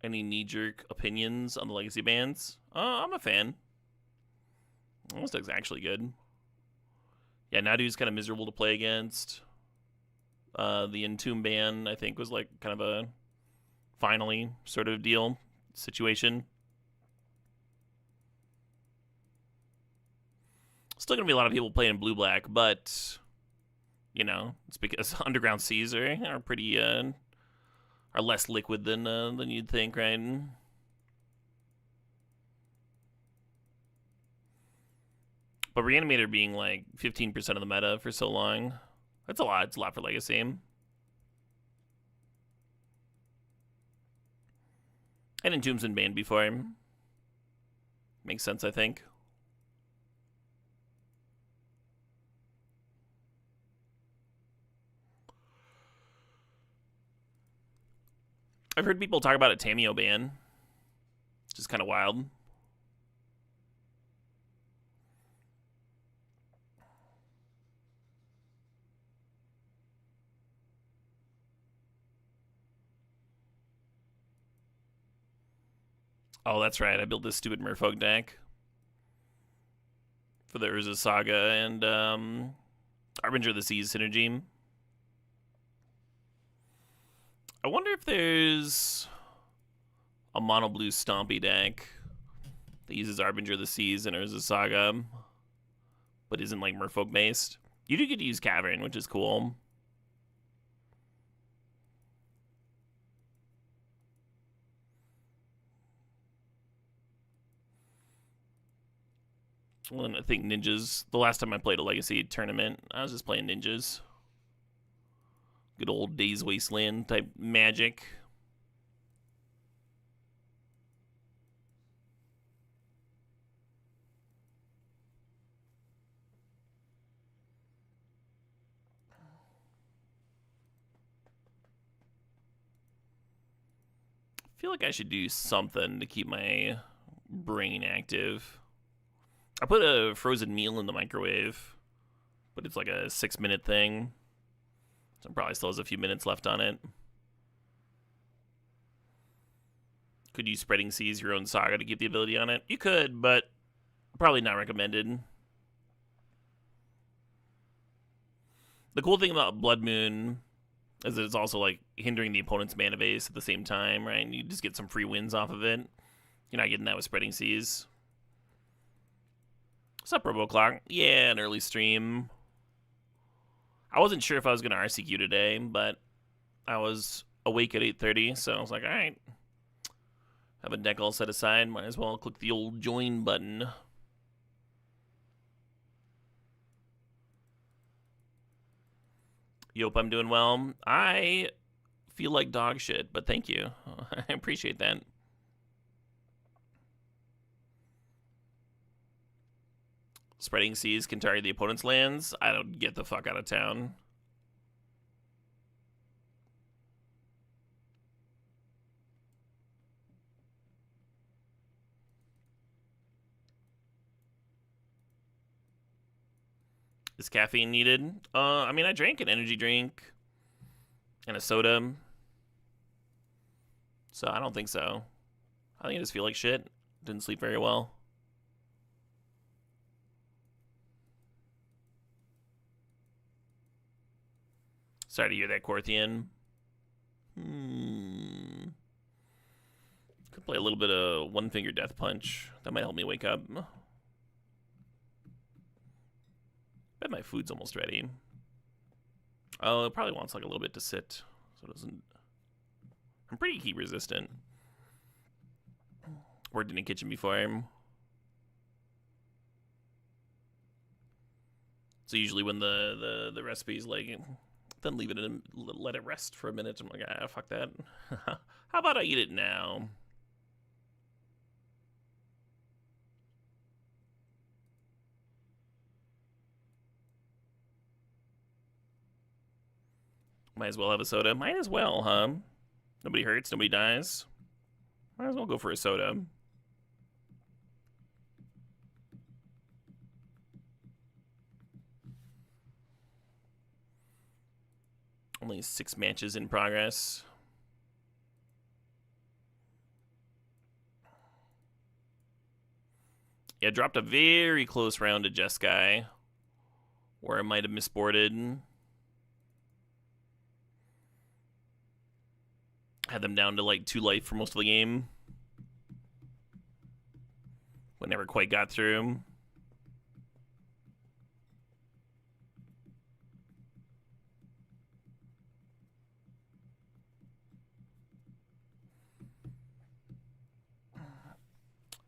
Speaker 1: Any knee-jerk opinions on the Legacy bans? I'm a fan. This deck's actually good. Yeah, Nadu's kind of miserable to play against. The Entomb ban, I think, was like kind of a finally sort of deal situation. Still gonna be a lot of people playing blue-black, but you know, it's because Underground Seas are pretty are less liquid than you'd think, right? But Reanimator being like 15% of the meta for so long, that's a lot. It's a lot for Legacy. And Entomb's been banned before. Makes sense, I think. I've heard people talk about a Tamiyo ban, which is kind of wild. Oh, that's right. I built this stupid Merfolk deck for the Urza Saga and Harbinger of the Seas synergy. I wonder if there's a mono blue Stompy deck that uses Harbinger of the Seas and Urza Saga, but isn't like Merfolk based. You do get to use Cavern, which is cool. Well, and I think ninjas. The last time I played a Legacy tournament, I was just playing ninjas. Good old Days Wasteland type magic. I feel like I should do something to keep my brain active. I put a frozen meal in the microwave, but it's like a 6-minute thing. So it probably still has a few minutes left on it. Could you Spreading Seas your own saga to keep the ability on it? You could, but probably not recommended. The cool thing about Blood Moon is that it's also like hindering the opponent's mana base at the same time, right? And you just get some free wins off of it. You're not getting that with Spreading Seas. What's up, RoboClock? Yeah, an early stream. I wasn't sure if I was going to RCQ today, but I was awake at 8:30, so I was like, all right. Have a deck all set aside. Might as well click the old join button. Yope, I'm doing well. I feel like dog shit, but thank you. I appreciate that. Spreading seas can target the opponent's lands. I don't get the fuck out of town. Is caffeine needed? I mean, I drank an energy drink and a soda, so I don't think so. I think I just feel like shit. Didn't sleep very well. Sorry to hear that, Corthian. Could play a little bit of One Finger Death Punch. That might help me wake up. Bet my food's almost ready. Oh, it probably wants like a little bit to sit, so it doesn't. I'm pretty heat resistant. Worked in a kitchen before. So usually when the recipe's like, then leave it and let it rest for a minute. I'm like, ah, fuck that. How about I eat it now? Might as well have a soda. Might as well, huh? Nobody hurts, nobody dies. Might as well go for a soda. Only 6 matches in progress. Yeah, dropped a very close round to Jeskai, where I might have misboarded. Had them down to like 2 life for most of the game. But never quite got through.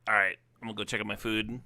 Speaker 1: Alright, I'm gonna go check out my food.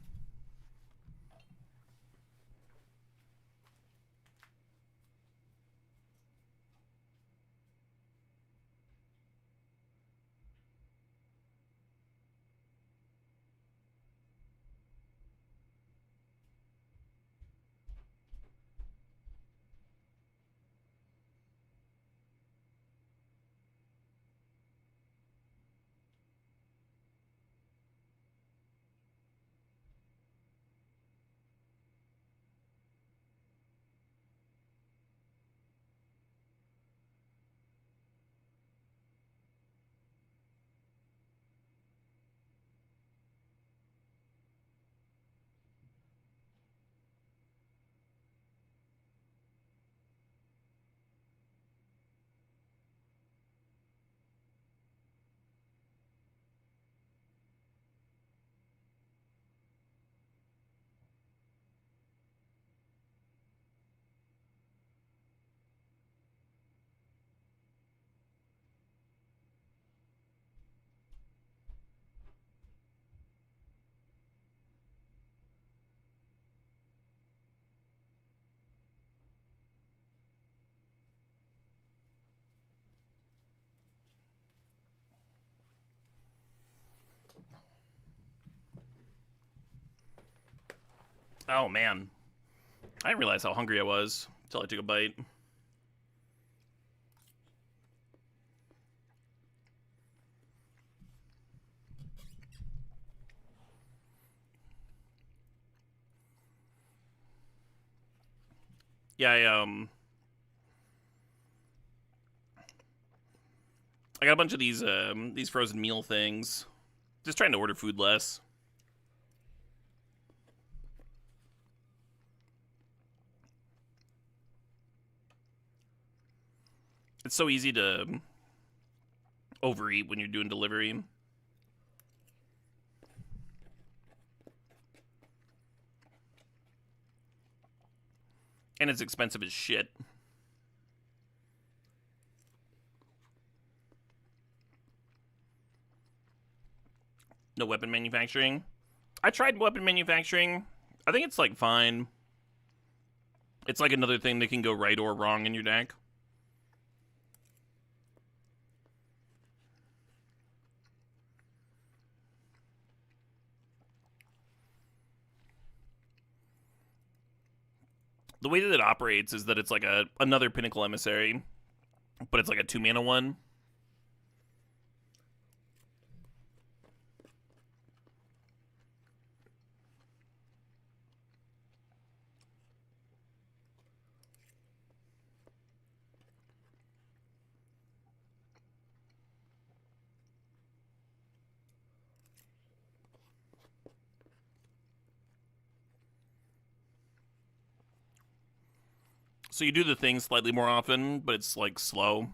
Speaker 1: Oh man, I didn't realize how hungry I was until I took a bite. Yeah, I got a bunch of these frozen meal things. Just trying to order food less. It's so easy to overeat when you're doing delivery. And it's expensive as shit. No weapon manufacturing. I tried weapon manufacturing. I think it's like fine. It's like another thing that can go right or wrong in your deck. The way that it operates is that it's like another Pinnacle Emissary, but it's like a 2-mana one. So you do the thing slightly more often, but it's like slow.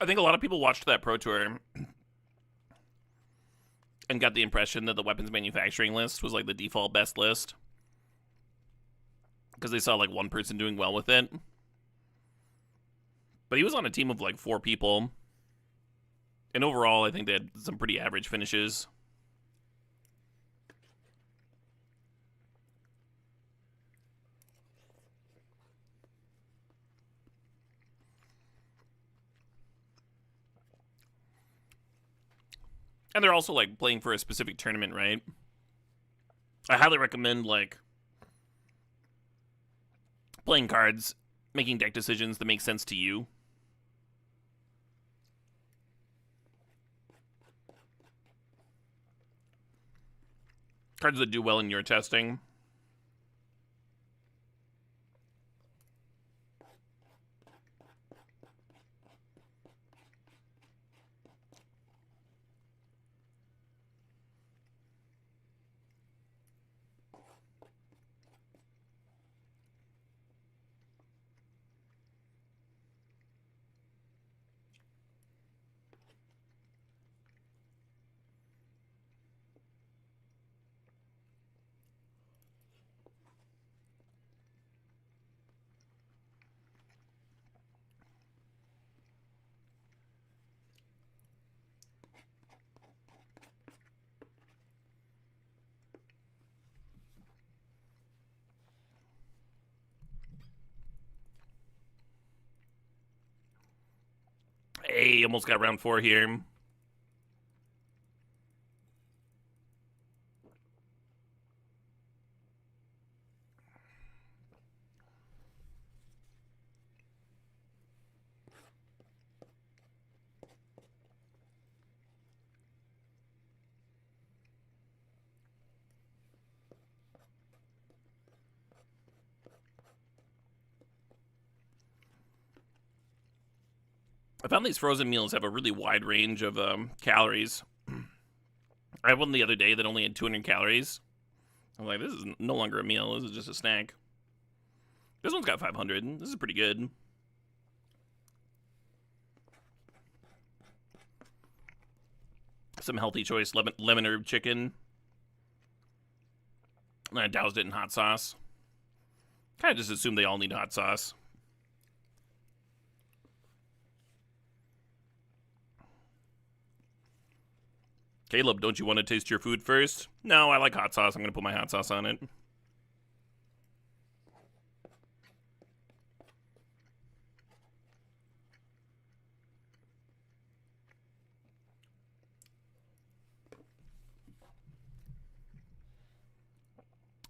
Speaker 1: I think a lot of people watched that Pro Tour and got the impression that the weapons manufacturing list was like the default best list because they saw like one person doing well with it. But he was on a team of like 4 people, and overall, I think they had some pretty average finishes. And they're also like playing for a specific tournament, right? I highly recommend like playing cards, making deck decisions that make sense to you. Cards that do well in your testing. Hey, almost got round 4 here. I found these frozen meals have a really wide range of calories. I had one the other day that only had 200 calories. I'm like, this is no longer a meal. This is just a snack. This one's got 500. This is pretty good. Some healthy choice lemon herb chicken. And I doused it in hot sauce. Kind of just assume they all need hot sauce. Caleb, don't you want to taste your food first? No, I like hot sauce. I'm going to put my hot sauce on it.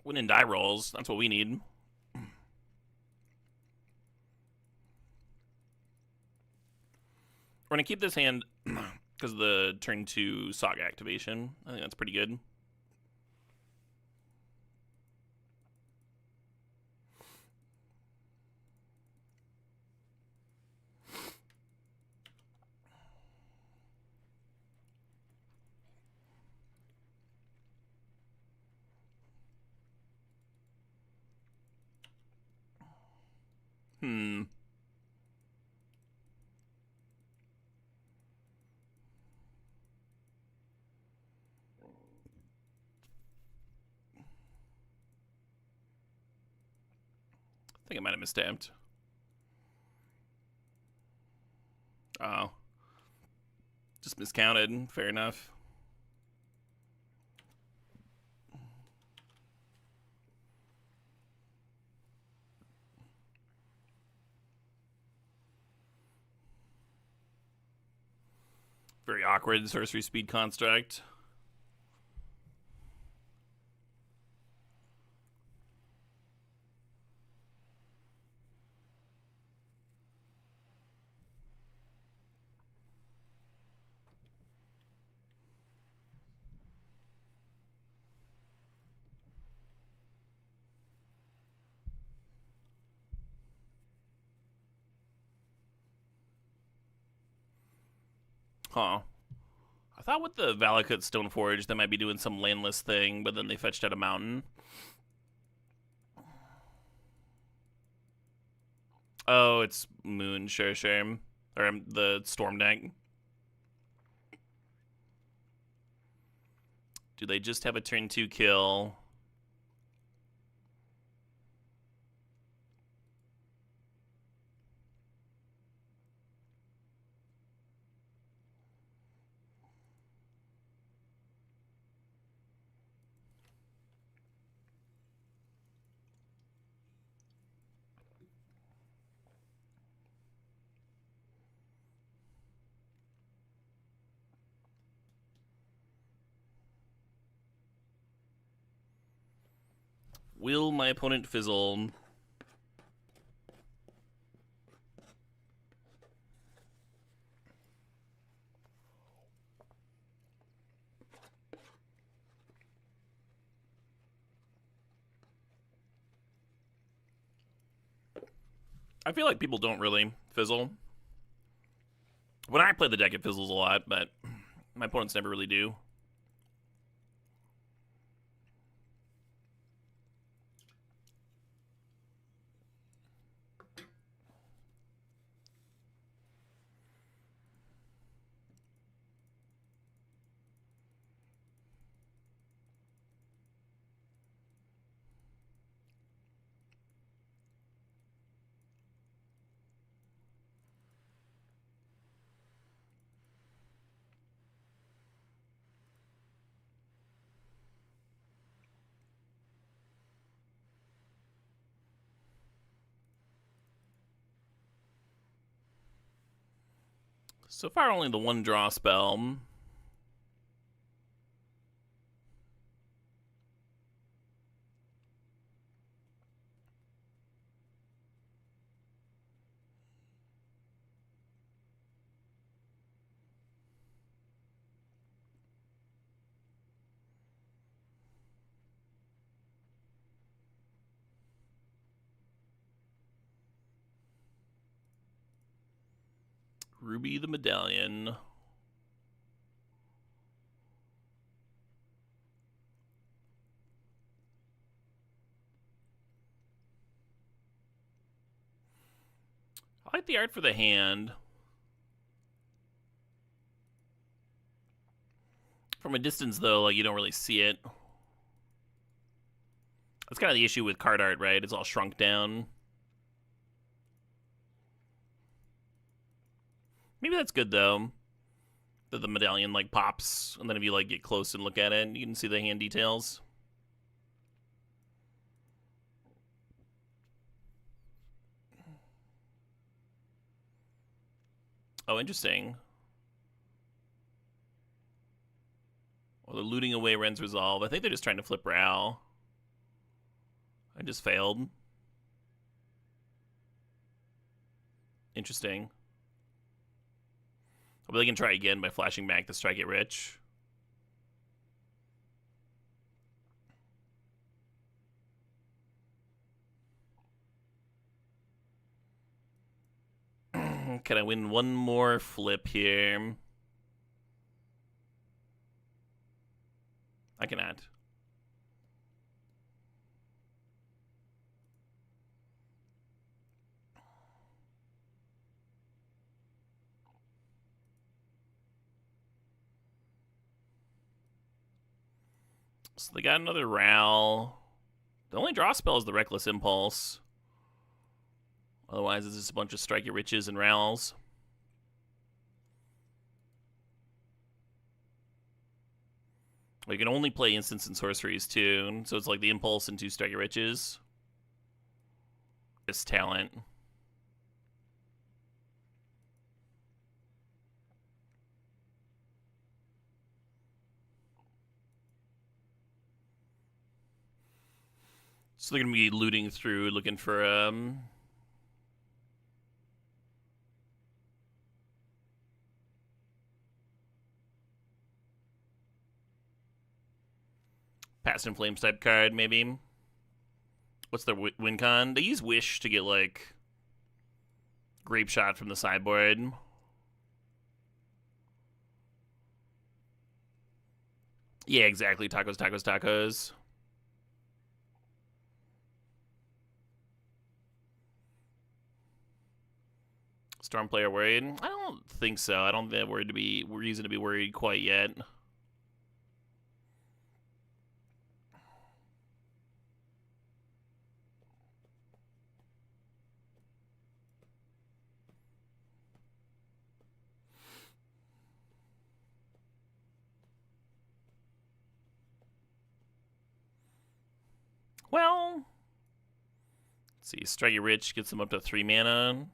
Speaker 1: Win and die rolls. That's what we need. We're going to keep this hand because of the turn 2 Saga activation. I think that's pretty good. think I might have mistamped. Oh. Just miscounted. Fair enough. Very awkward sorcery speed construct. Huh. I thought with the Valakut Stoneforge they might be doing some landless thing, but then they fetched out a mountain. Oh, it's Moon, sure. Or the Storm deck. Do they just have a turn 2 kill? Will my opponent fizzle? I feel like people don't really fizzle. When I play the deck, it fizzles a lot, but my opponents never really do. So far, only the one draw spell. Ruby the Medallion. I like the art for the hand. From a distance, though, like you don't really see it. That's kind of the issue with card art, right? It's all shrunk down. Maybe that's good, though. That the medallion, like, pops, and then if you, like, get close and look at it, you can see the hand details. Oh, interesting. Well, they're looting away Ren's Resolve. I think they're just trying to flip Ral. I just failed. Interesting. But they can try again by flashing back to strike it rich. Can I win one more flip here? I cannot. So they got another Ral. The only draw spell is the Reckless Impulse. Otherwise, it's just a bunch of Strike Your Riches and Rals. You can only play instants and sorceries too, so it's like the Impulse and 2 Strike Your Riches. This talent. So they're gonna be looting through, looking for Past in Flames type card, maybe. What's their win con? They use Wish to get like Grape Shot from the sideboard. Yeah, exactly. Tacos, tacos, tacos. Storm player worried? I don't think so. I don't think worried to be reason to be worried quite yet. Well, let's see. Strike Your Rich gets them up to 3 mana.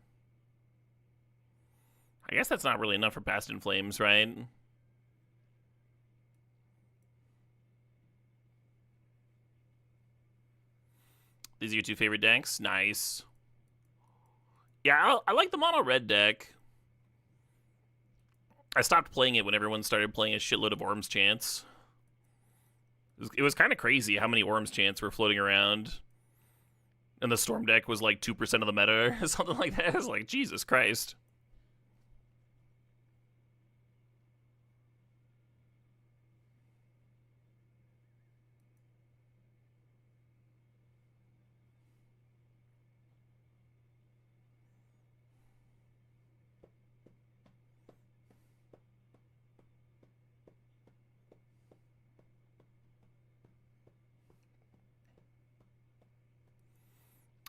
Speaker 1: I guess that's not really enough for Past in Flames, right? These are your 2 favorite decks? Nice. Yeah, I like the mono red deck. I stopped playing it when everyone started playing a shitload of Orm's Chants. It was kind of crazy how many Orm's Chants were floating around. And the Storm deck was like 2% of the meta or something like that. It's like, Jesus Christ.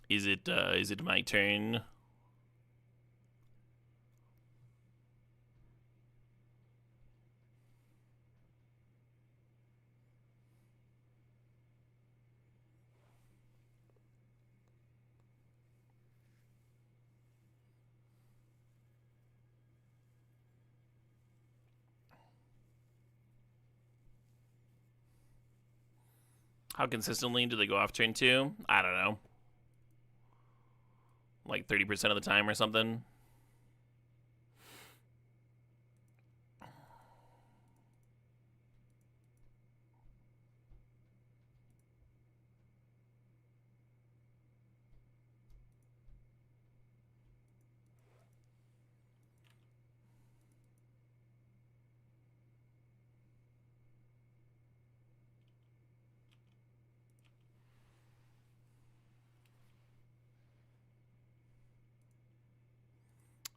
Speaker 1: Is it my turn? How consistently do they go off turn 2? I don't know. Like 30% of the time or something.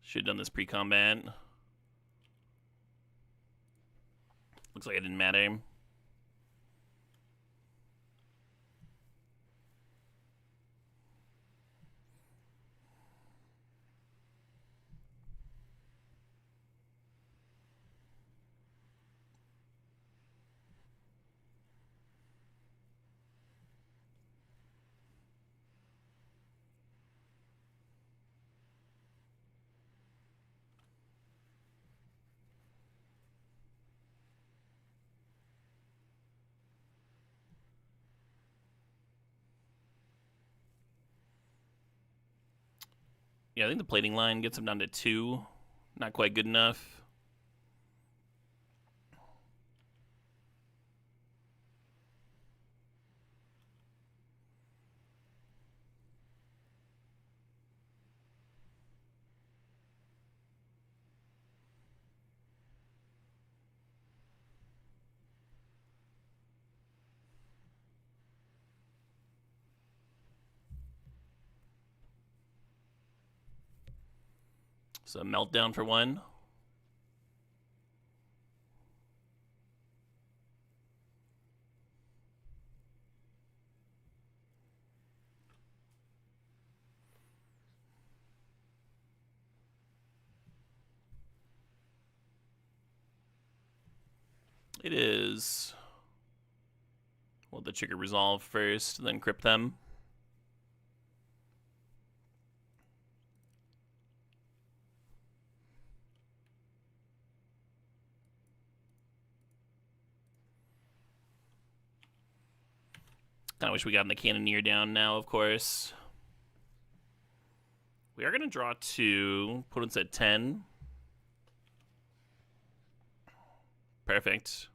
Speaker 1: Should have done this pre-combat. Looks like it didn't matter. Yeah, I think the plating line gets him down to 2. Not quite good enough. So meltdown for 1. It is. Well, the trigger resolve first, then crypt them. I wish we got the Cannoneer down now, of course. We are going to draw 2. Opponent's at 10. Perfect.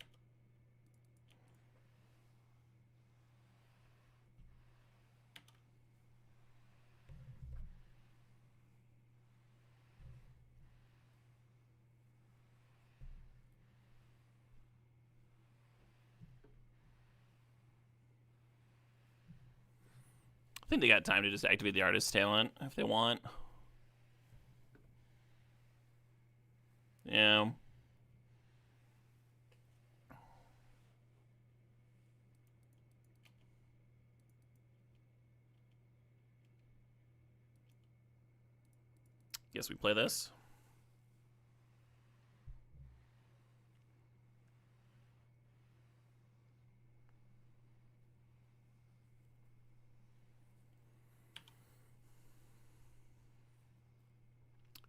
Speaker 1: I think they got time to just activate the artist's talent if they want. Yeah. Guess we play this.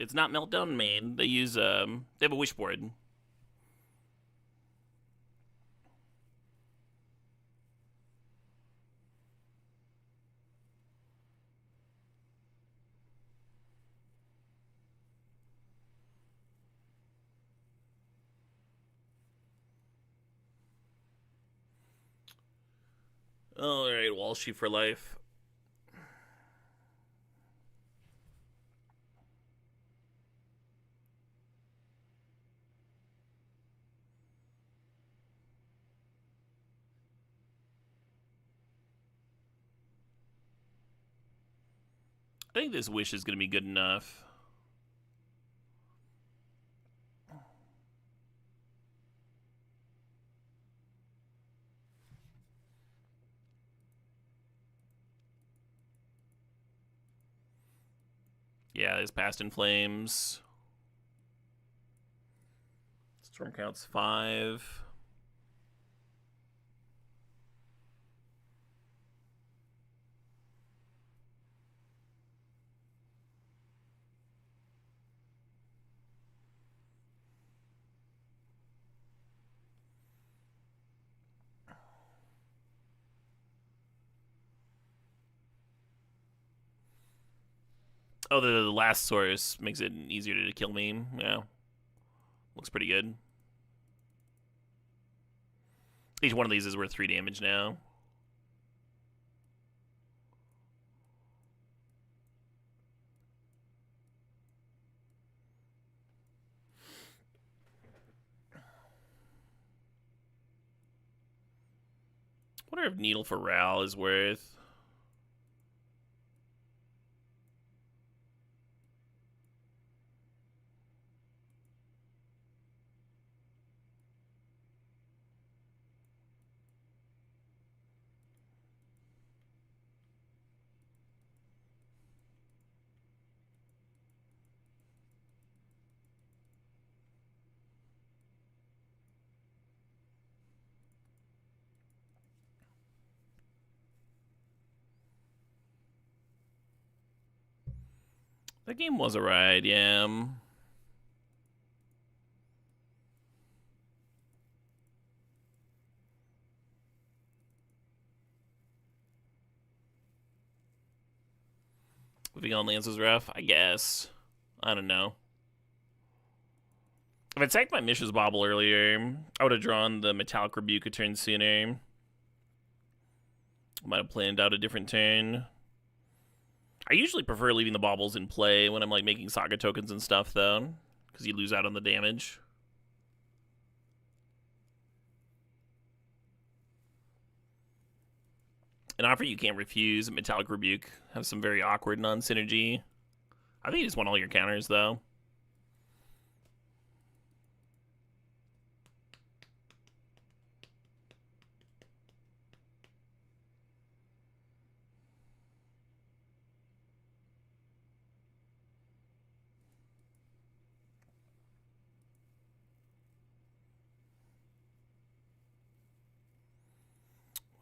Speaker 1: It's not Meltdown main. They use they have a wishboard. All right, Walshy for life. I think this wish is going to be good enough. Yeah, it's Past in Flames. Storm counts 5. Oh, the last source makes it easier to kill me. Yeah. Looks pretty good. Each one of these is worth 3 damage now. I wonder if Needle for Ral is worth. That game was a ride, yeah. Moving on Lance was rough, I guess. I don't know. If I attacked my Mishra's Bauble earlier, I would have drawn the Metallic Rebuke a turn sooner. Might have planned out a different turn. I usually prefer leaving the baubles in play when I'm like making Saga tokens and stuff, though, because you lose out on the damage. An offer you can't refuse. Metallic Rebuke have some very awkward non-synergy. I think you just want all your counters, though.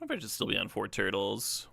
Speaker 1: What if I should still be on 4 turtles?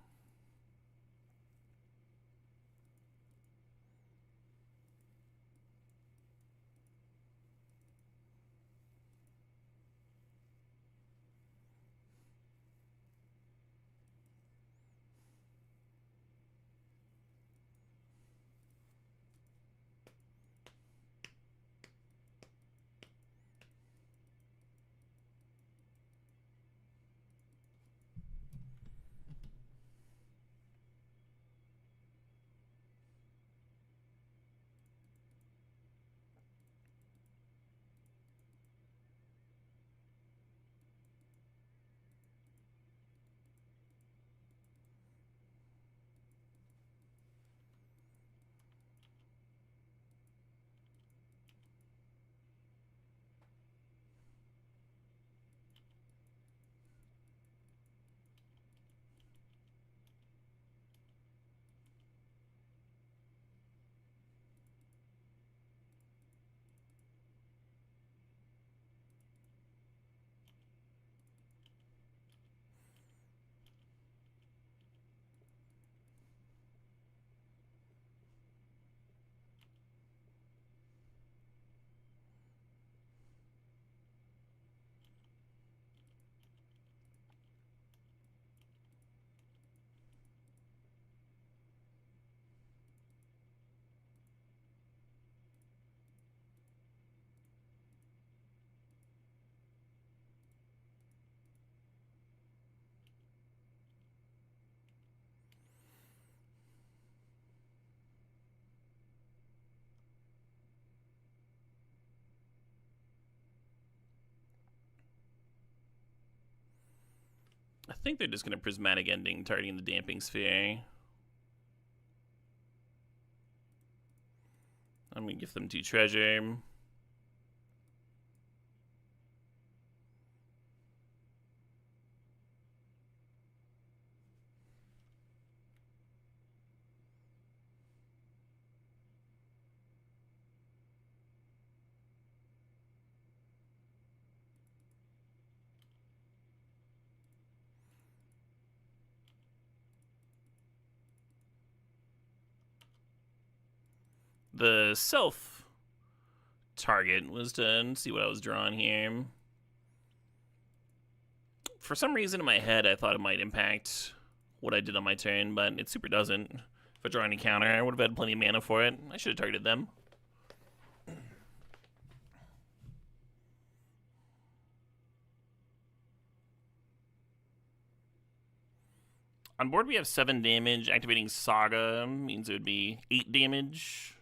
Speaker 1: I think they're just going to prismatic ending targeting the damping sphere. I'm going to give them 2 treasure. The self target was to see what I was drawing here. For some reason in my head, I thought it might impact what I did on my turn, but it super doesn't. If I draw any counter, I would have had plenty of mana for it. I should have targeted them. On board, we have 7 damage. Activating Saga means it would be 8 damage.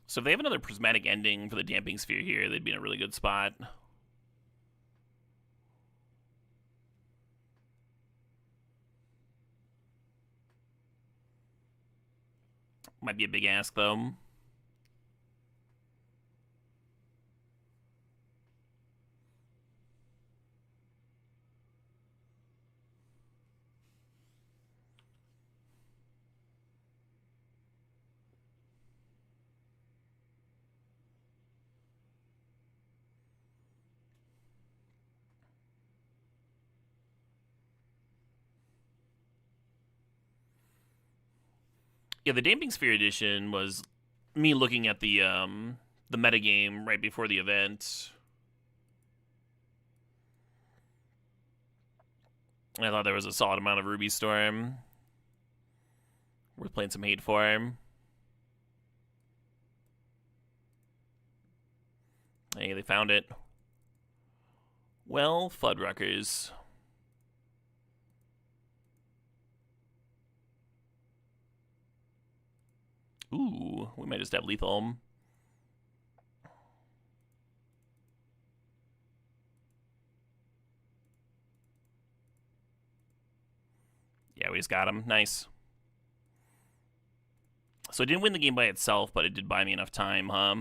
Speaker 1: So if they have another prismatic ending for the damping sphere here, they'd be in a really good spot. Might be a big ask, though. Yeah, the Damping Sphere edition was me looking at the metagame right before the event. I thought there was a solid amount of Ruby Storm. Worth playing some hate for him. Hey, they found it. Well, Fuddruckers. Ooh, we might just have lethal. Yeah, we just got him. Nice. So it didn't win the game by itself, but it did buy me enough time, huh?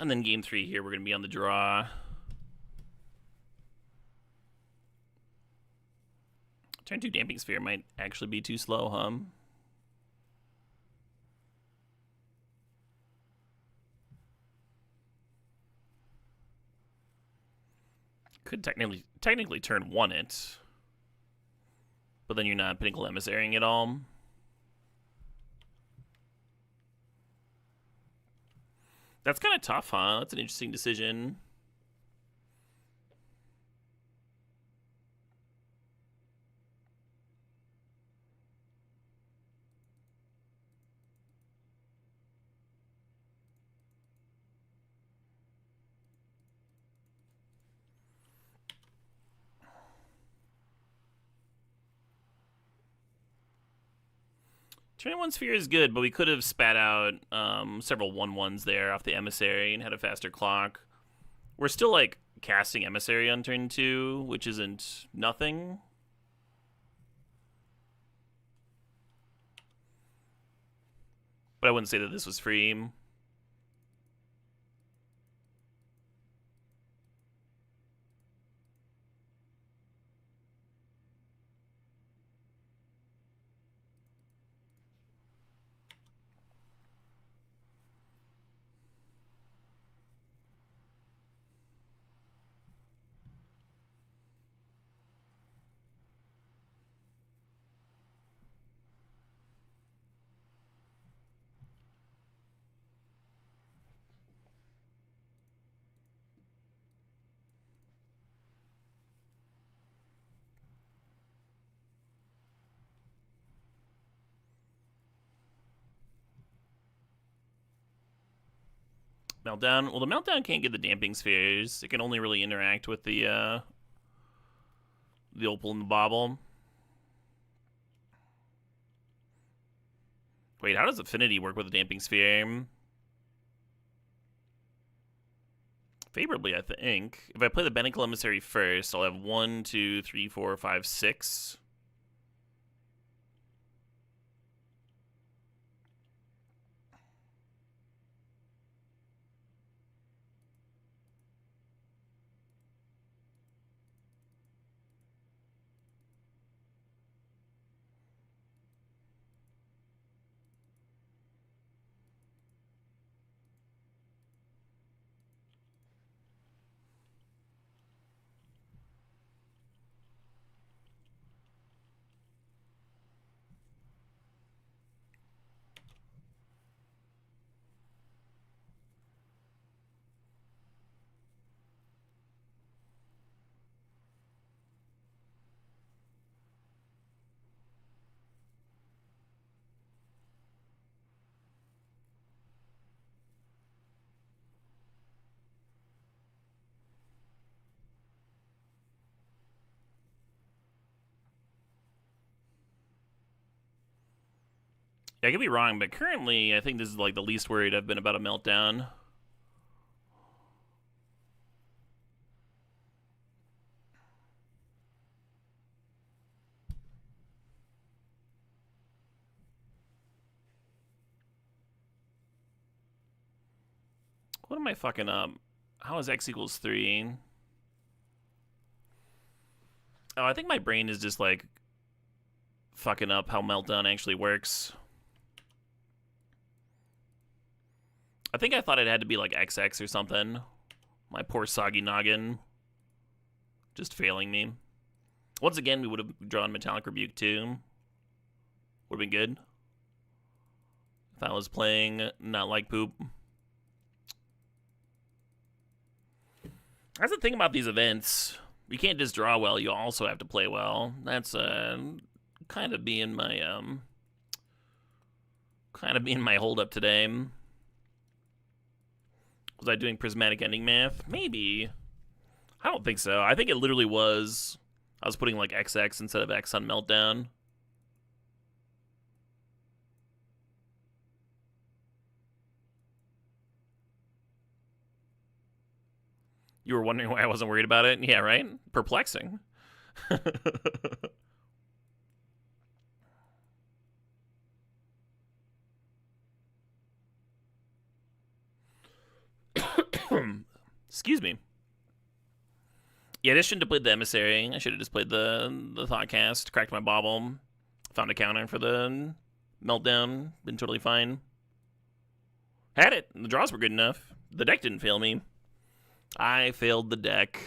Speaker 1: And then game 3 here, we're going to be on the draw. Turn 2 Damping Sphere might actually be too slow, huh? Could technically turn 1 it. But then you're not Pinnacle Emissarying at all. That's kind of tough, huh? That's an interesting decision. Turn 1 Sphere is good, but we could have spat out several 1/1s there off the Emissary and had a faster clock. We're still, like, casting Emissary on turn 2, which isn't nothing. But I wouldn't say that this was free. Meltdown. Well, the Meltdown can't get the Damping Spheres. It can only really interact with the Opal and the Bauble. Wait, how does Affinity work with the Damping Sphere? Favorably, I think. If I play the Pinnacle Emissary first, I'll have 1, 2, 3, 4, 5, 6. Yeah, I could be wrong, but currently, I think this is like the least worried I've been about a Meltdown. What am I fucking up? How is x equals 3? Oh, I think my brain is just like fucking up how Meltdown actually works. I think I thought it had to be like XX or something. My poor soggy noggin. Just failing me. Once again, we would have drawn Metallic Rebuke too. Would have been good. If I was playing not like poop. That's the thing about these events. You can't just draw well, you also have to play well. That's kind of being my hold up today. Was I doing prismatic ending math? Maybe. I don't think so. I think it literally was. I was putting like XX instead of X on Meltdown. You were wondering why I wasn't worried about it? Yeah, right? Perplexing. Excuse me. Yeah, I just shouldn't have played the Emissary. I should have just played the Thoughtcast, cracked my bauble, found a counter for the Meltdown, been totally fine. Had it. The draws were good enough. The deck didn't fail me. I failed the deck.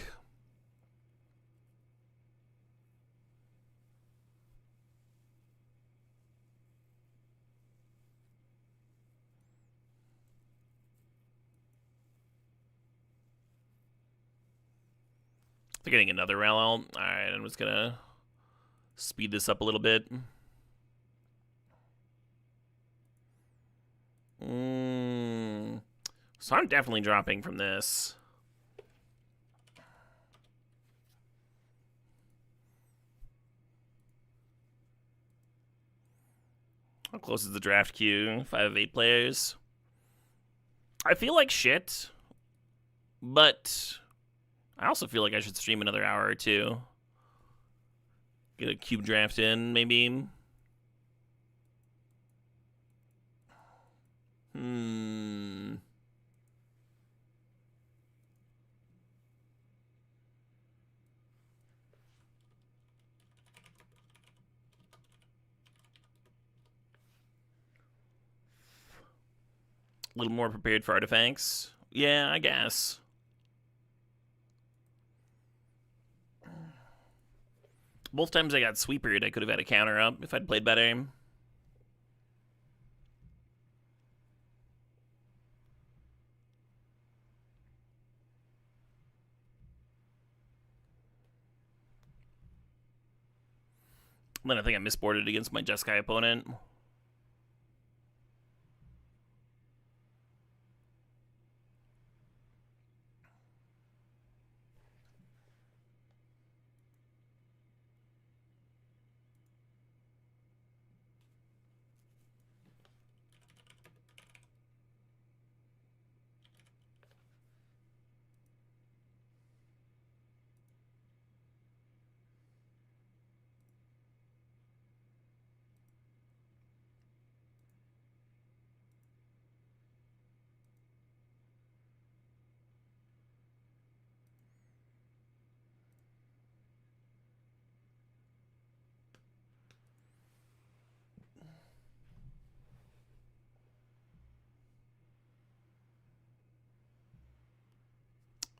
Speaker 1: They're getting another rail out. Alright, I'm just gonna speed this up a little bit. So I'm definitely dropping from this. How close is the draft queue? 5 of 8 players. I feel like shit, but I also feel like I should stream another hour or two. Get a cube draft in, maybe. A little more prepared for artifacts. Yeah, I guess. Both times I got sweepered, I could have had a counter up if I'd played better. Then I think I misboarded against my Jeskai opponent.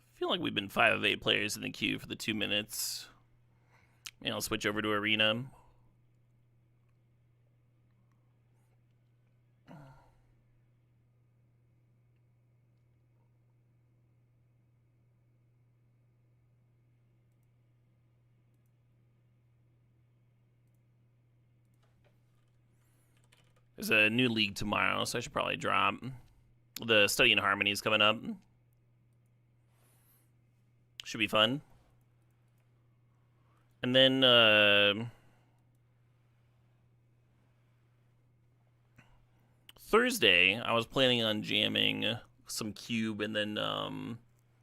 Speaker 1: I feel like we've been 5 of 8 players in the queue for the 2 minutes. Maybe I'll switch over to Arena. There's a new league tomorrow, so I should probably drop. The Study in Harmony is coming up. Should be fun. And then Thursday, I was planning on jamming some Cube, and then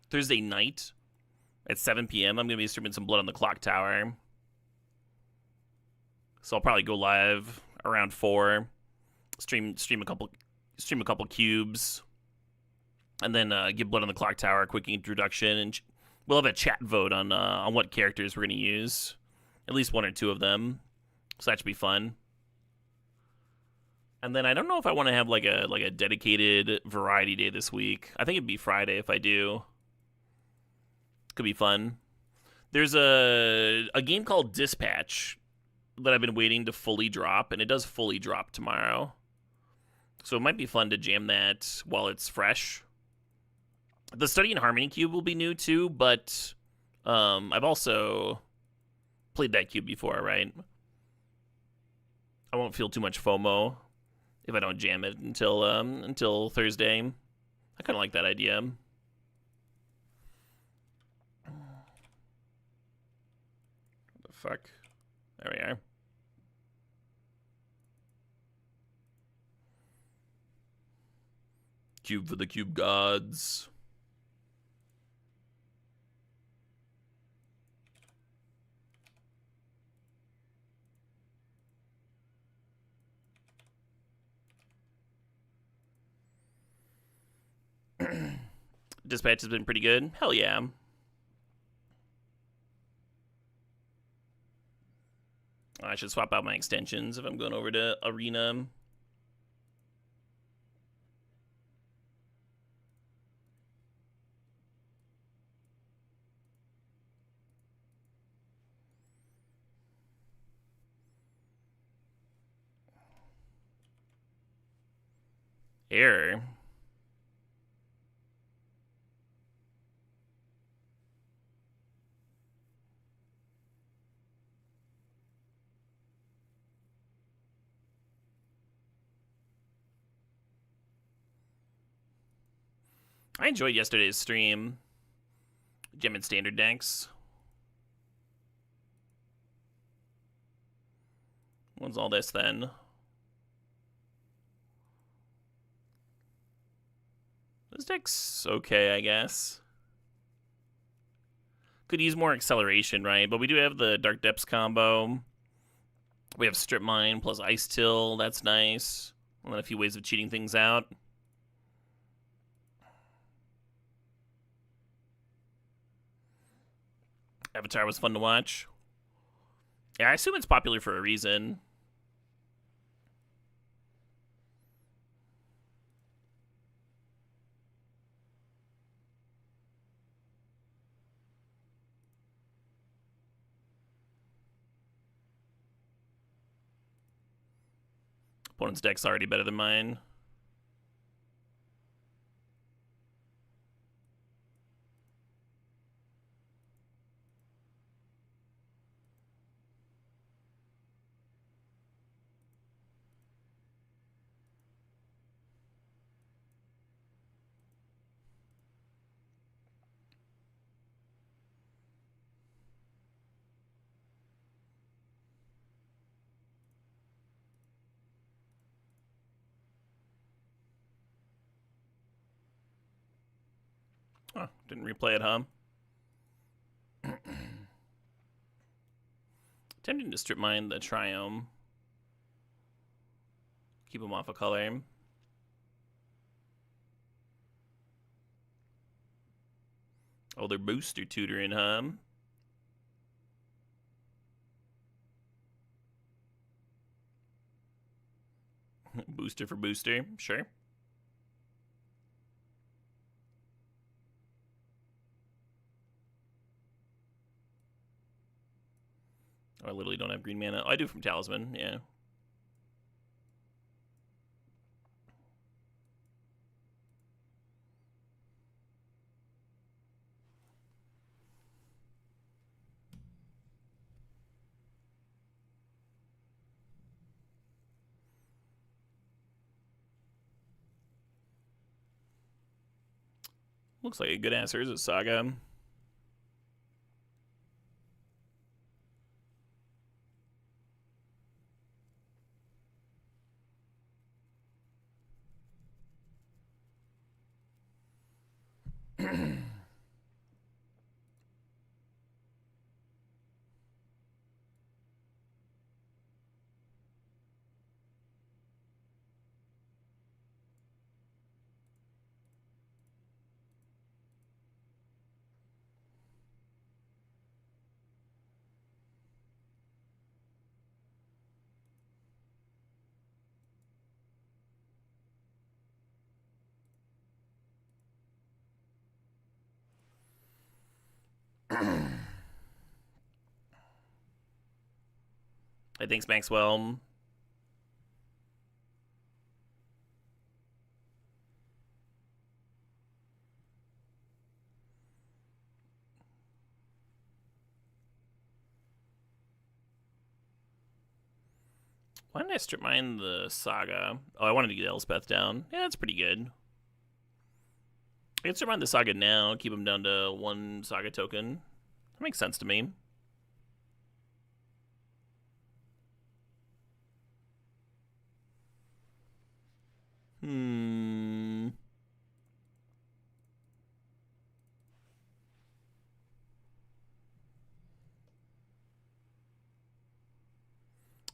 Speaker 1: Thursday night at 7 p.m. I'm going to be streaming some Blood on the Clock Tower. So I'll probably go live around 4, stream a couple cubes, and then give Blood on the Clock Tower a quick introduction, and we'll have a chat vote on what characters we're going to use. At least 1 or 2 of them. So that should be fun. And then I don't know if I want to have like a dedicated variety day this week. I think it'd be Friday if I do. Could be fun. There's a game called Dispatch that I've been waiting to fully drop, and it does fully drop tomorrow. So it might be fun to jam that while it's fresh. The Study in Harmony cube will be new too, but I've also played that cube before, right? I won't feel too much FOMO if I don't jam it until Thursday. I kind of like that idea. What the fuck? There we are. Cube for the cube gods. Dispatch has been pretty good. Hell yeah. I should swap out my extensions if I'm going over to Arena. Error. I enjoyed yesterday's stream. Gem and standard decks. What's all this then? This deck's okay, I guess. Could use more acceleration, right? But we do have the Dark Depths combo. We have Strip Mine plus Ice Till. That's nice. And then a few ways of cheating things out. Avatar was fun to watch. Yeah, I assume it's popular for a reason. Opponent's deck's already better than mine. Oh, didn't replay it, huh? Tempting to strip mine the Triome. Keep them off a color. Oh, they're booster tutoring, huh? Booster for booster, sure. Oh, I literally don't have green mana. Oh, I do from Talisman, yeah. Looks like a good answer is a Saga. Hey, thanks, Maxwell. Why didn't I strip mine the Saga? Oh, I wanted to get Elspeth down. Yeah, that's pretty good. I can strip mine the Saga now, keep him down to 1 Saga token. That makes sense to me.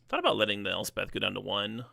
Speaker 1: Thought about letting the Elspeth go down to 1.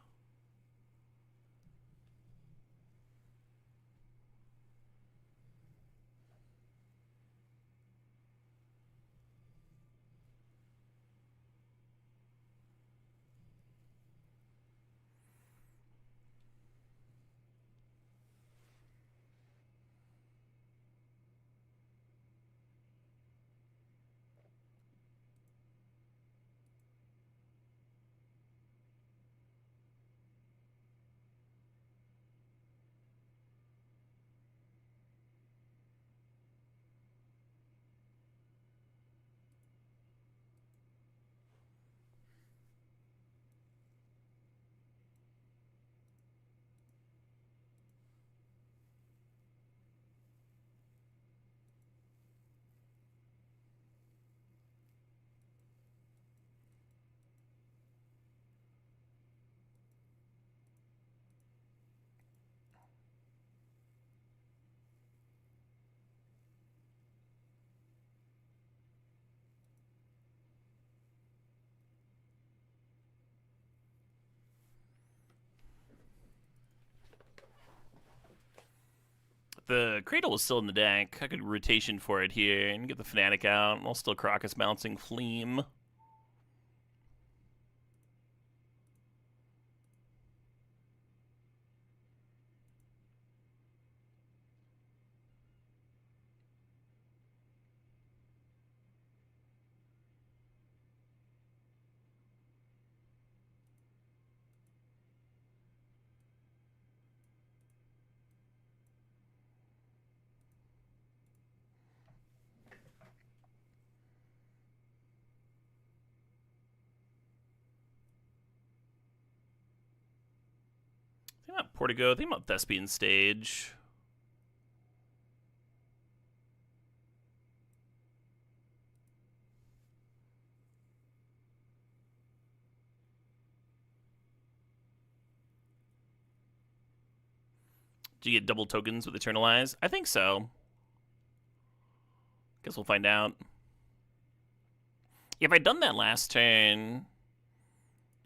Speaker 1: If the Cradle was still in the deck, I could rotation for it here and get the Fnatic out while still Crocus bouncing Fleam. Think about Portigo, think about Thespian Stage. Do you get double tokens with Eternalize? I think so. Guess we'll find out. If I'd done that last turn,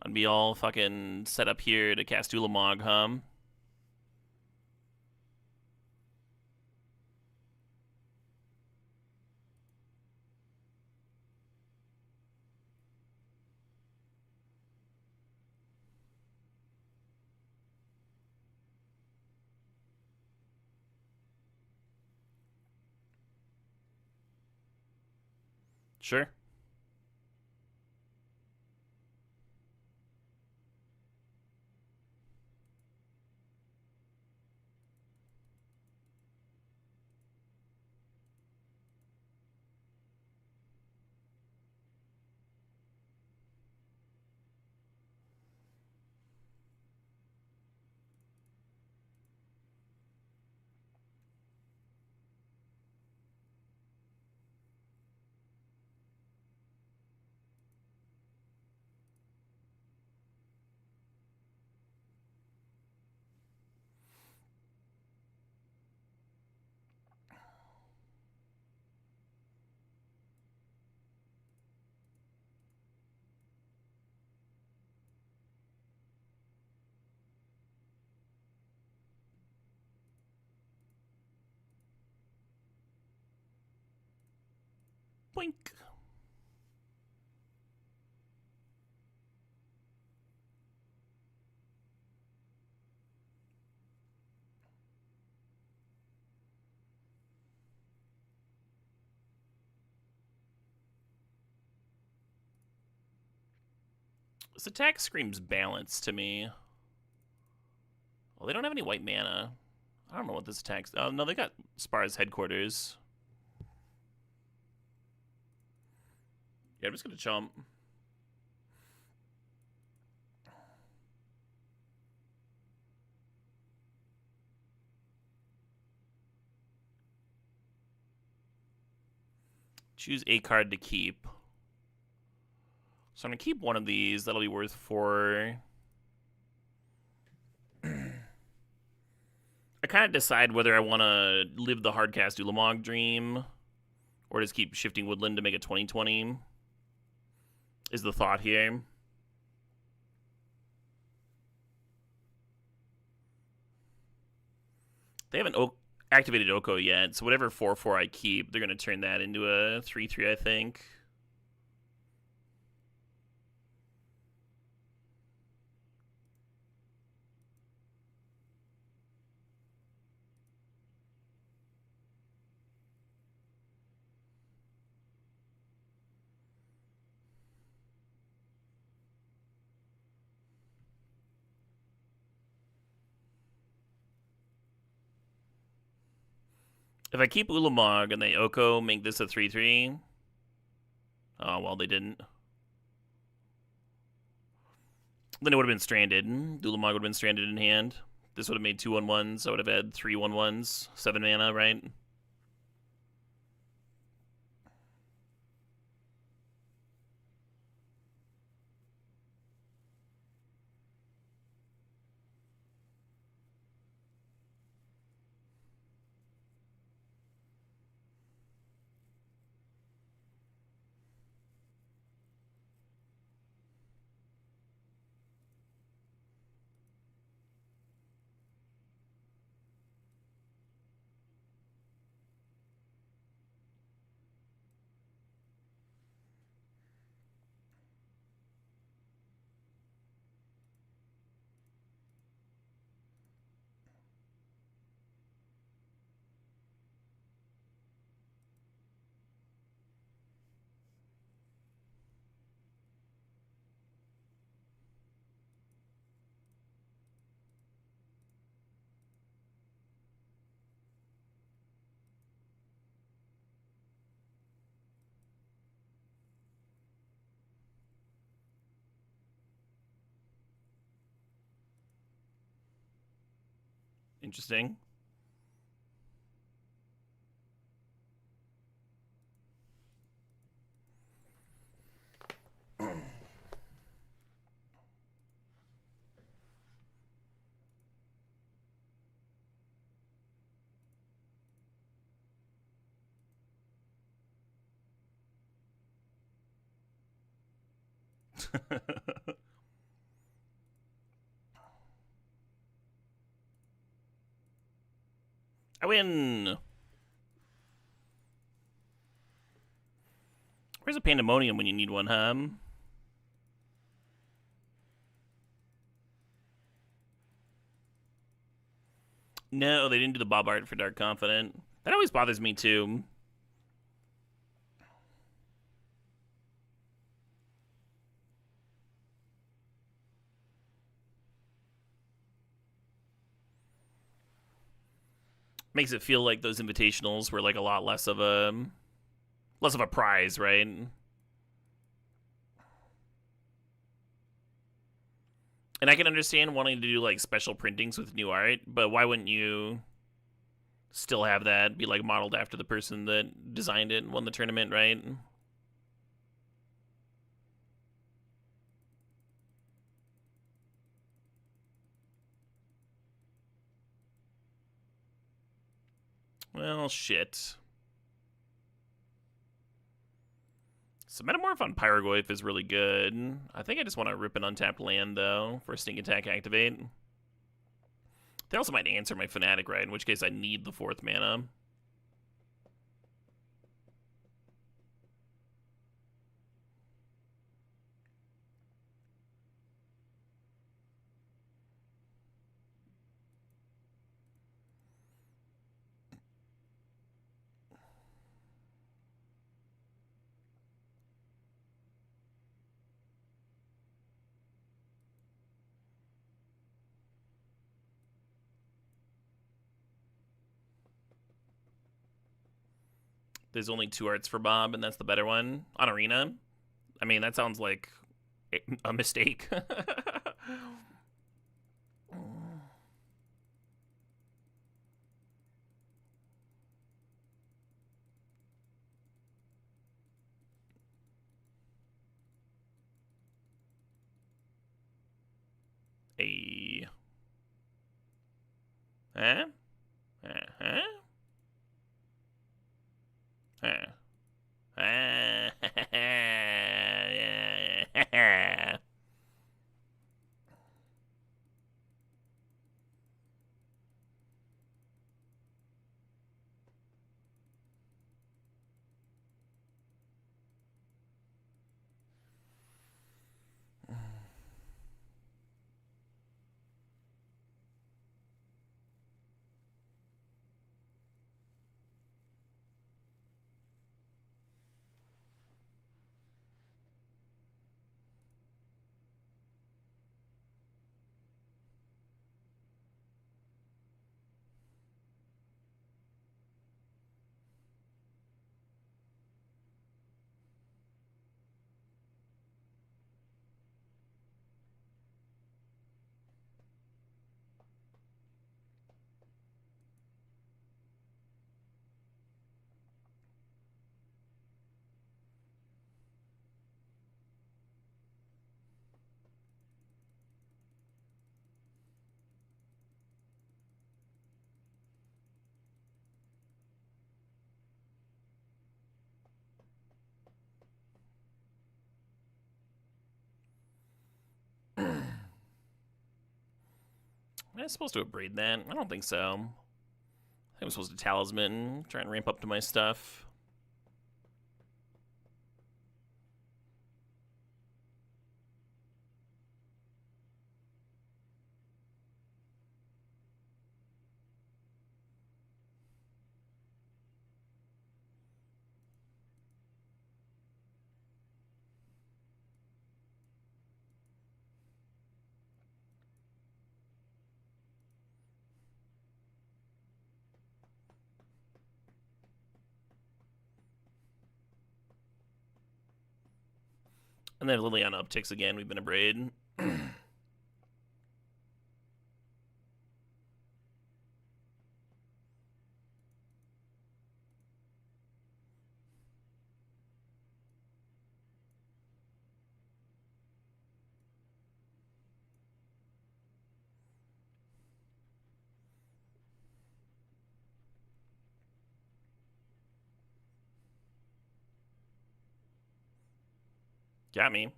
Speaker 1: I'd be all fucking set up here to cast Ulamog, huh? Sure. Boink. This attack screams balance to me. Well, they don't have any white mana. I don't know what this attack's... Oh, no, they got Spar's headquarters. Yeah, I'm just gonna chump. Choose a card to keep. So I'm gonna keep one of these. That'll be worth 4. I kind of decide whether I want to live the hardcast Ulamog dream or just keep shifting Woodland to make it 2020 is the thought here. They haven't activated Oko yet, so whatever 4/4 I keep, they're going to turn that into a 3/3, I think. If I keep Ulamog and they Oko make this a 3/3... Oh, well, they didn't. Then it would have been stranded. Ulamog would have been stranded in hand. This would have made 2/1/1s. I would have had 3/1/1s. 7 mana, right? Interesting. I win. Where's a pandemonium when you need one, huh? No, they didn't do the Bob art for Dark Confident. That always bothers me too. Makes it feel like those invitationals were like a lot less of a prize, right? And I can understand wanting to do like special printings with new art, but why wouldn't you still have that be like modeled after the person that designed it and won the tournament, right? Well, shit. So Metamorph on Pyrogoyf is really good. I think I just want to rip an untapped land, though, for Sneak Attack activate. They also might answer my Fnatic, right? In which case I need the 4th mana. There's only 2 arts for Bob, and that's the better one. On Arena? I mean, that sounds like a mistake. A. Huh? Huh? Huh? Am I supposed to upgrade that? I don't think so. I think I'm supposed to talisman, try and ramp up to my stuff. And then Liliana upticks again. We've been a braid. Got me.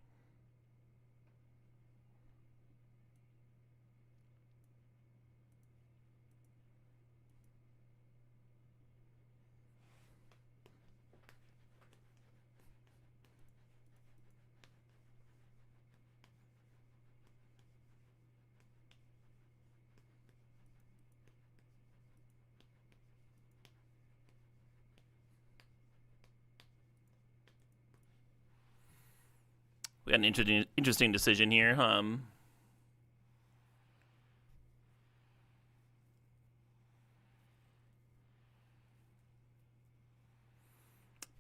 Speaker 1: We got an interesting decision here.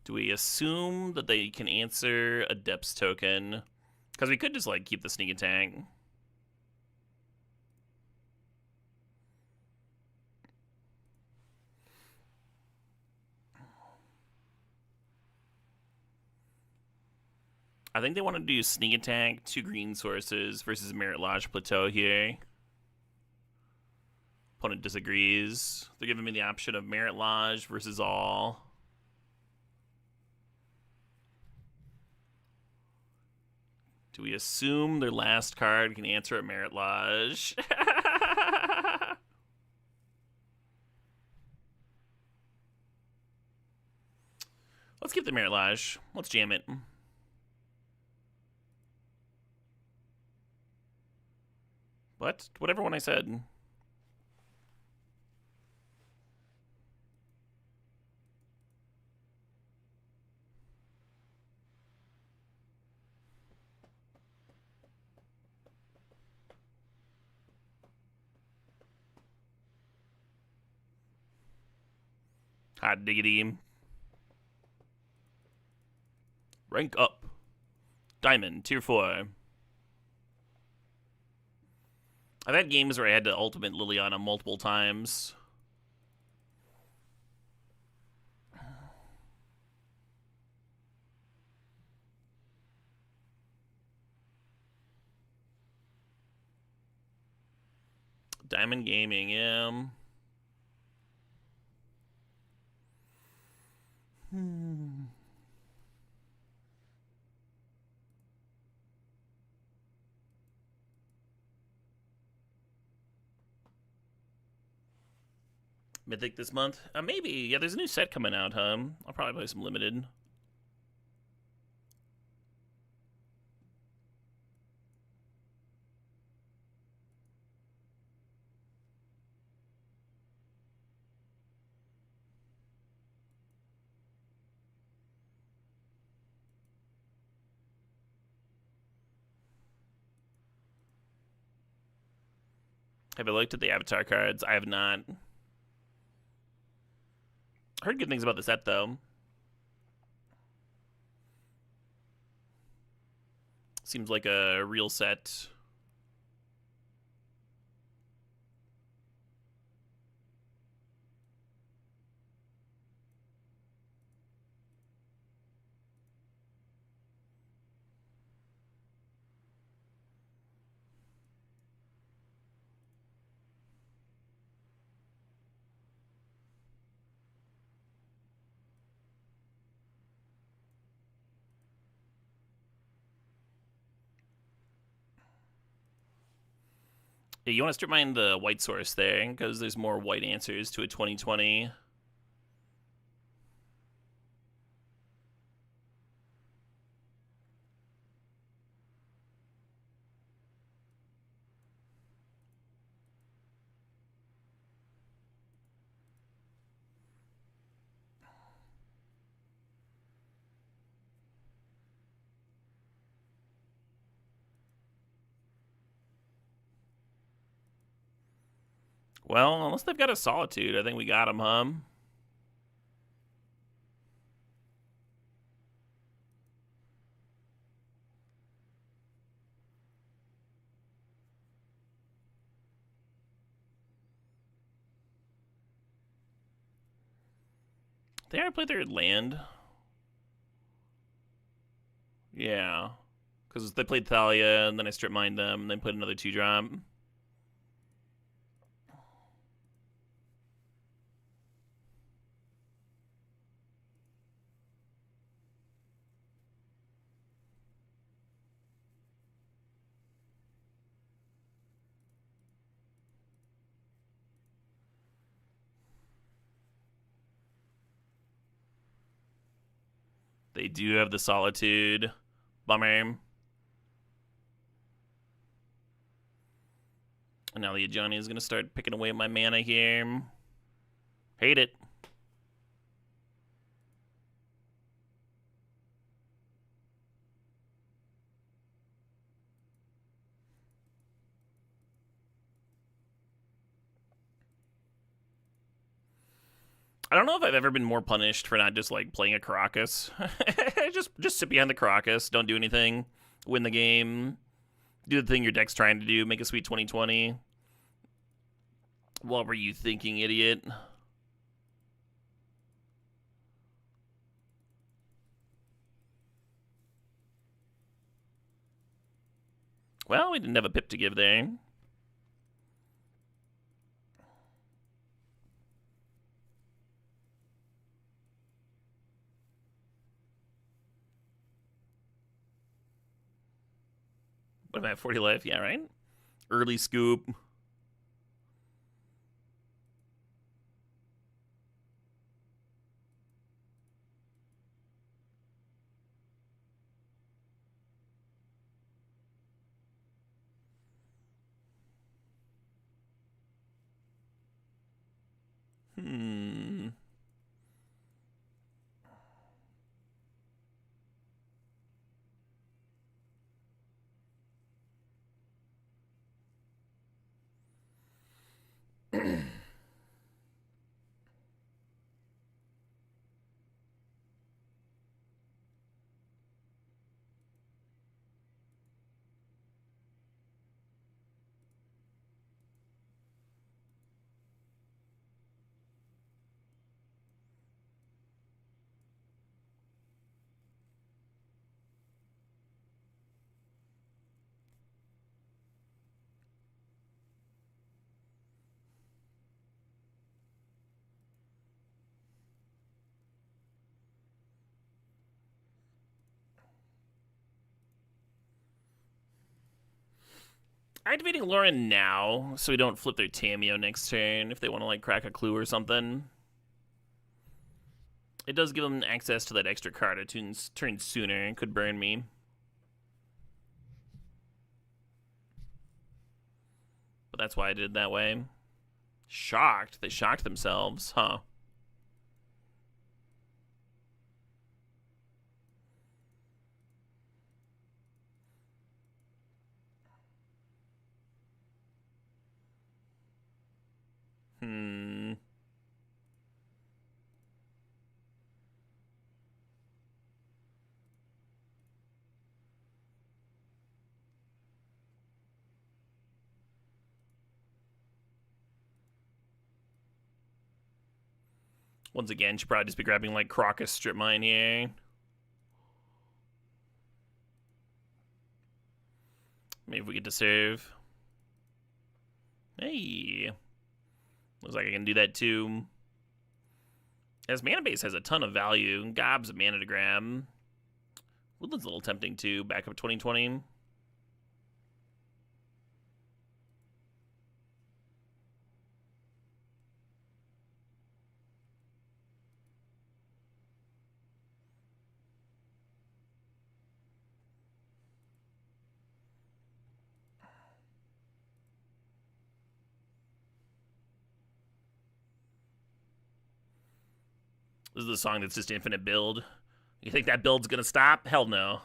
Speaker 1: Do we assume that they can answer a depths token? Because we could just like keep the sneak attack. I think they want to do sneak attack, 2 green sources versus Merit Lodge Plateau here. Opponent disagrees. They're giving me the option of Merit Lodge versus all. Do we assume their last card can answer at Merit Lodge? Let's keep the Merit Lodge. Let's jam it. What? Whatever one I said. Hot diggity. Rank up. Diamond, tier 4. I've had games where I had to ultimate Liliana multiple times. Diamond Gaming, yeah. Mythic this month? Maybe. Yeah, there's a new set coming out, huh? I'll probably play some limited. Have I looked at the avatar cards? I have not. I heard good things about the set, though. Seems like a real set. Yeah, you want to strip mine the white source there, because there's more white answers to a 2020. Well, unless they've got a Solitude, I think we got them, huh? They already played their land. Yeah. Because they played Thalia, and then I strip mined them, and then put another 2-drop. They do have the Solitude. Bummer. And now the Ajani is going to start picking away at my mana here. Hate it. I don't know if I've ever been more punished for not just like playing a Karakas. just sit behind the Karakas, don't do anything, win the game, do the thing your deck's trying to do, make a sweet 2020. What were you thinking, idiot? Well, we didn't have a pip to give there. What am I at, 40 life? Yeah, right? Early scoop. Activating Lauren now, so we don't flip their Tamiyo next turn if they want to like crack a clue or something. It does give them access to that extra card a turn sooner and could burn me. But that's why I did it that way. Shocked. They shocked themselves, huh? Once again, should probably just be grabbing like Crocus Strip Mine here. Maybe if we get to save. Hey. Looks like I can do that too. As Mana Base has a ton of value. Gob's a mana to grab. Woodland's a little tempting too. Back up 2020. This is the song that's just infinite build. You think that build's gonna stop? Hell no.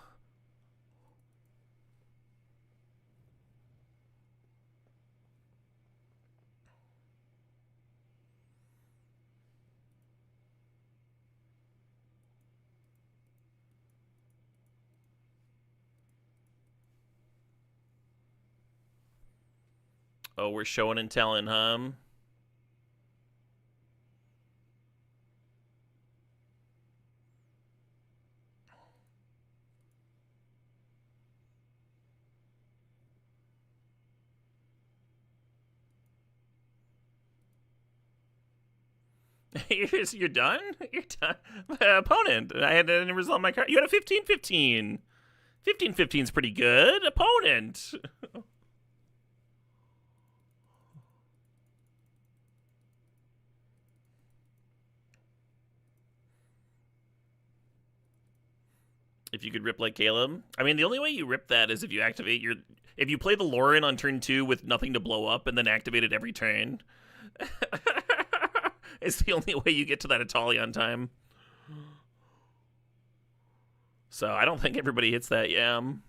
Speaker 1: Oh, we're showing and telling, huh? You're done? You're done? Opponent. I had to resolve my card. You had a 15-15. 15-15 is pretty good. Opponent. If you could rip like Caleb. I mean, the only way you rip that is if you activate your... If you play the Lauren on turn 2 with nothing to blow up and then activate it every turn. It's the only way you get to that Atali on time. So I don't think everybody hits that Yam.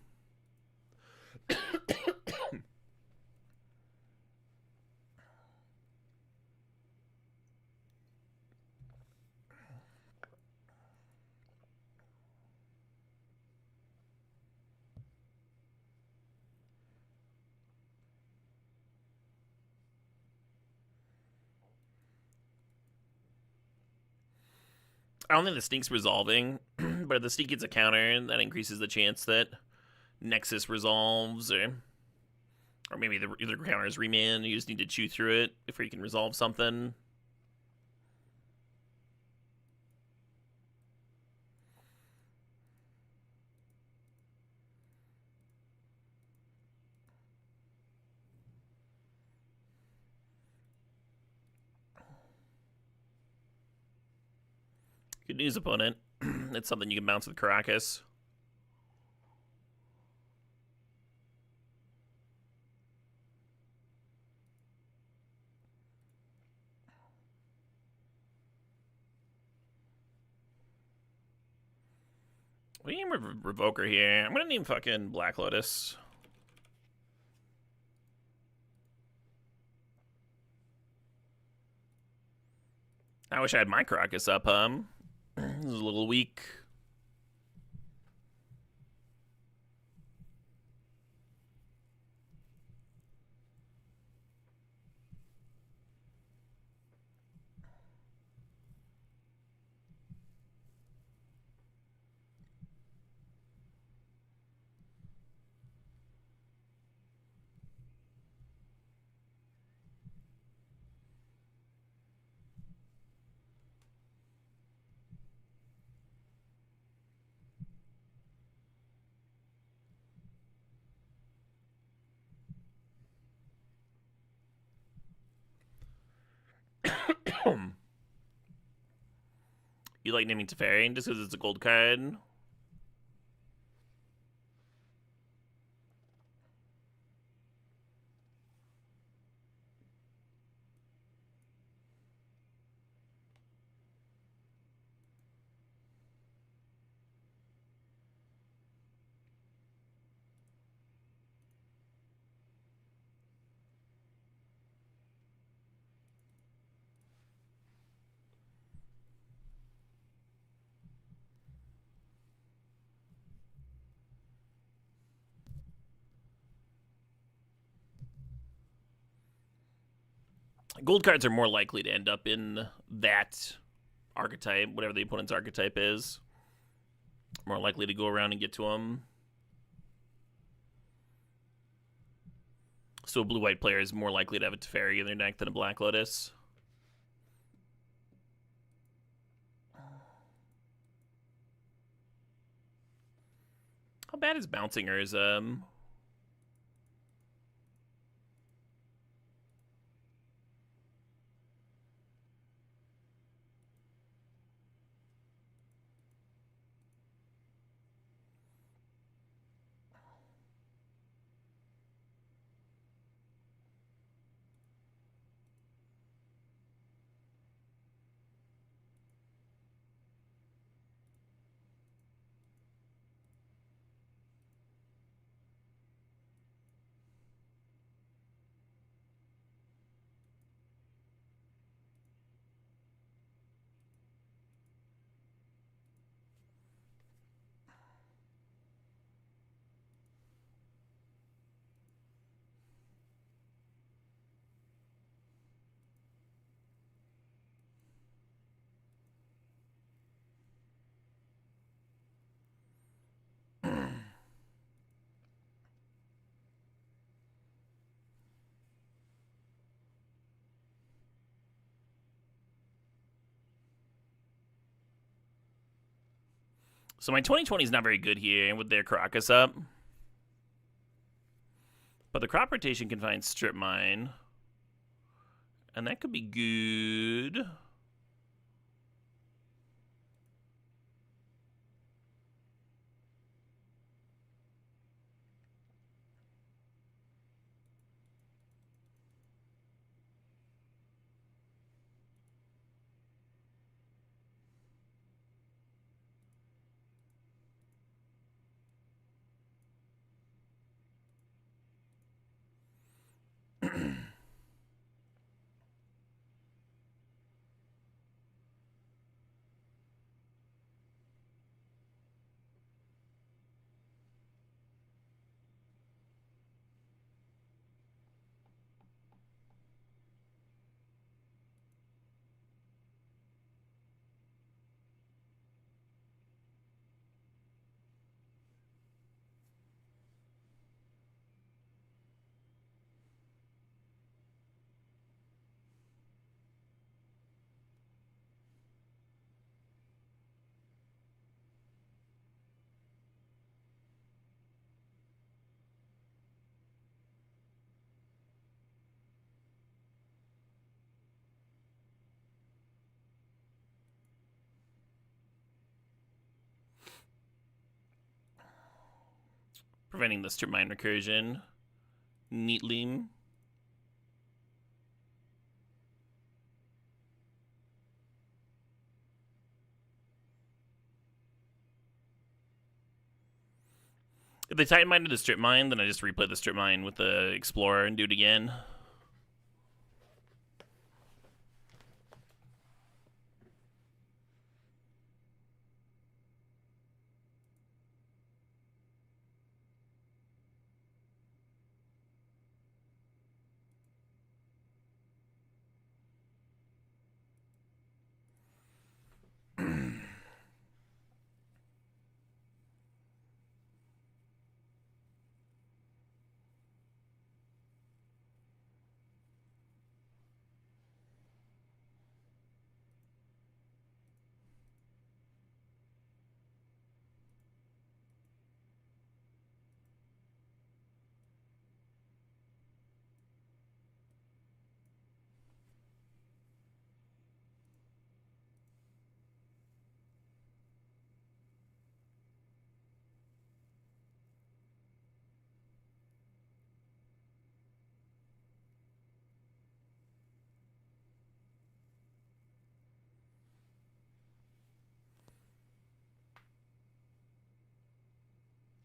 Speaker 1: I don't think the Stink's resolving, but if the Stink gets a counter, that increases the chance that Nexus resolves, or maybe the counter is remand. You just need to chew through it before you can resolve something. Good news, opponent. It's something you can bounce with Caracas. We name Revoker here. I'm gonna name fucking Black Lotus. I wish I had my Caracas up, This is a little weak. You like naming Teferi just because it's a gold card? Gold cards are more likely to end up in that archetype, whatever the opponent's archetype is. More likely to go around and get to them. So a blue-white player is more likely to have a Teferi in their deck than a Black Lotus. How bad is bouncing hers? So my 2020 is not very good here with their Caracas up. But the crop rotation can find Strip Mine. And that could be good. preventing the strip mine recursion neatly. If they titan mined the strip mine, then I just replay the strip mine with the explorer and do it again.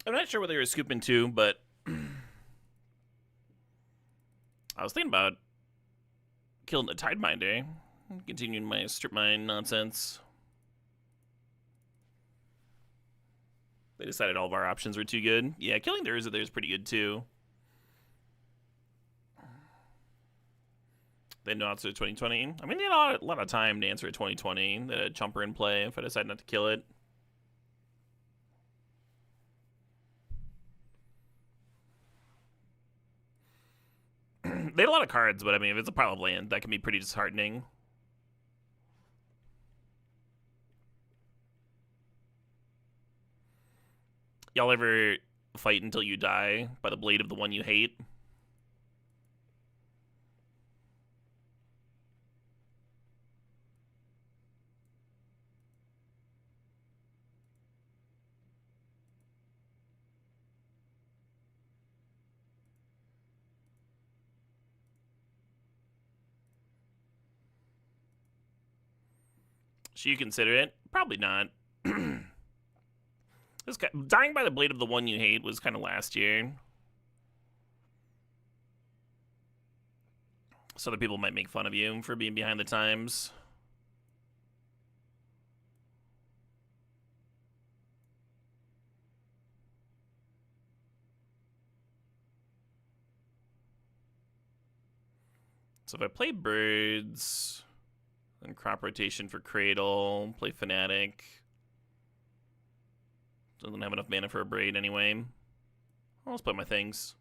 Speaker 1: I'm not sure what they were scooping to, but I was thinking about killing the Tide Minder, continuing my strip mine nonsense. They decided all of our options were too good. Yeah, killing theirs is pretty good too. They didn't know how to 2020. I mean, they had a lot of time to answer a 2020. They had a chumper in play if I decided not to kill it. They had a lot of cards, but I mean, if it's a pile of land, that can be pretty disheartening. Y'all ever fight until you die by the blade of the one you hate? Should you consider it? Probably not. This guy, dying by the blade of the one you hate was kind of last year. So other people might make fun of you for being behind the times. So if I play birds, then crop rotation for Cradle, play Fanatic. Doesn't have enough mana for a Braid anyway. I'll just play my things.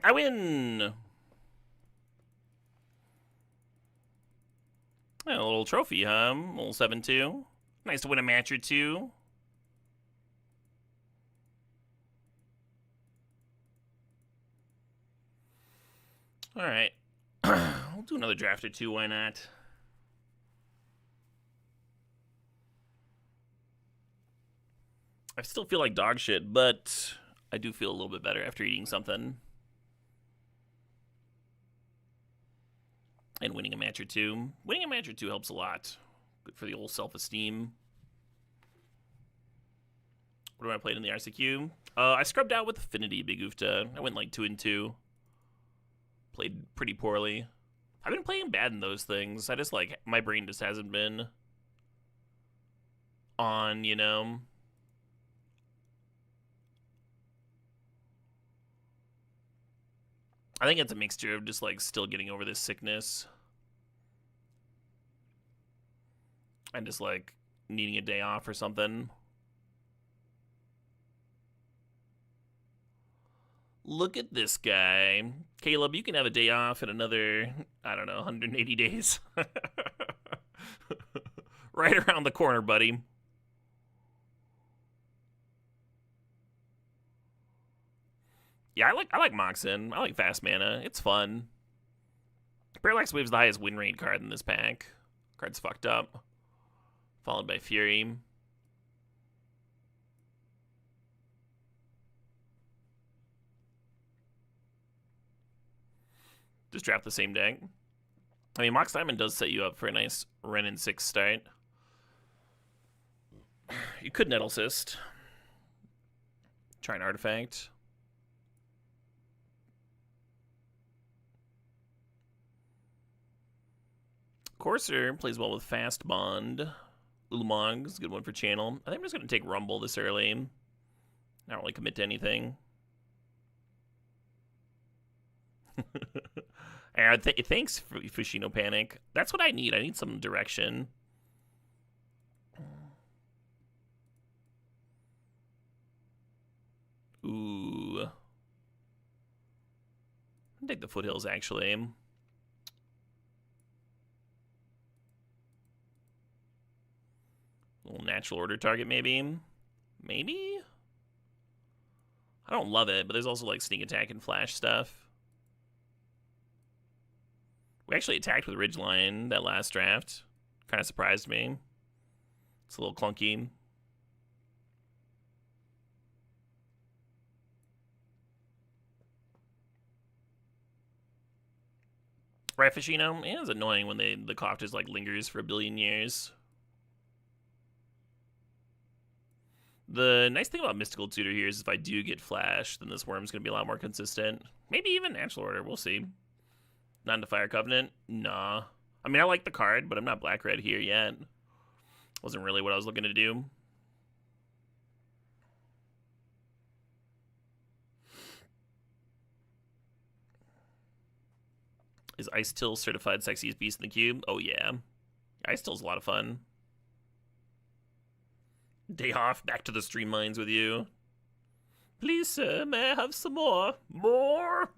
Speaker 1: I win! Yeah, a little trophy, huh? A little 7-2. Nice to win a match or two. Alright. We'll do another draft or two, why not? I still feel like dog shit, but I do feel a little bit better after eating something. And winning a match or two. Winning a match or two helps a lot. Good for the old self-esteem. What do I played in the RCQ? I scrubbed out with Affinity Big Oofta. I went like 2-2. Played pretty poorly. I've been playing bad in those things. I just like, my brain just hasn't been on, you know. I think it's a mixture of just like still getting over this sickness and just like needing a day off or something. Look at this guy. Caleb, you can have a day off in another, I don't know, 180 days. Right around the corner, buddy. Yeah, I like Moxen. I like fast mana. It's fun. Parallax Wave's the highest win rate card in this pack. Card's fucked up. Followed by Fury. Just draft the same deck. I mean, Mox Diamond does set you up for a nice Wrenn and 6 start. You could Nettle Cyst. Try an Artifact. Courser plays well with Fast Bond. Ulamog is a good one for channel. I think I'm just going to take Rumble this early. Not really commit to anything. Thanks, Fushino Panic. That's what I need. I need some direction. Ooh. I'll take the Foothills, actually. A little natural order target, maybe? Maybe? I don't love it, but there's also, like, sneak attack and flash stuff. We actually attacked with Ridgeline that last draft. Kind of surprised me. It's a little clunky. Right, Fushino? Yeah, it's annoying when the cough just, like, lingers for a billion years. The nice thing about Mystical Tutor here is if I do get Flash, then this Worm's going to be a lot more consistent. Maybe even Natural Order, we'll see. Not into Fire Covenant? Nah. I mean, I like the card, but I'm not black-red here yet. Wasn't really what I was looking to do. Is Ice Till certified sexiest beast in the cube? Oh, yeah. Ice Till's a lot of fun. Day off, back to the stream mines with you. Please, sir, may I have some more? More?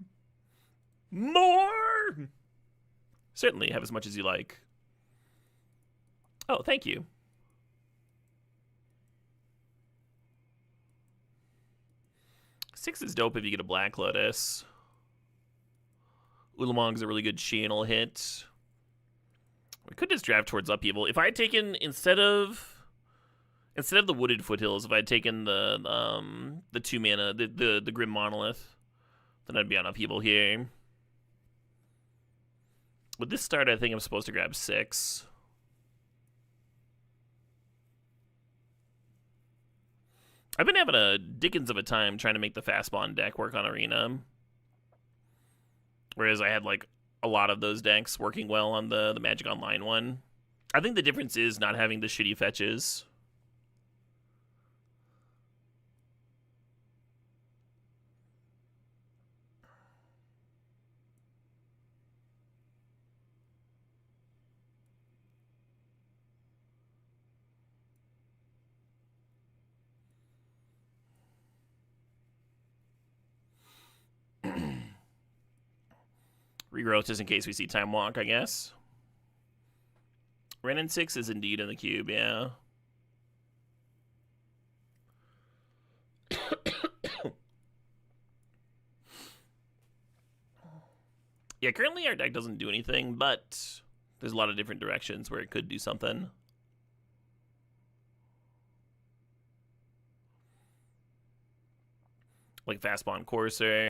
Speaker 1: More? Certainly, have as much as you like. Oh, thank you. Six is dope if you get a Black Lotus. Ulamog's a really good channel hit. We could just draft towards Upheaval. If I had taken, instead of the Wooded Foothills, if I had taken the 2 mana, the Grim Monolith, then I'd be on Upheaval here. With this start, I think I'm supposed to grab 6. I've been having a dickens of a time trying to make the Fast Bond deck work on Arena. Whereas I had, like, a lot of those decks working well on the Magic Online one. I think the difference is not having the shitty fetches. Regrowth just in case we see Time Walk, I guess. Wrenn and 6 is indeed in the cube, yeah. Yeah, currently our deck doesn't do anything, but there's a lot of different directions where it could do something. Like Fast Bond Courser,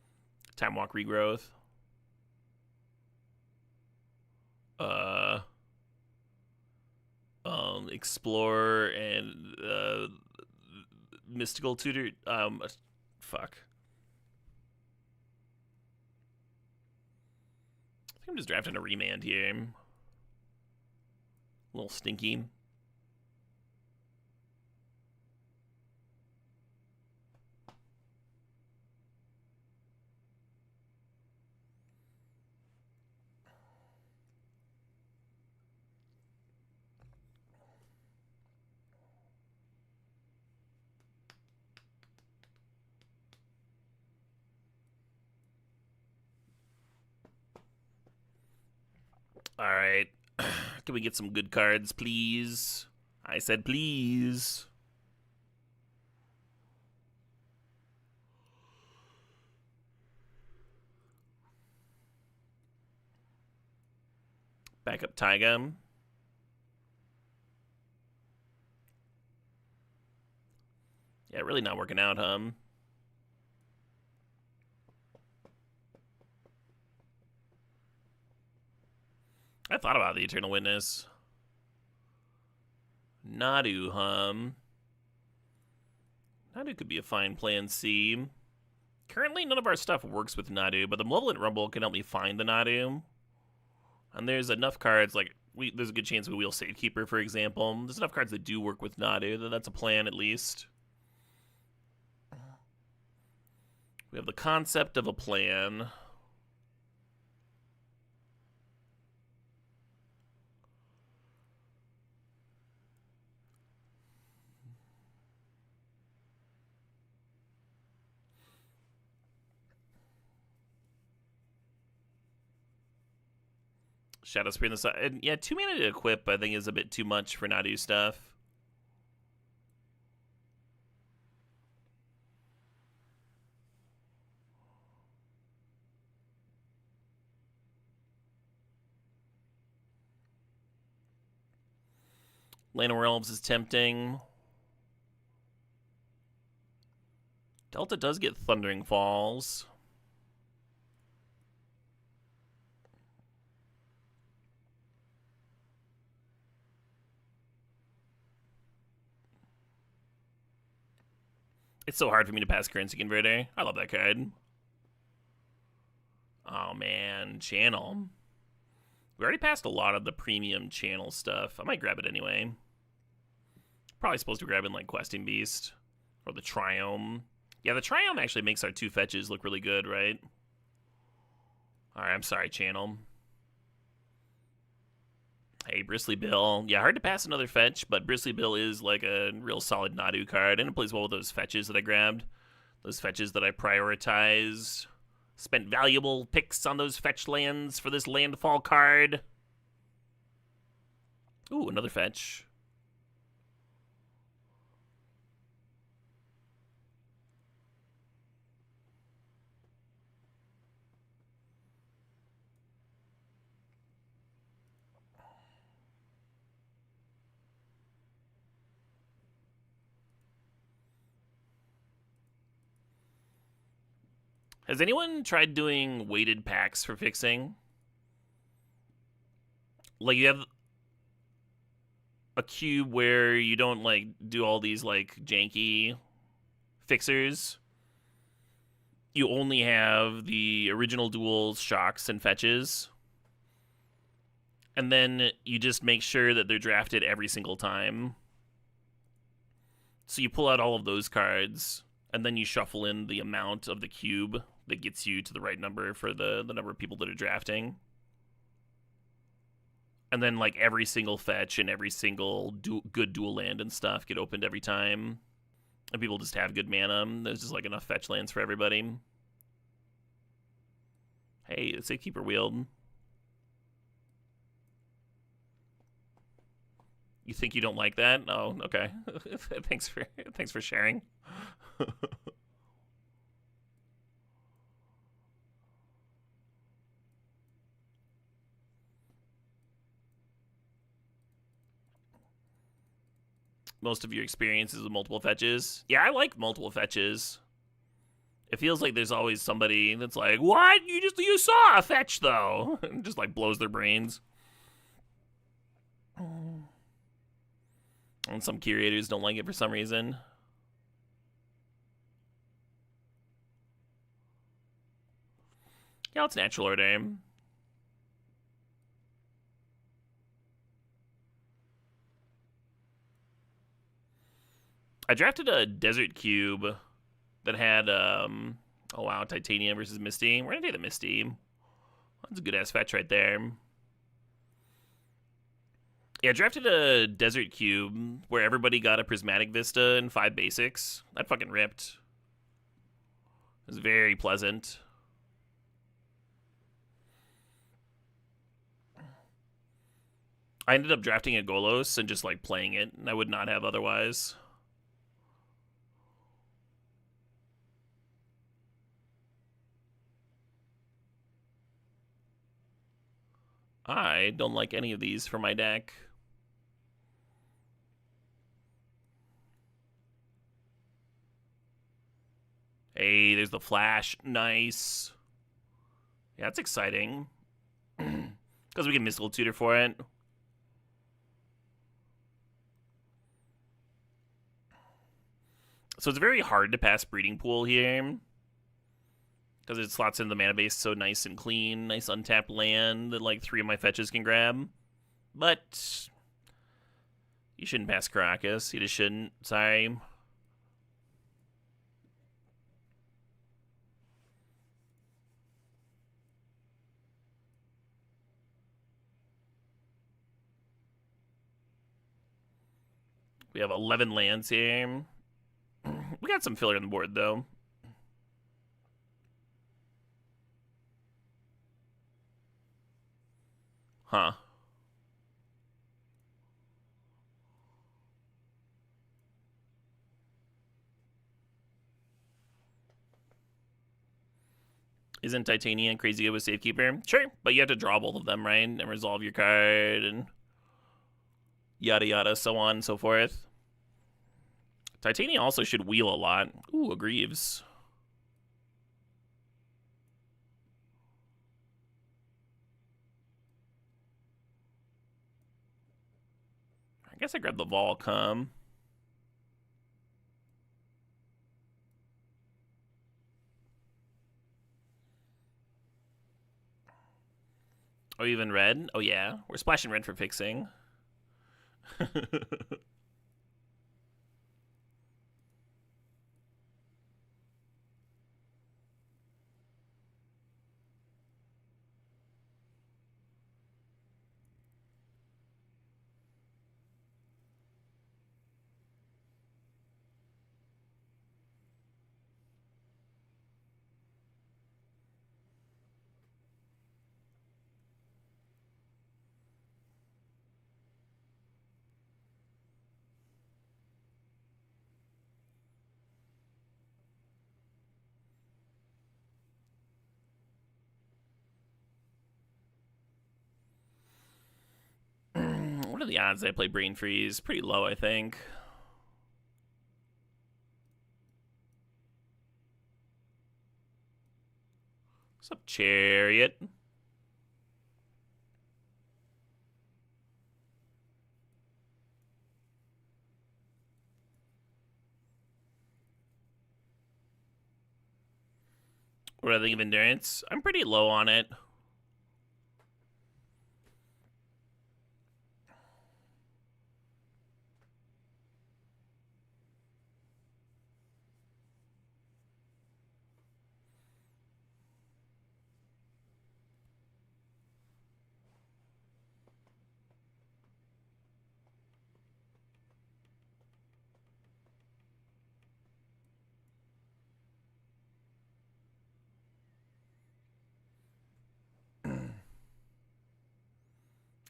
Speaker 1: Time Walk Regrowth. Explore and Mystical Tutor. Fuck. I think I'm just drafting a Remand here. A little stinky. Alright. Can we get some good cards, please? I said please. Backup Taiga. Yeah, really not working out, huh? I thought about the Eternal Witness. Nadu, Nadu could be a fine plan C. Currently, none of our stuff works with Nadu, but the Malevolent Rumble can help me find the Nadu. And there's enough cards, like, there's a good chance we wheel Sagekeeper, for example. There's enough cards that do work with Nadu, that's a plan at least. We have the concept of a plan. Shadow Spear on the side. And yeah, 2 mana to equip, I think, is a bit too much for Nadu stuff. Llanowar Elves is tempting. Delta does get Thundering Falls. It's so hard for me to pass Currency Converter. I love that card. Oh man, Channel. We already passed a lot of the premium Channel stuff. I might grab it anyway. Probably supposed to grab in like Questing Beast or the Triome. Yeah, the Triome actually makes our 2 fetches look really good, right? Alright, I'm sorry, Channel. Hey, Bristly Bill. Yeah, hard to pass another fetch, but Bristly Bill is like a real solid Nadu card, and it plays well with those fetches that I grabbed. Those fetches that I prioritized. Spent valuable picks on those fetch lands for this landfall card. Ooh, another fetch. Has anyone tried doing weighted packs for fixing? Like, you have a cube where you don't, like, do all these, like, janky fixers. You only have the original duels, shocks, and fetches. And then you just make sure that they're drafted every single time. So you pull out all of those cards, and then you shuffle in the amount of the cube that gets you to the right number for the number of people that are drafting. And then, like, every single fetch and every single good dual land and stuff get opened every time. And people just have good mana. There's just, like, enough fetch lands for everybody. Hey, it's a Keeper Wield. You think you don't like that? Oh, okay. thanks for sharing. Most of your experiences with multiple fetches. Yeah, I like multiple fetches. It feels like there's always somebody that's like, what? You saw a fetch, though. And just, like, blows their brains. And some curators don't like it for some reason. Yeah, it's Natural Order. I drafted a Desert Cube that had, oh wow, Titanium versus Misty. We're gonna take the Misty. That's a good-ass fetch right there. Yeah, I drafted a Desert Cube where everybody got a Prismatic Vista and 5 basics. That fucking ripped. It was very pleasant. I ended up drafting a Golos and just like playing it, and I would not have otherwise. I don't like any of these for my deck. Hey, there's the Flash. Nice. Yeah, that's exciting. Because we can Mystical Tutor for it. So it's very hard to pass Breeding Pool here. Because it slots into the mana base so nice and clean. Nice untapped land that like 3 of my fetches can grab. But you shouldn't pass Karakas. You just shouldn't. Sorry. We have 11 lands here. We got some filler on the board, though. Huh. Isn't Titania crazy good with Safekeeper? Sure, but you have to draw both of them, right? And resolve your card and yada yada, so on and so forth. Titania also should wheel a lot. Ooh, a Greaves. I guess I grabbed the Volcom. Oh, even red? Oh, yeah. We're splashing red for fixing. What are the odds that I play Brain Freeze? Pretty low, I think. What's up, Chariot? What do I think of Endurance? I'm pretty low on it.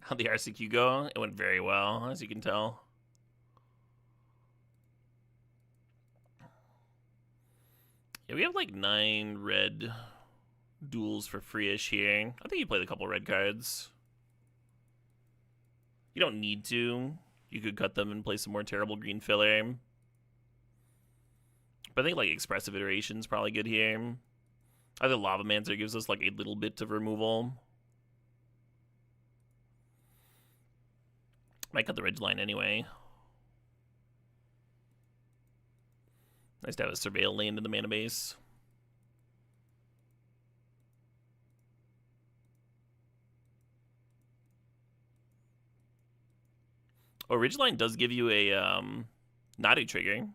Speaker 1: How'd the RCQ go? It went very well, as you can tell. Yeah, we have like 9 red duels for free-ish here. I think you played a couple red cards. You don't need to. You could cut them and play some more terrible green filler. But I think like Expressive Iteration's probably good here. Either Lavamancer gives us like a little bit of removal. Might cut the Ridgeline anyway. Nice to have a Surveil land in the mana base. Oh, Ridgeline does give you a Nadu trigger.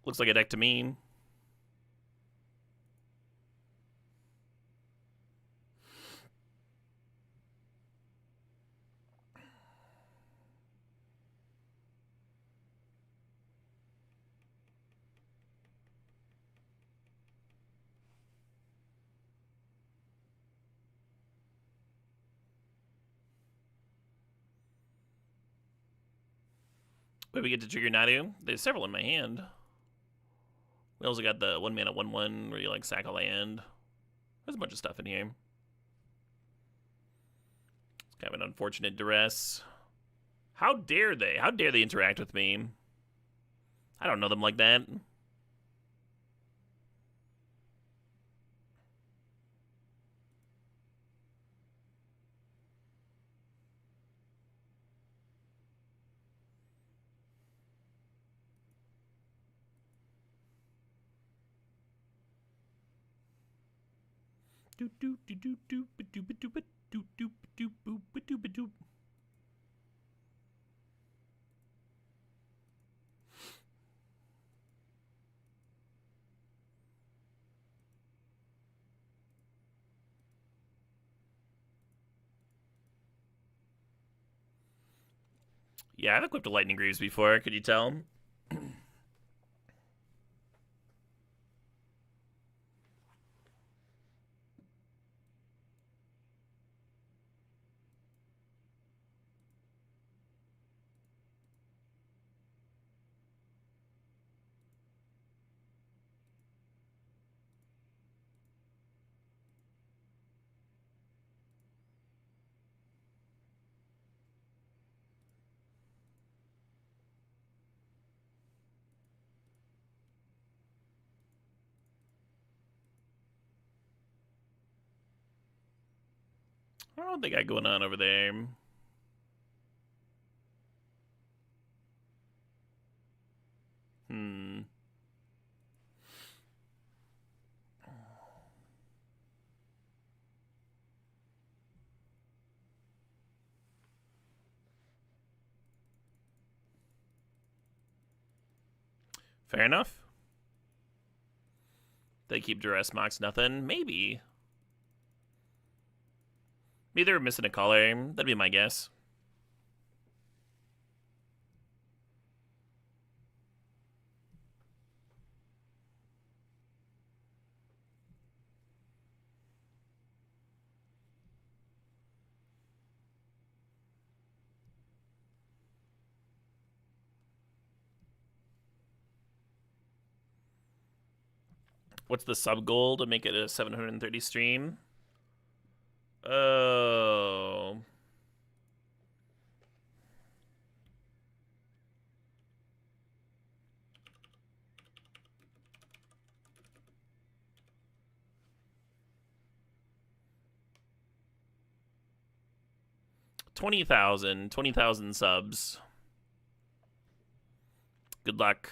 Speaker 1: Looks like a deck to me. Wait, we get to trigger Nadu? There's several in my hand. We also got the 1 mana 1/1 where you like sack a land. There's a bunch of stuff in here. It's kind of an unfortunate duress. How dare they? How dare they interact with me? I don't know them like that. Yeah, I've equipped a Lightning Greaves before, could you tell? I don't think I got going on over there. Fair enough. They keep duress Mox nothing? Maybe. Maybe they were missing a color. That'd be my guess. What's the sub goal to make it a 730 stream? Oh. $20,000 subs. Good luck.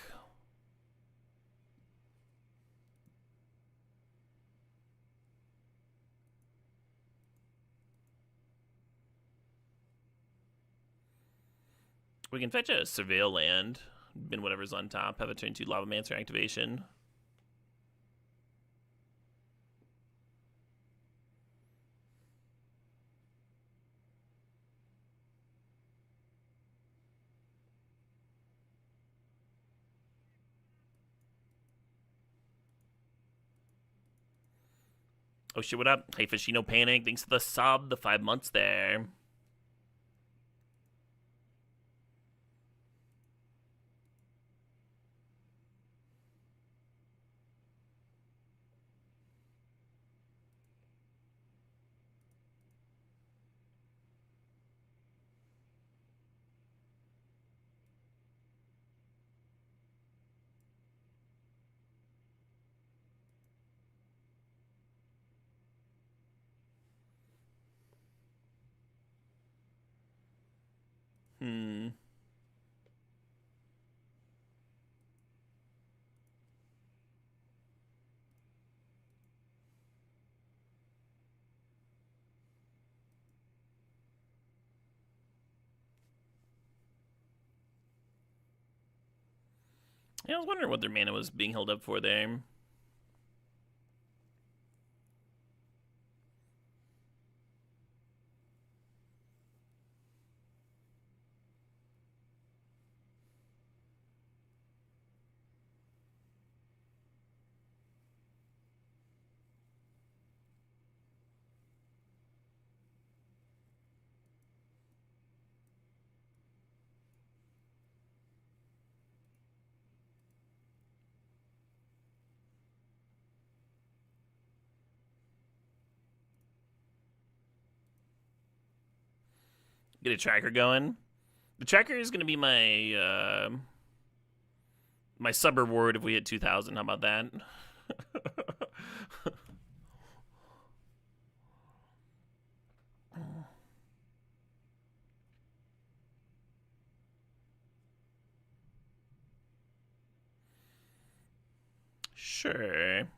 Speaker 1: We can fetch a Surveil land. Bin whatever's on top. Have a turn 2 Lavamancer activation. Oh shit, what up? Hey, Fishy, no panic. Thanks for the sub, the 5 months there. Yeah, I was wondering what their mana was being held up for there. Get a tracker going. The tracker is going to be my my sub reward if we hit 2,000. How about that? Sure.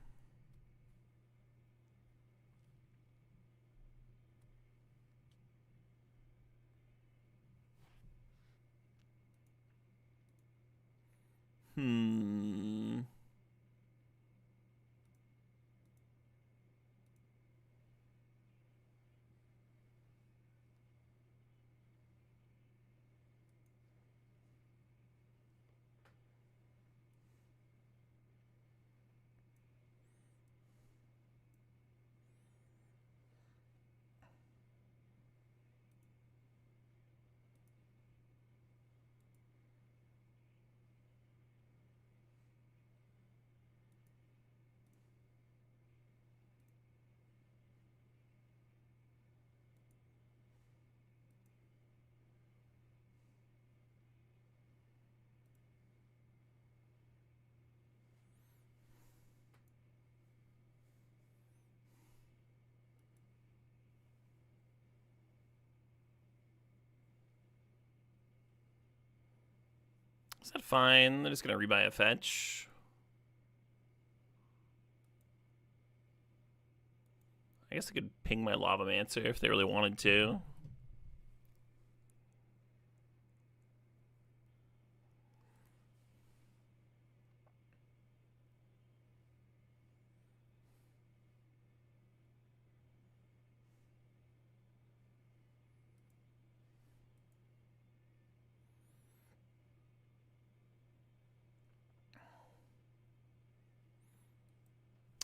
Speaker 1: Is that fine? They're just going to rebuy a fetch. I guess I could ping my Lavamancer if they really wanted to.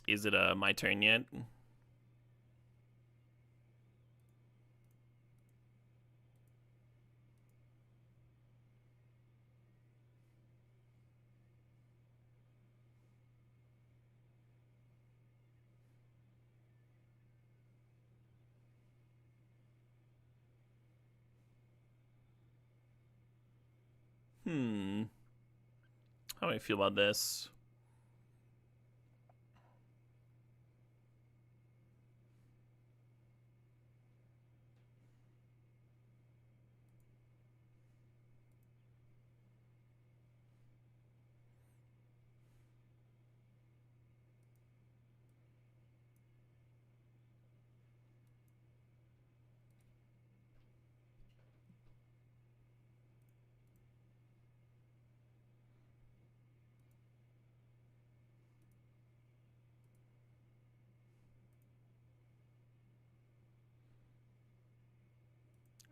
Speaker 1: Is it my turn yet? How do I feel about this?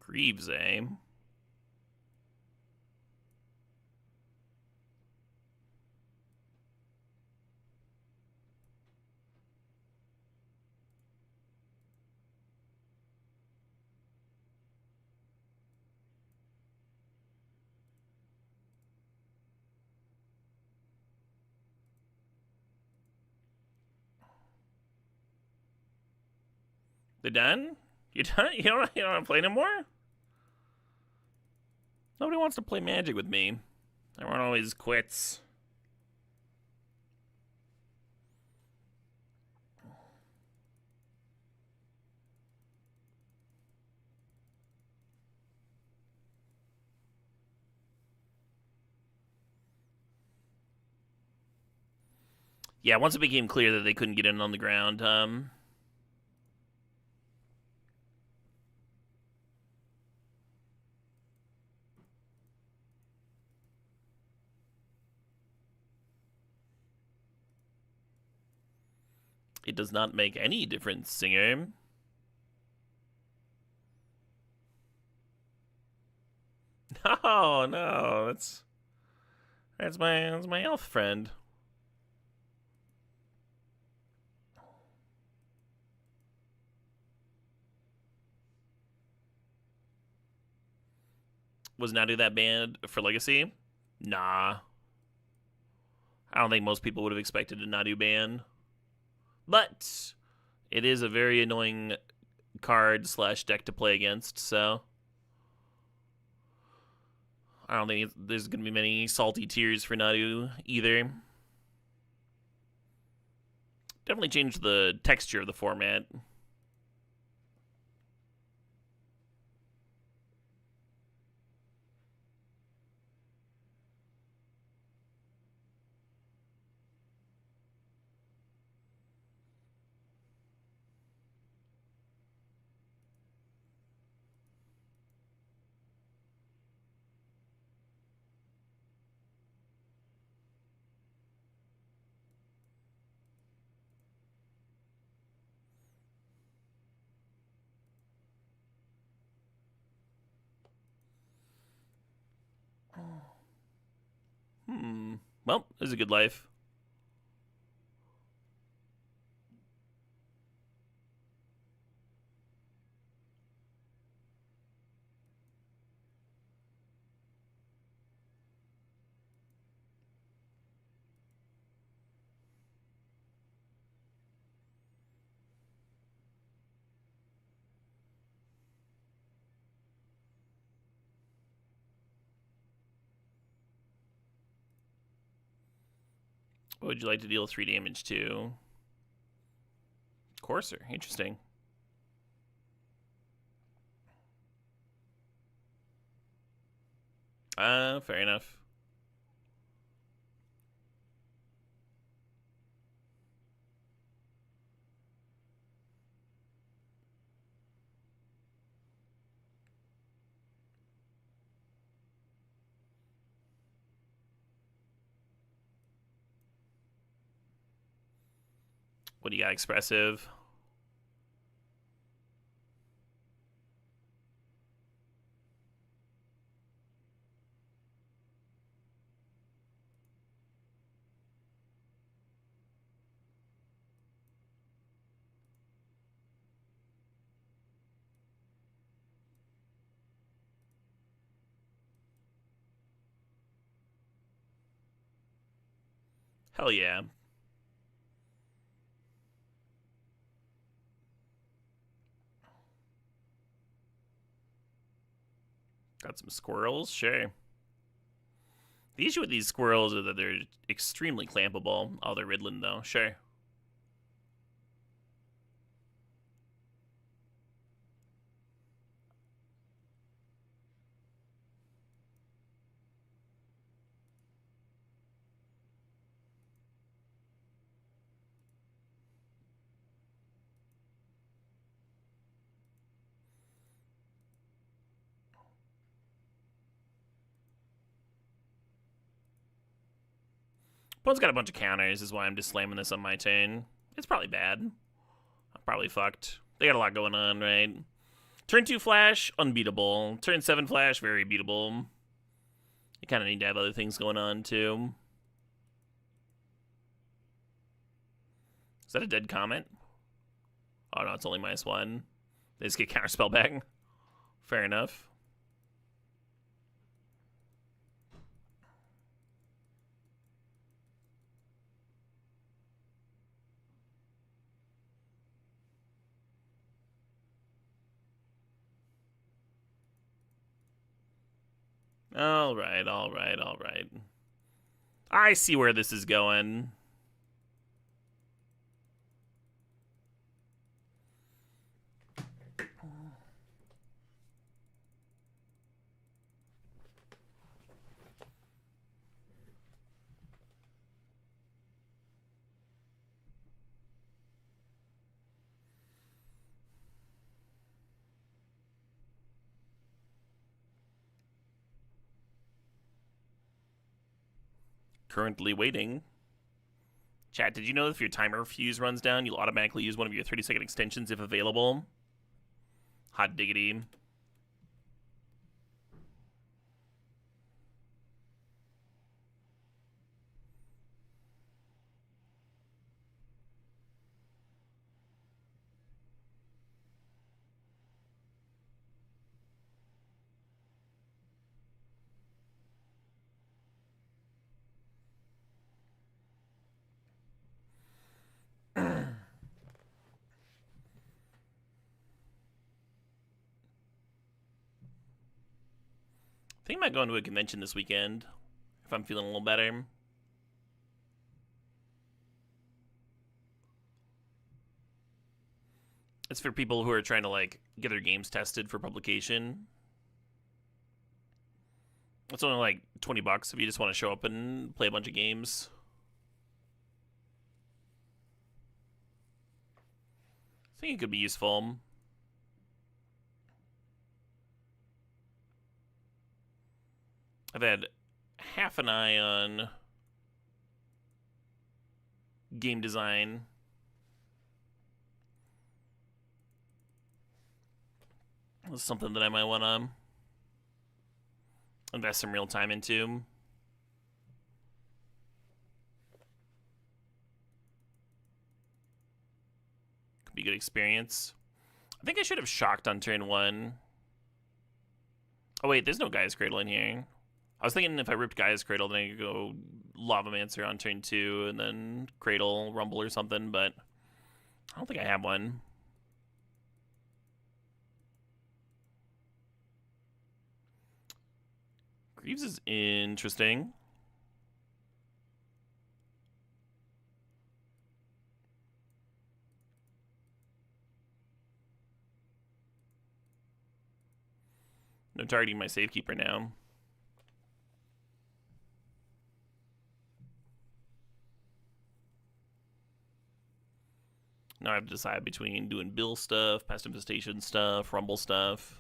Speaker 1: Greaves, eh? They're done? You done? You don't want to play no more? Nobody wants to play Magic with me. Everyone always quits. Yeah, once it became clear that they couldn't get in on the ground, it does not make any difference, Singer. No, that's my elf friend. Was Nadu that banned for Legacy? Nah. I don't think most people would have expected a Nadu ban. But it is a very annoying card slash deck to play against, so I don't think there's going to be many salty tears for Nadu either. Definitely changed the texture of the format. Well, it was a good life. What would you like to deal 3 damage to? Courser, interesting. Fair enough. What do you got, expressive? Hell yeah. Got some squirrels, sure. The issue with these squirrels is that they're extremely clampable. Oh, they're Riddlin, though. Sure. Opponent's got a bunch of counters, is why I'm just slamming this on my turn. It's probably bad. I'm probably fucked. They got a lot going on, right? Turn 2 flash, unbeatable. Turn 7 flash, very beatable. You kind of need to have other things going on, too. Is that a dead comment? Oh, no, it's only -1. They just get counterspell back. Fair enough. Alright. I see where this is going. Currently waiting. Chat, did you know if your timer fuse runs down, you'll automatically use one of your 30-second extensions if available? Hot diggity. think I might go into a convention this weekend if I'm feeling a little better. It's for people who are trying to like get their games tested for publication. It's only like $20 if you just want to show up and play a bunch of games. I think it could be useful. I've had half an eye on game design. It's something that I might want to invest some real time into. Could be a good experience. I think I should have shocked on turn 1. Oh wait, there's no Gaia's Cradle in here. I was thinking if I ripped Gaia's Cradle, then I could go Lavamancer on turn 2 and then Cradle, Rumble or something, but I don't think I have one. Greaves is interesting. No targeting my Safekeeper now. Now I have to decide between doing Bill stuff, Pest Infestation stuff, Rumble stuff.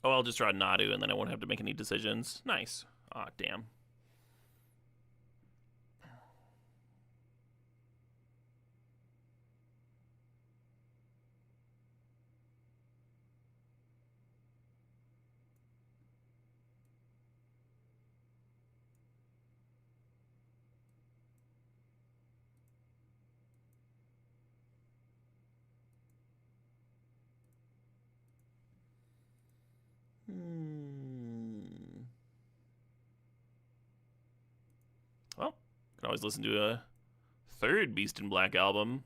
Speaker 1: Oh, I'll just draw Nadu and then I won't have to make any decisions. Nice. Aw, damn. Well, can always listen to a third Beast in Black album.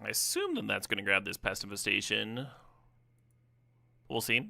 Speaker 1: I assume that that's going to grab this Pest Infestation. We'll see.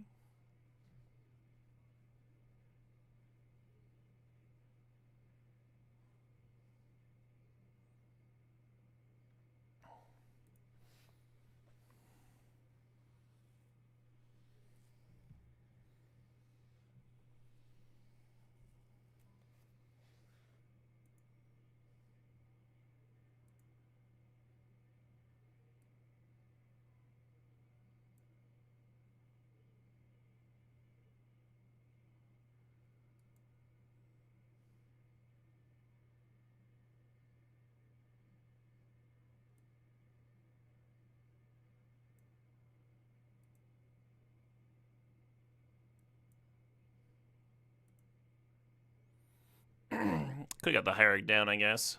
Speaker 1: Could have got the Hierarch down, I guess.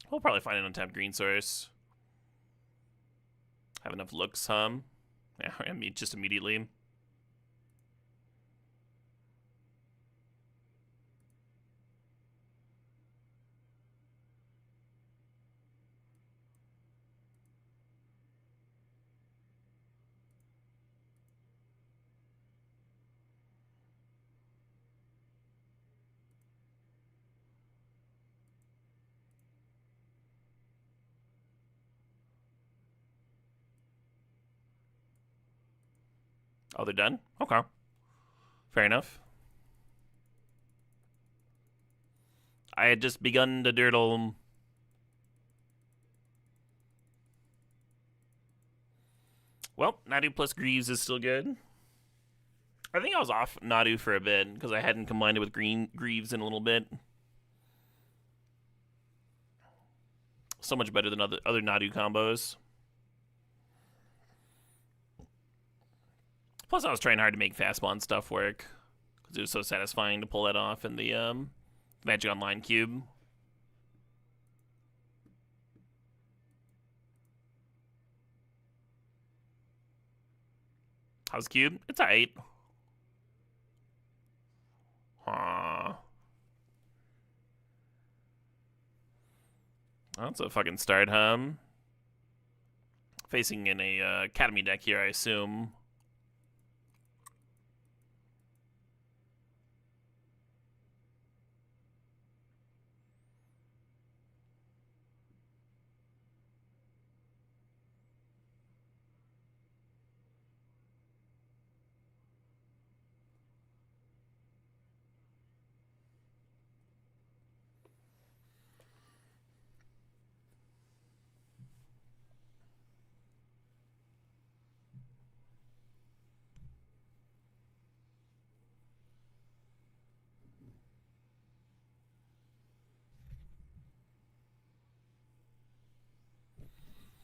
Speaker 1: We'll probably find an untapped green source. Have enough looks, Yeah, I mean, just immediately. Oh, they're done? Okay. Fair enough. I had just begun to dirtle. Well, Nadu plus Greaves is still good. I think I was off Nadu for a bit because I hadn't combined it with Greaves in a little bit. So much better than other Nadu combos. Plus, I was trying hard to make fastball and stuff work because it was so satisfying to pull that off in the Magic Online cube. How's cube? It's alright. That's a fucking start, huh? Facing in a Academy deck here, I assume.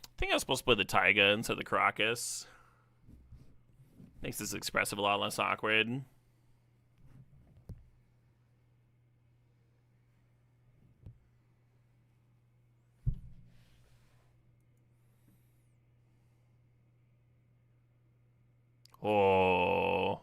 Speaker 1: I think I was supposed to play the Taiga instead of the Crocus. Makes this expressive a lot less awkward. Oh.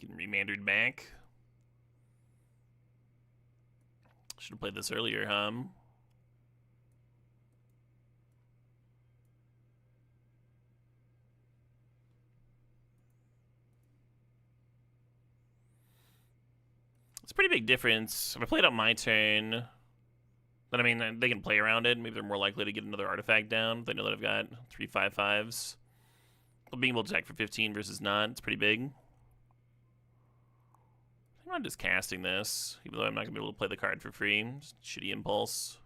Speaker 1: Getting remandered back. Should have played this earlier, huh? It's a pretty big difference. If I played on my turn, then I mean, they can play around it. Maybe they're more likely to get another artifact down. They know that I've got 3 5/5s. But being able to attack for 15 versus not, it's pretty big. I'm just casting this, even though I'm not going to be able to play the card for free. Just shitty impulse.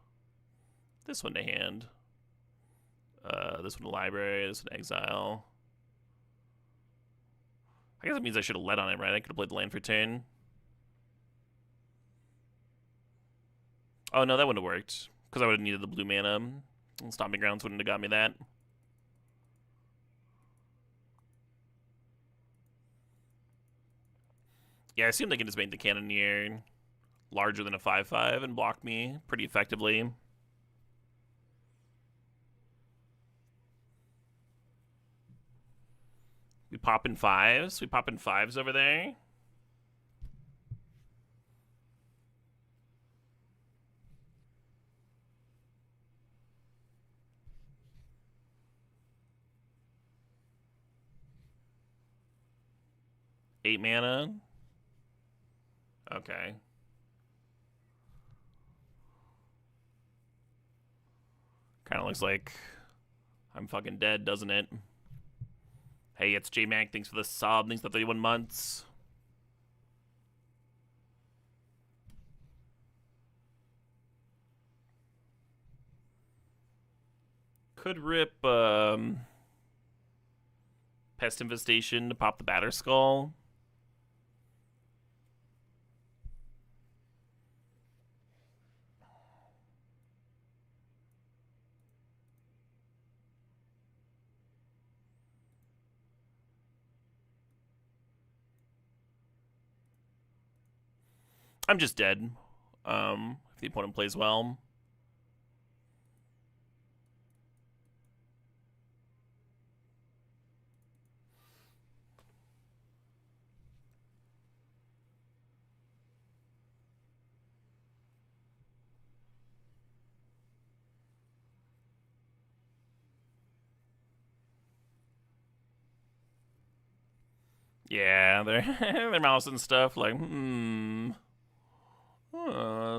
Speaker 1: This one to hand. This one to library, this one to exile. I guess that means I should have led on it, right? I could have played the land for turn. Oh, no, that wouldn't have worked. Because I would have needed the blue mana. And Stomping Grounds wouldn't have got me that. Yeah, I assume they can just make the Cannoneer larger than a 5/5 and block me pretty effectively. We pop in 5s. We pop in 5s over there. Eight mana. Okay. Kind of looks like I'm fucking dead, doesn't it? Hey, it's J-Mac. Thanks for the sub. Thanks for the 31 months. Could rip Pest Infestation to pop the Batterskull. I'm just dead. If the opponent plays well. Yeah, their mouse and stuff, like,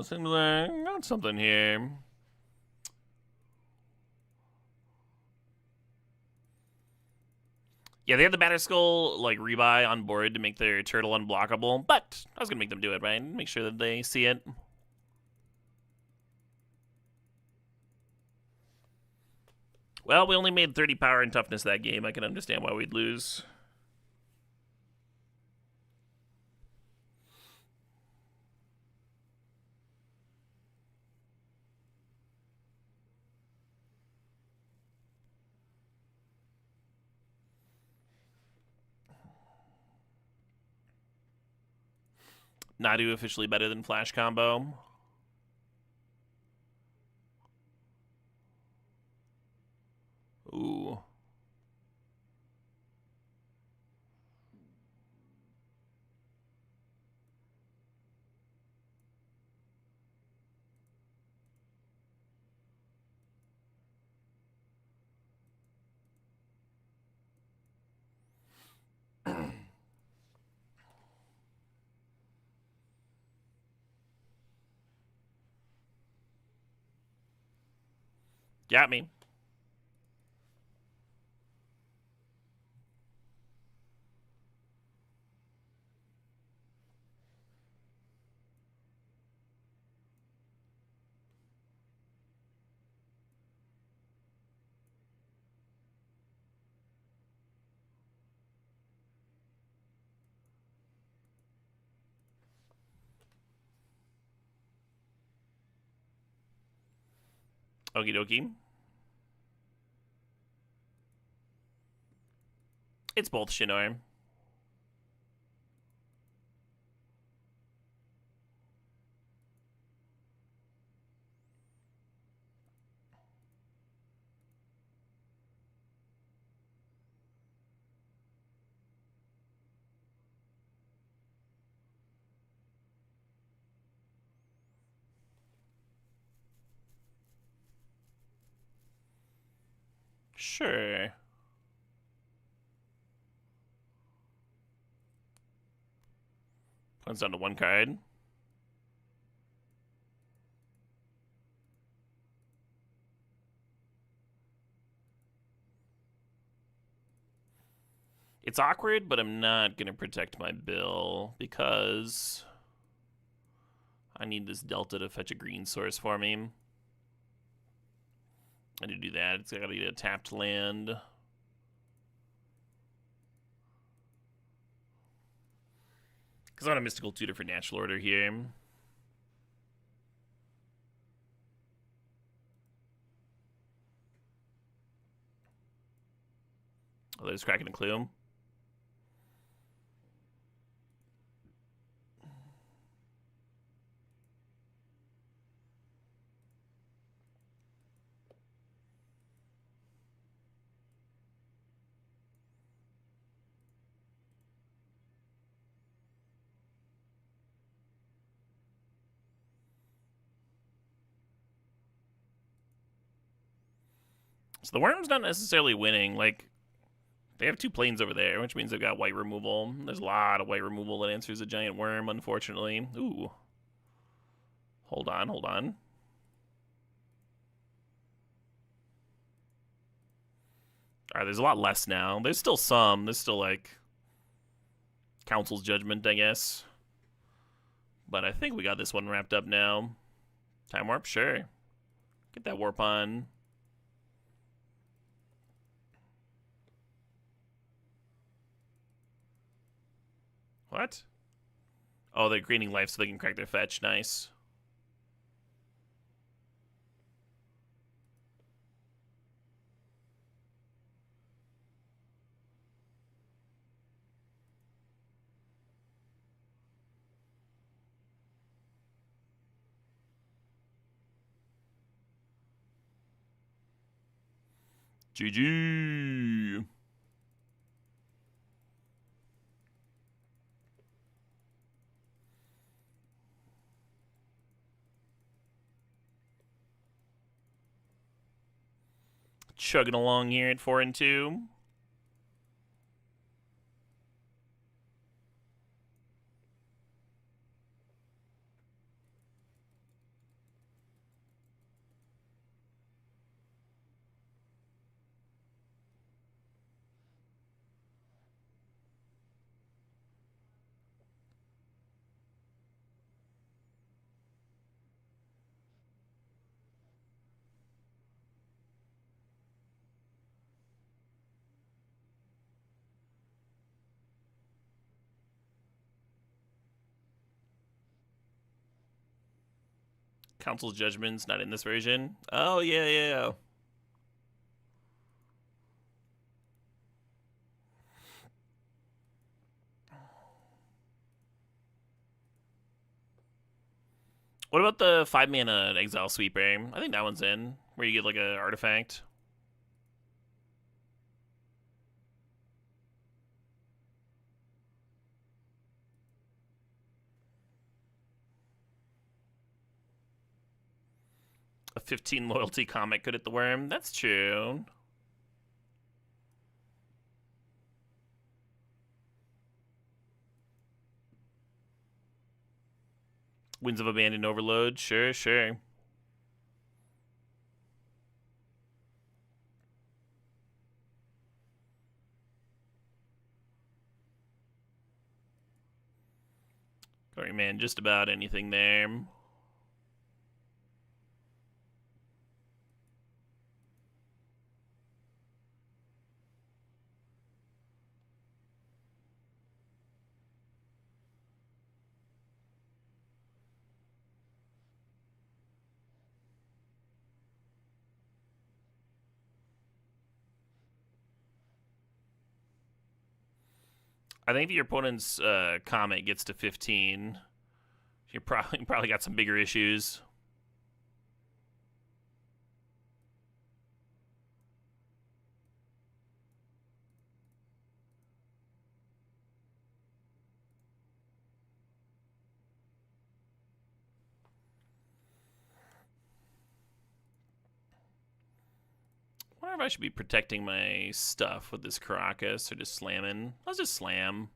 Speaker 1: Seems like got something here. Yeah, they have the Batterskull like rebuy on board to make their turtle unblockable, but I was gonna make them do it, right? Make sure that they see it. Well, we only made 30 power and toughness that game. I can understand why we'd lose. Nadu officially better than Flash combo. Ooh. Got me. Okie dokie. It's both Shinnor. Sure. Points down to one card. It's awkward, but I'm not going to protect my bill because I need this Delta to fetch a green source for me. I need to do that. It's got to be a tapped land. Because I want a Mystical Tutor for Natural Order here. Oh, there's Kraken and Clue. So the Worm's not necessarily winning. Like, they have two planes over there, which means they've got white removal. There's a lot of white removal that answers a giant worm, unfortunately. Ooh. Hold on, hold on. Alright, there's a lot less now. There's still some. There's still, like, Council's Judgment, I guess. But I think we got this one wrapped up now. Time Warp? Sure. Get that warp on. What? Oh, they're gaining life so they can crack their fetch. Nice. GG. Chugging along here at 4-2. Council's Judgment's not in this version. Oh, yeah. What about the 5-mana Exile Sweeper? I think that one's in, where you get like an artifact. A 15 loyalty comic could hit the worm. That's true. Winds of Abandoned Overload. Sure. Sorry, man. Just about anything there. I think if your opponent's comet gets to 15, you probably got some bigger issues. I wonder if I should be protecting my stuff with this Caracas or just slamming. Let's just slam.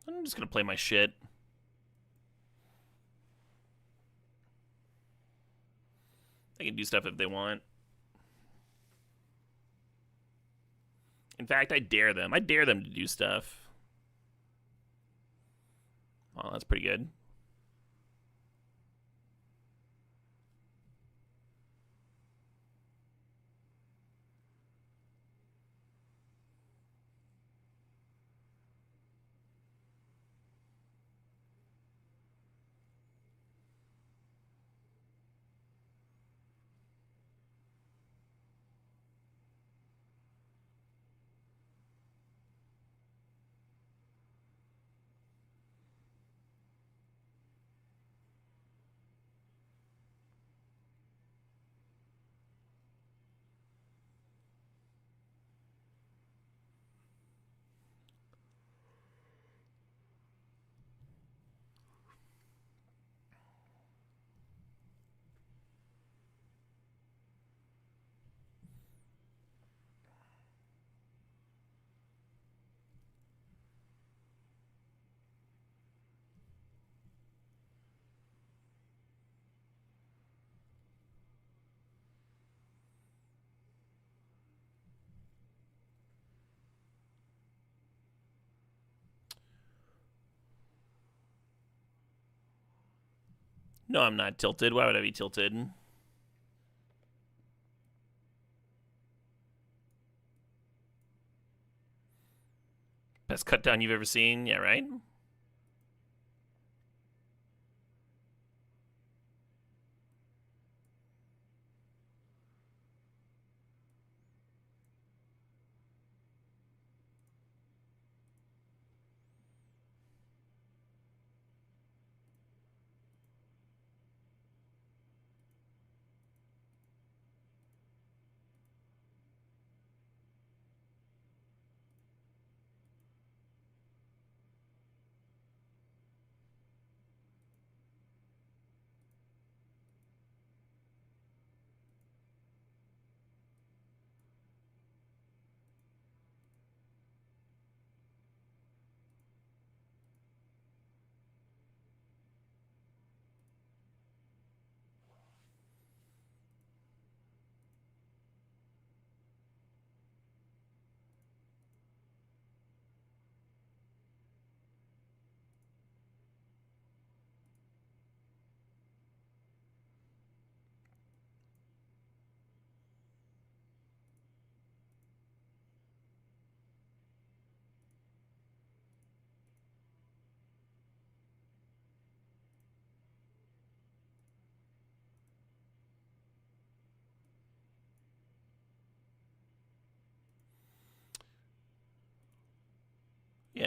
Speaker 1: I'm just gonna play my shit. They can do stuff if they want. In fact, I dare them. I dare them to do stuff. Oh, that's pretty good. No, I'm not tilted. Why would I be tilted? Best cut down you've ever seen? Yeah, right?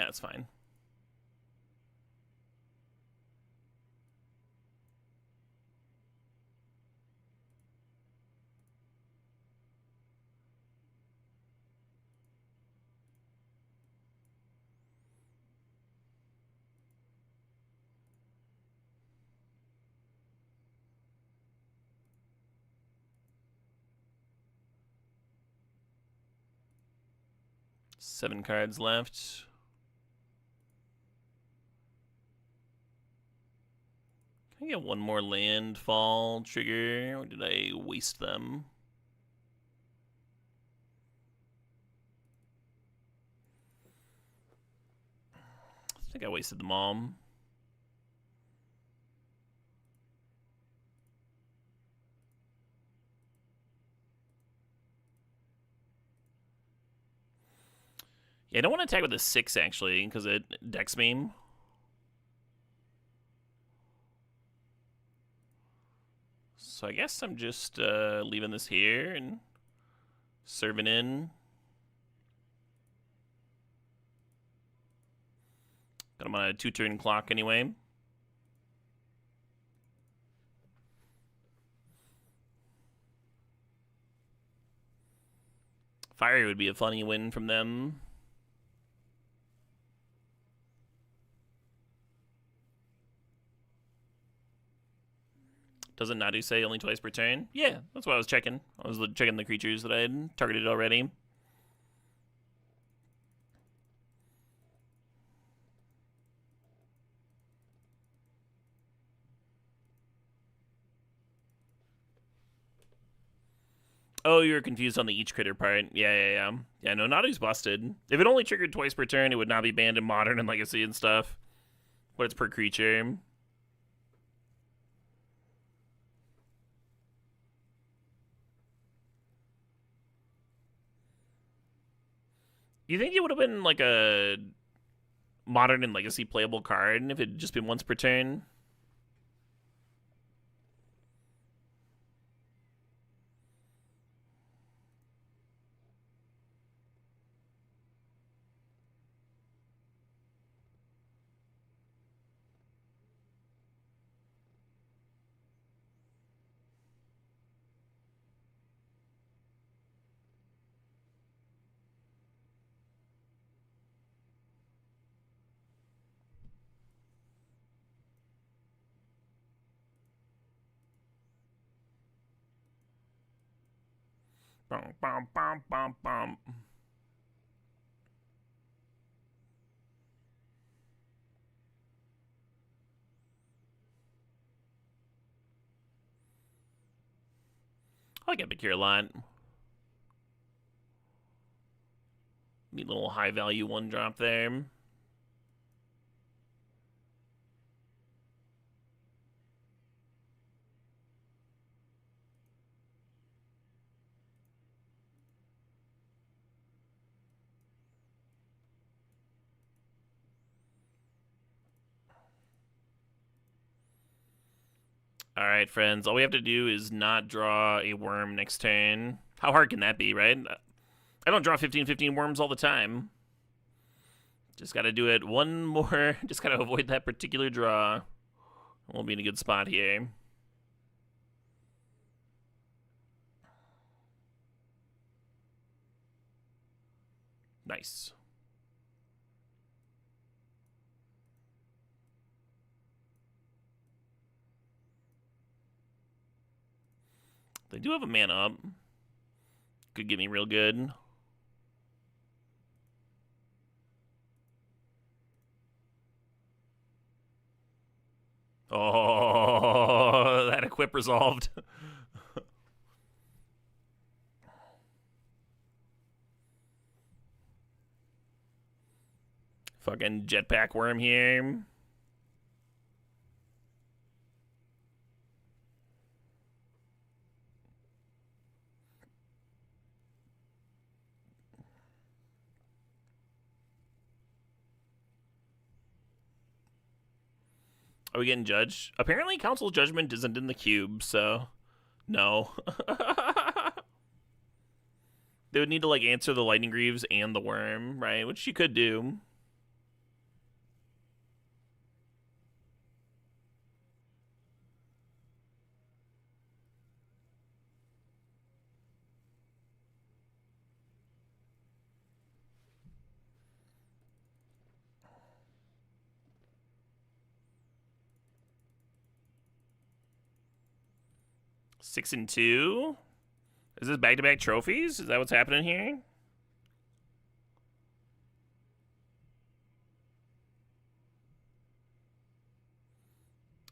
Speaker 1: Yeah, it's fine. Seven cards left. Can I get one more landfall trigger, or did I waste them? I think I wasted them all. Yeah, I don't want to attack with a 6, actually, because it decks me. So I guess I'm just leaving this here and serving in. Got him on a 2-turn clock anyway. Fire would be a funny win from them. Doesn't Nadu say only twice per turn? Yeah, that's what I was checking. I was checking the creatures that I had targeted already. Oh, you were confused on the each critter part. Yeah. Yeah, no, Nadu's busted. If it only triggered twice per turn, it would not be banned in Modern and Legacy and stuff. But it's per creature. You think it would have been like a Modern and Legacy playable card if it had just been once per turn? Bum, bum, bum, bum, bum. I like Epic here a lot. Neat little high value 1-drop there. Alright, friends. All we have to do is not draw a worm next turn. How hard can that be, right? I don't draw 15/15 worms all the time. Just gotta do it one more. Just gotta avoid that particular draw. We'll be in a good spot here. Nice. They do have a mana up. Could get me real good. Oh, that equip resolved. Fucking jetpack worm here. Are we getting judged? Apparently, Council Judgment isn't in the cube, so no. They would need to like answer the Lightning Greaves and the worm, right? Which you could do. 6-2. Is this back-to-back trophies? Is that what's happening here?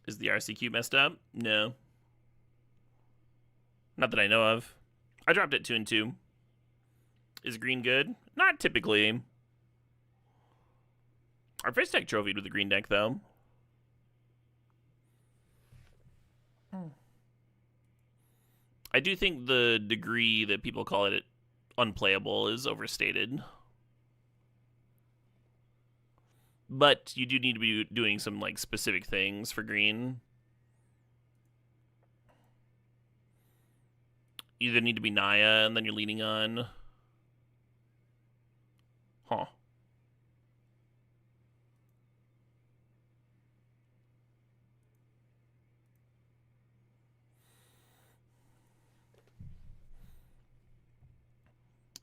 Speaker 1: Is the RCQ messed up? No. Not that I know of. I dropped it 2-2. Is green good? Not typically. Our first deck trophied with the green deck, though. I do think the degree that people call it unplayable is overstated. But you do need to be doing some like specific things for green. You either need to be Naya and then you're leaning on... Huh.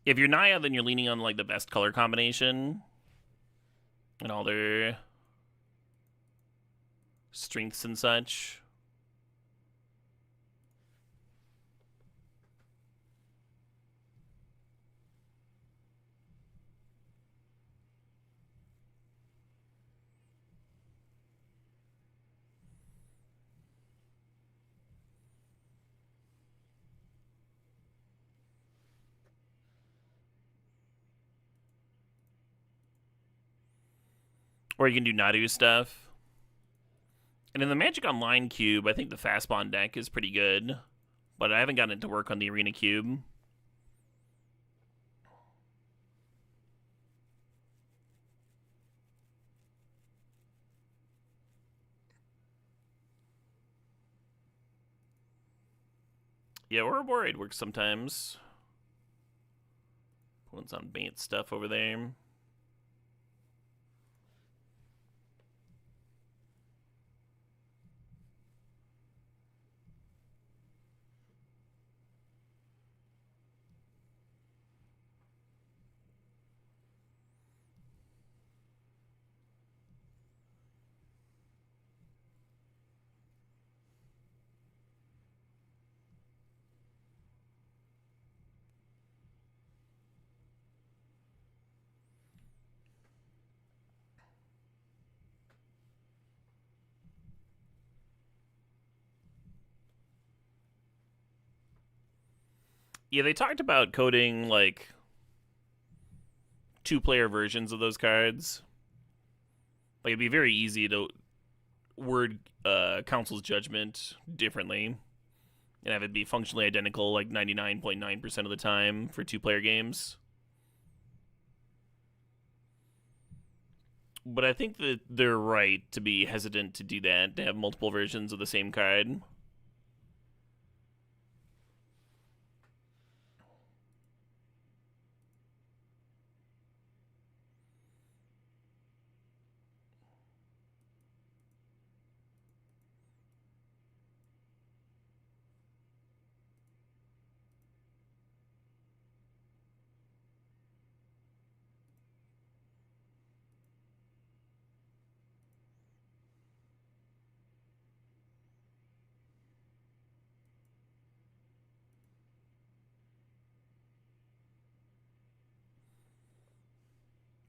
Speaker 1: If you're Naya, then you're leaning on like the best color combination and all their strengths and such. Or you can do Nadu stuff. And in the Magic Online cube, I think the Fastbond deck is pretty good. But I haven't gotten it to work on the Arena cube. Yeah, Ouroboros works sometimes. Pulling some Bant stuff over there. Yeah, they talked about coding, like, two-player versions of those cards. Like, it'd be very easy to word Council's Judgment differently and have it be functionally identical, like, 99.9% of the time for two-player games. But I think that they're right to be hesitant to do that, to have multiple versions of the same card.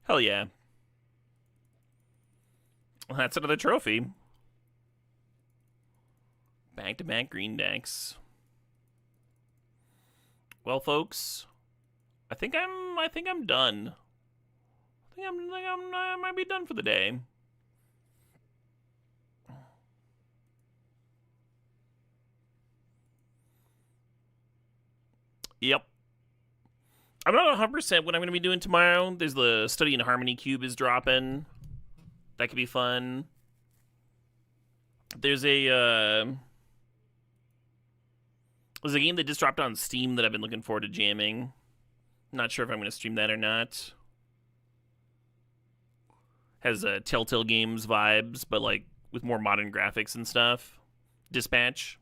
Speaker 1: Hell yeah. Well, that's another trophy. Back-to-back green decks. Well, folks, I think I'm done. I might be done for the day. Yep. I'm not 100% what I'm going to be doing tomorrow. There's the Study in Harmony cube is dropping. That could be fun. There's a game that just dropped on Steam that I've been looking forward to jamming. Not sure if I'm going to stream that or not. Has Telltale Games vibes, but like with more modern graphics and stuff. Dispatch.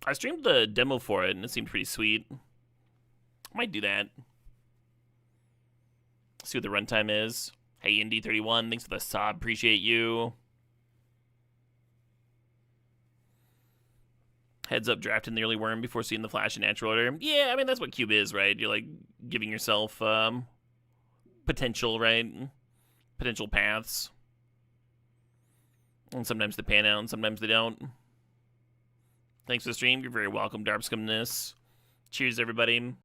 Speaker 1: I streamed the demo for it and it seemed pretty sweet. Might do that. See what the runtime is. Hey, Indy31, thanks for the sub. Appreciate you. Heads up, drafting the early worm before seeing the flash in natural order. Yeah, I mean, that's what cube is, right? You're, like, giving yourself potential, right? Potential paths. And sometimes they pan out and sometimes they don't. Thanks for the stream. You're very welcome, Darpscumness. Cheers, everybody.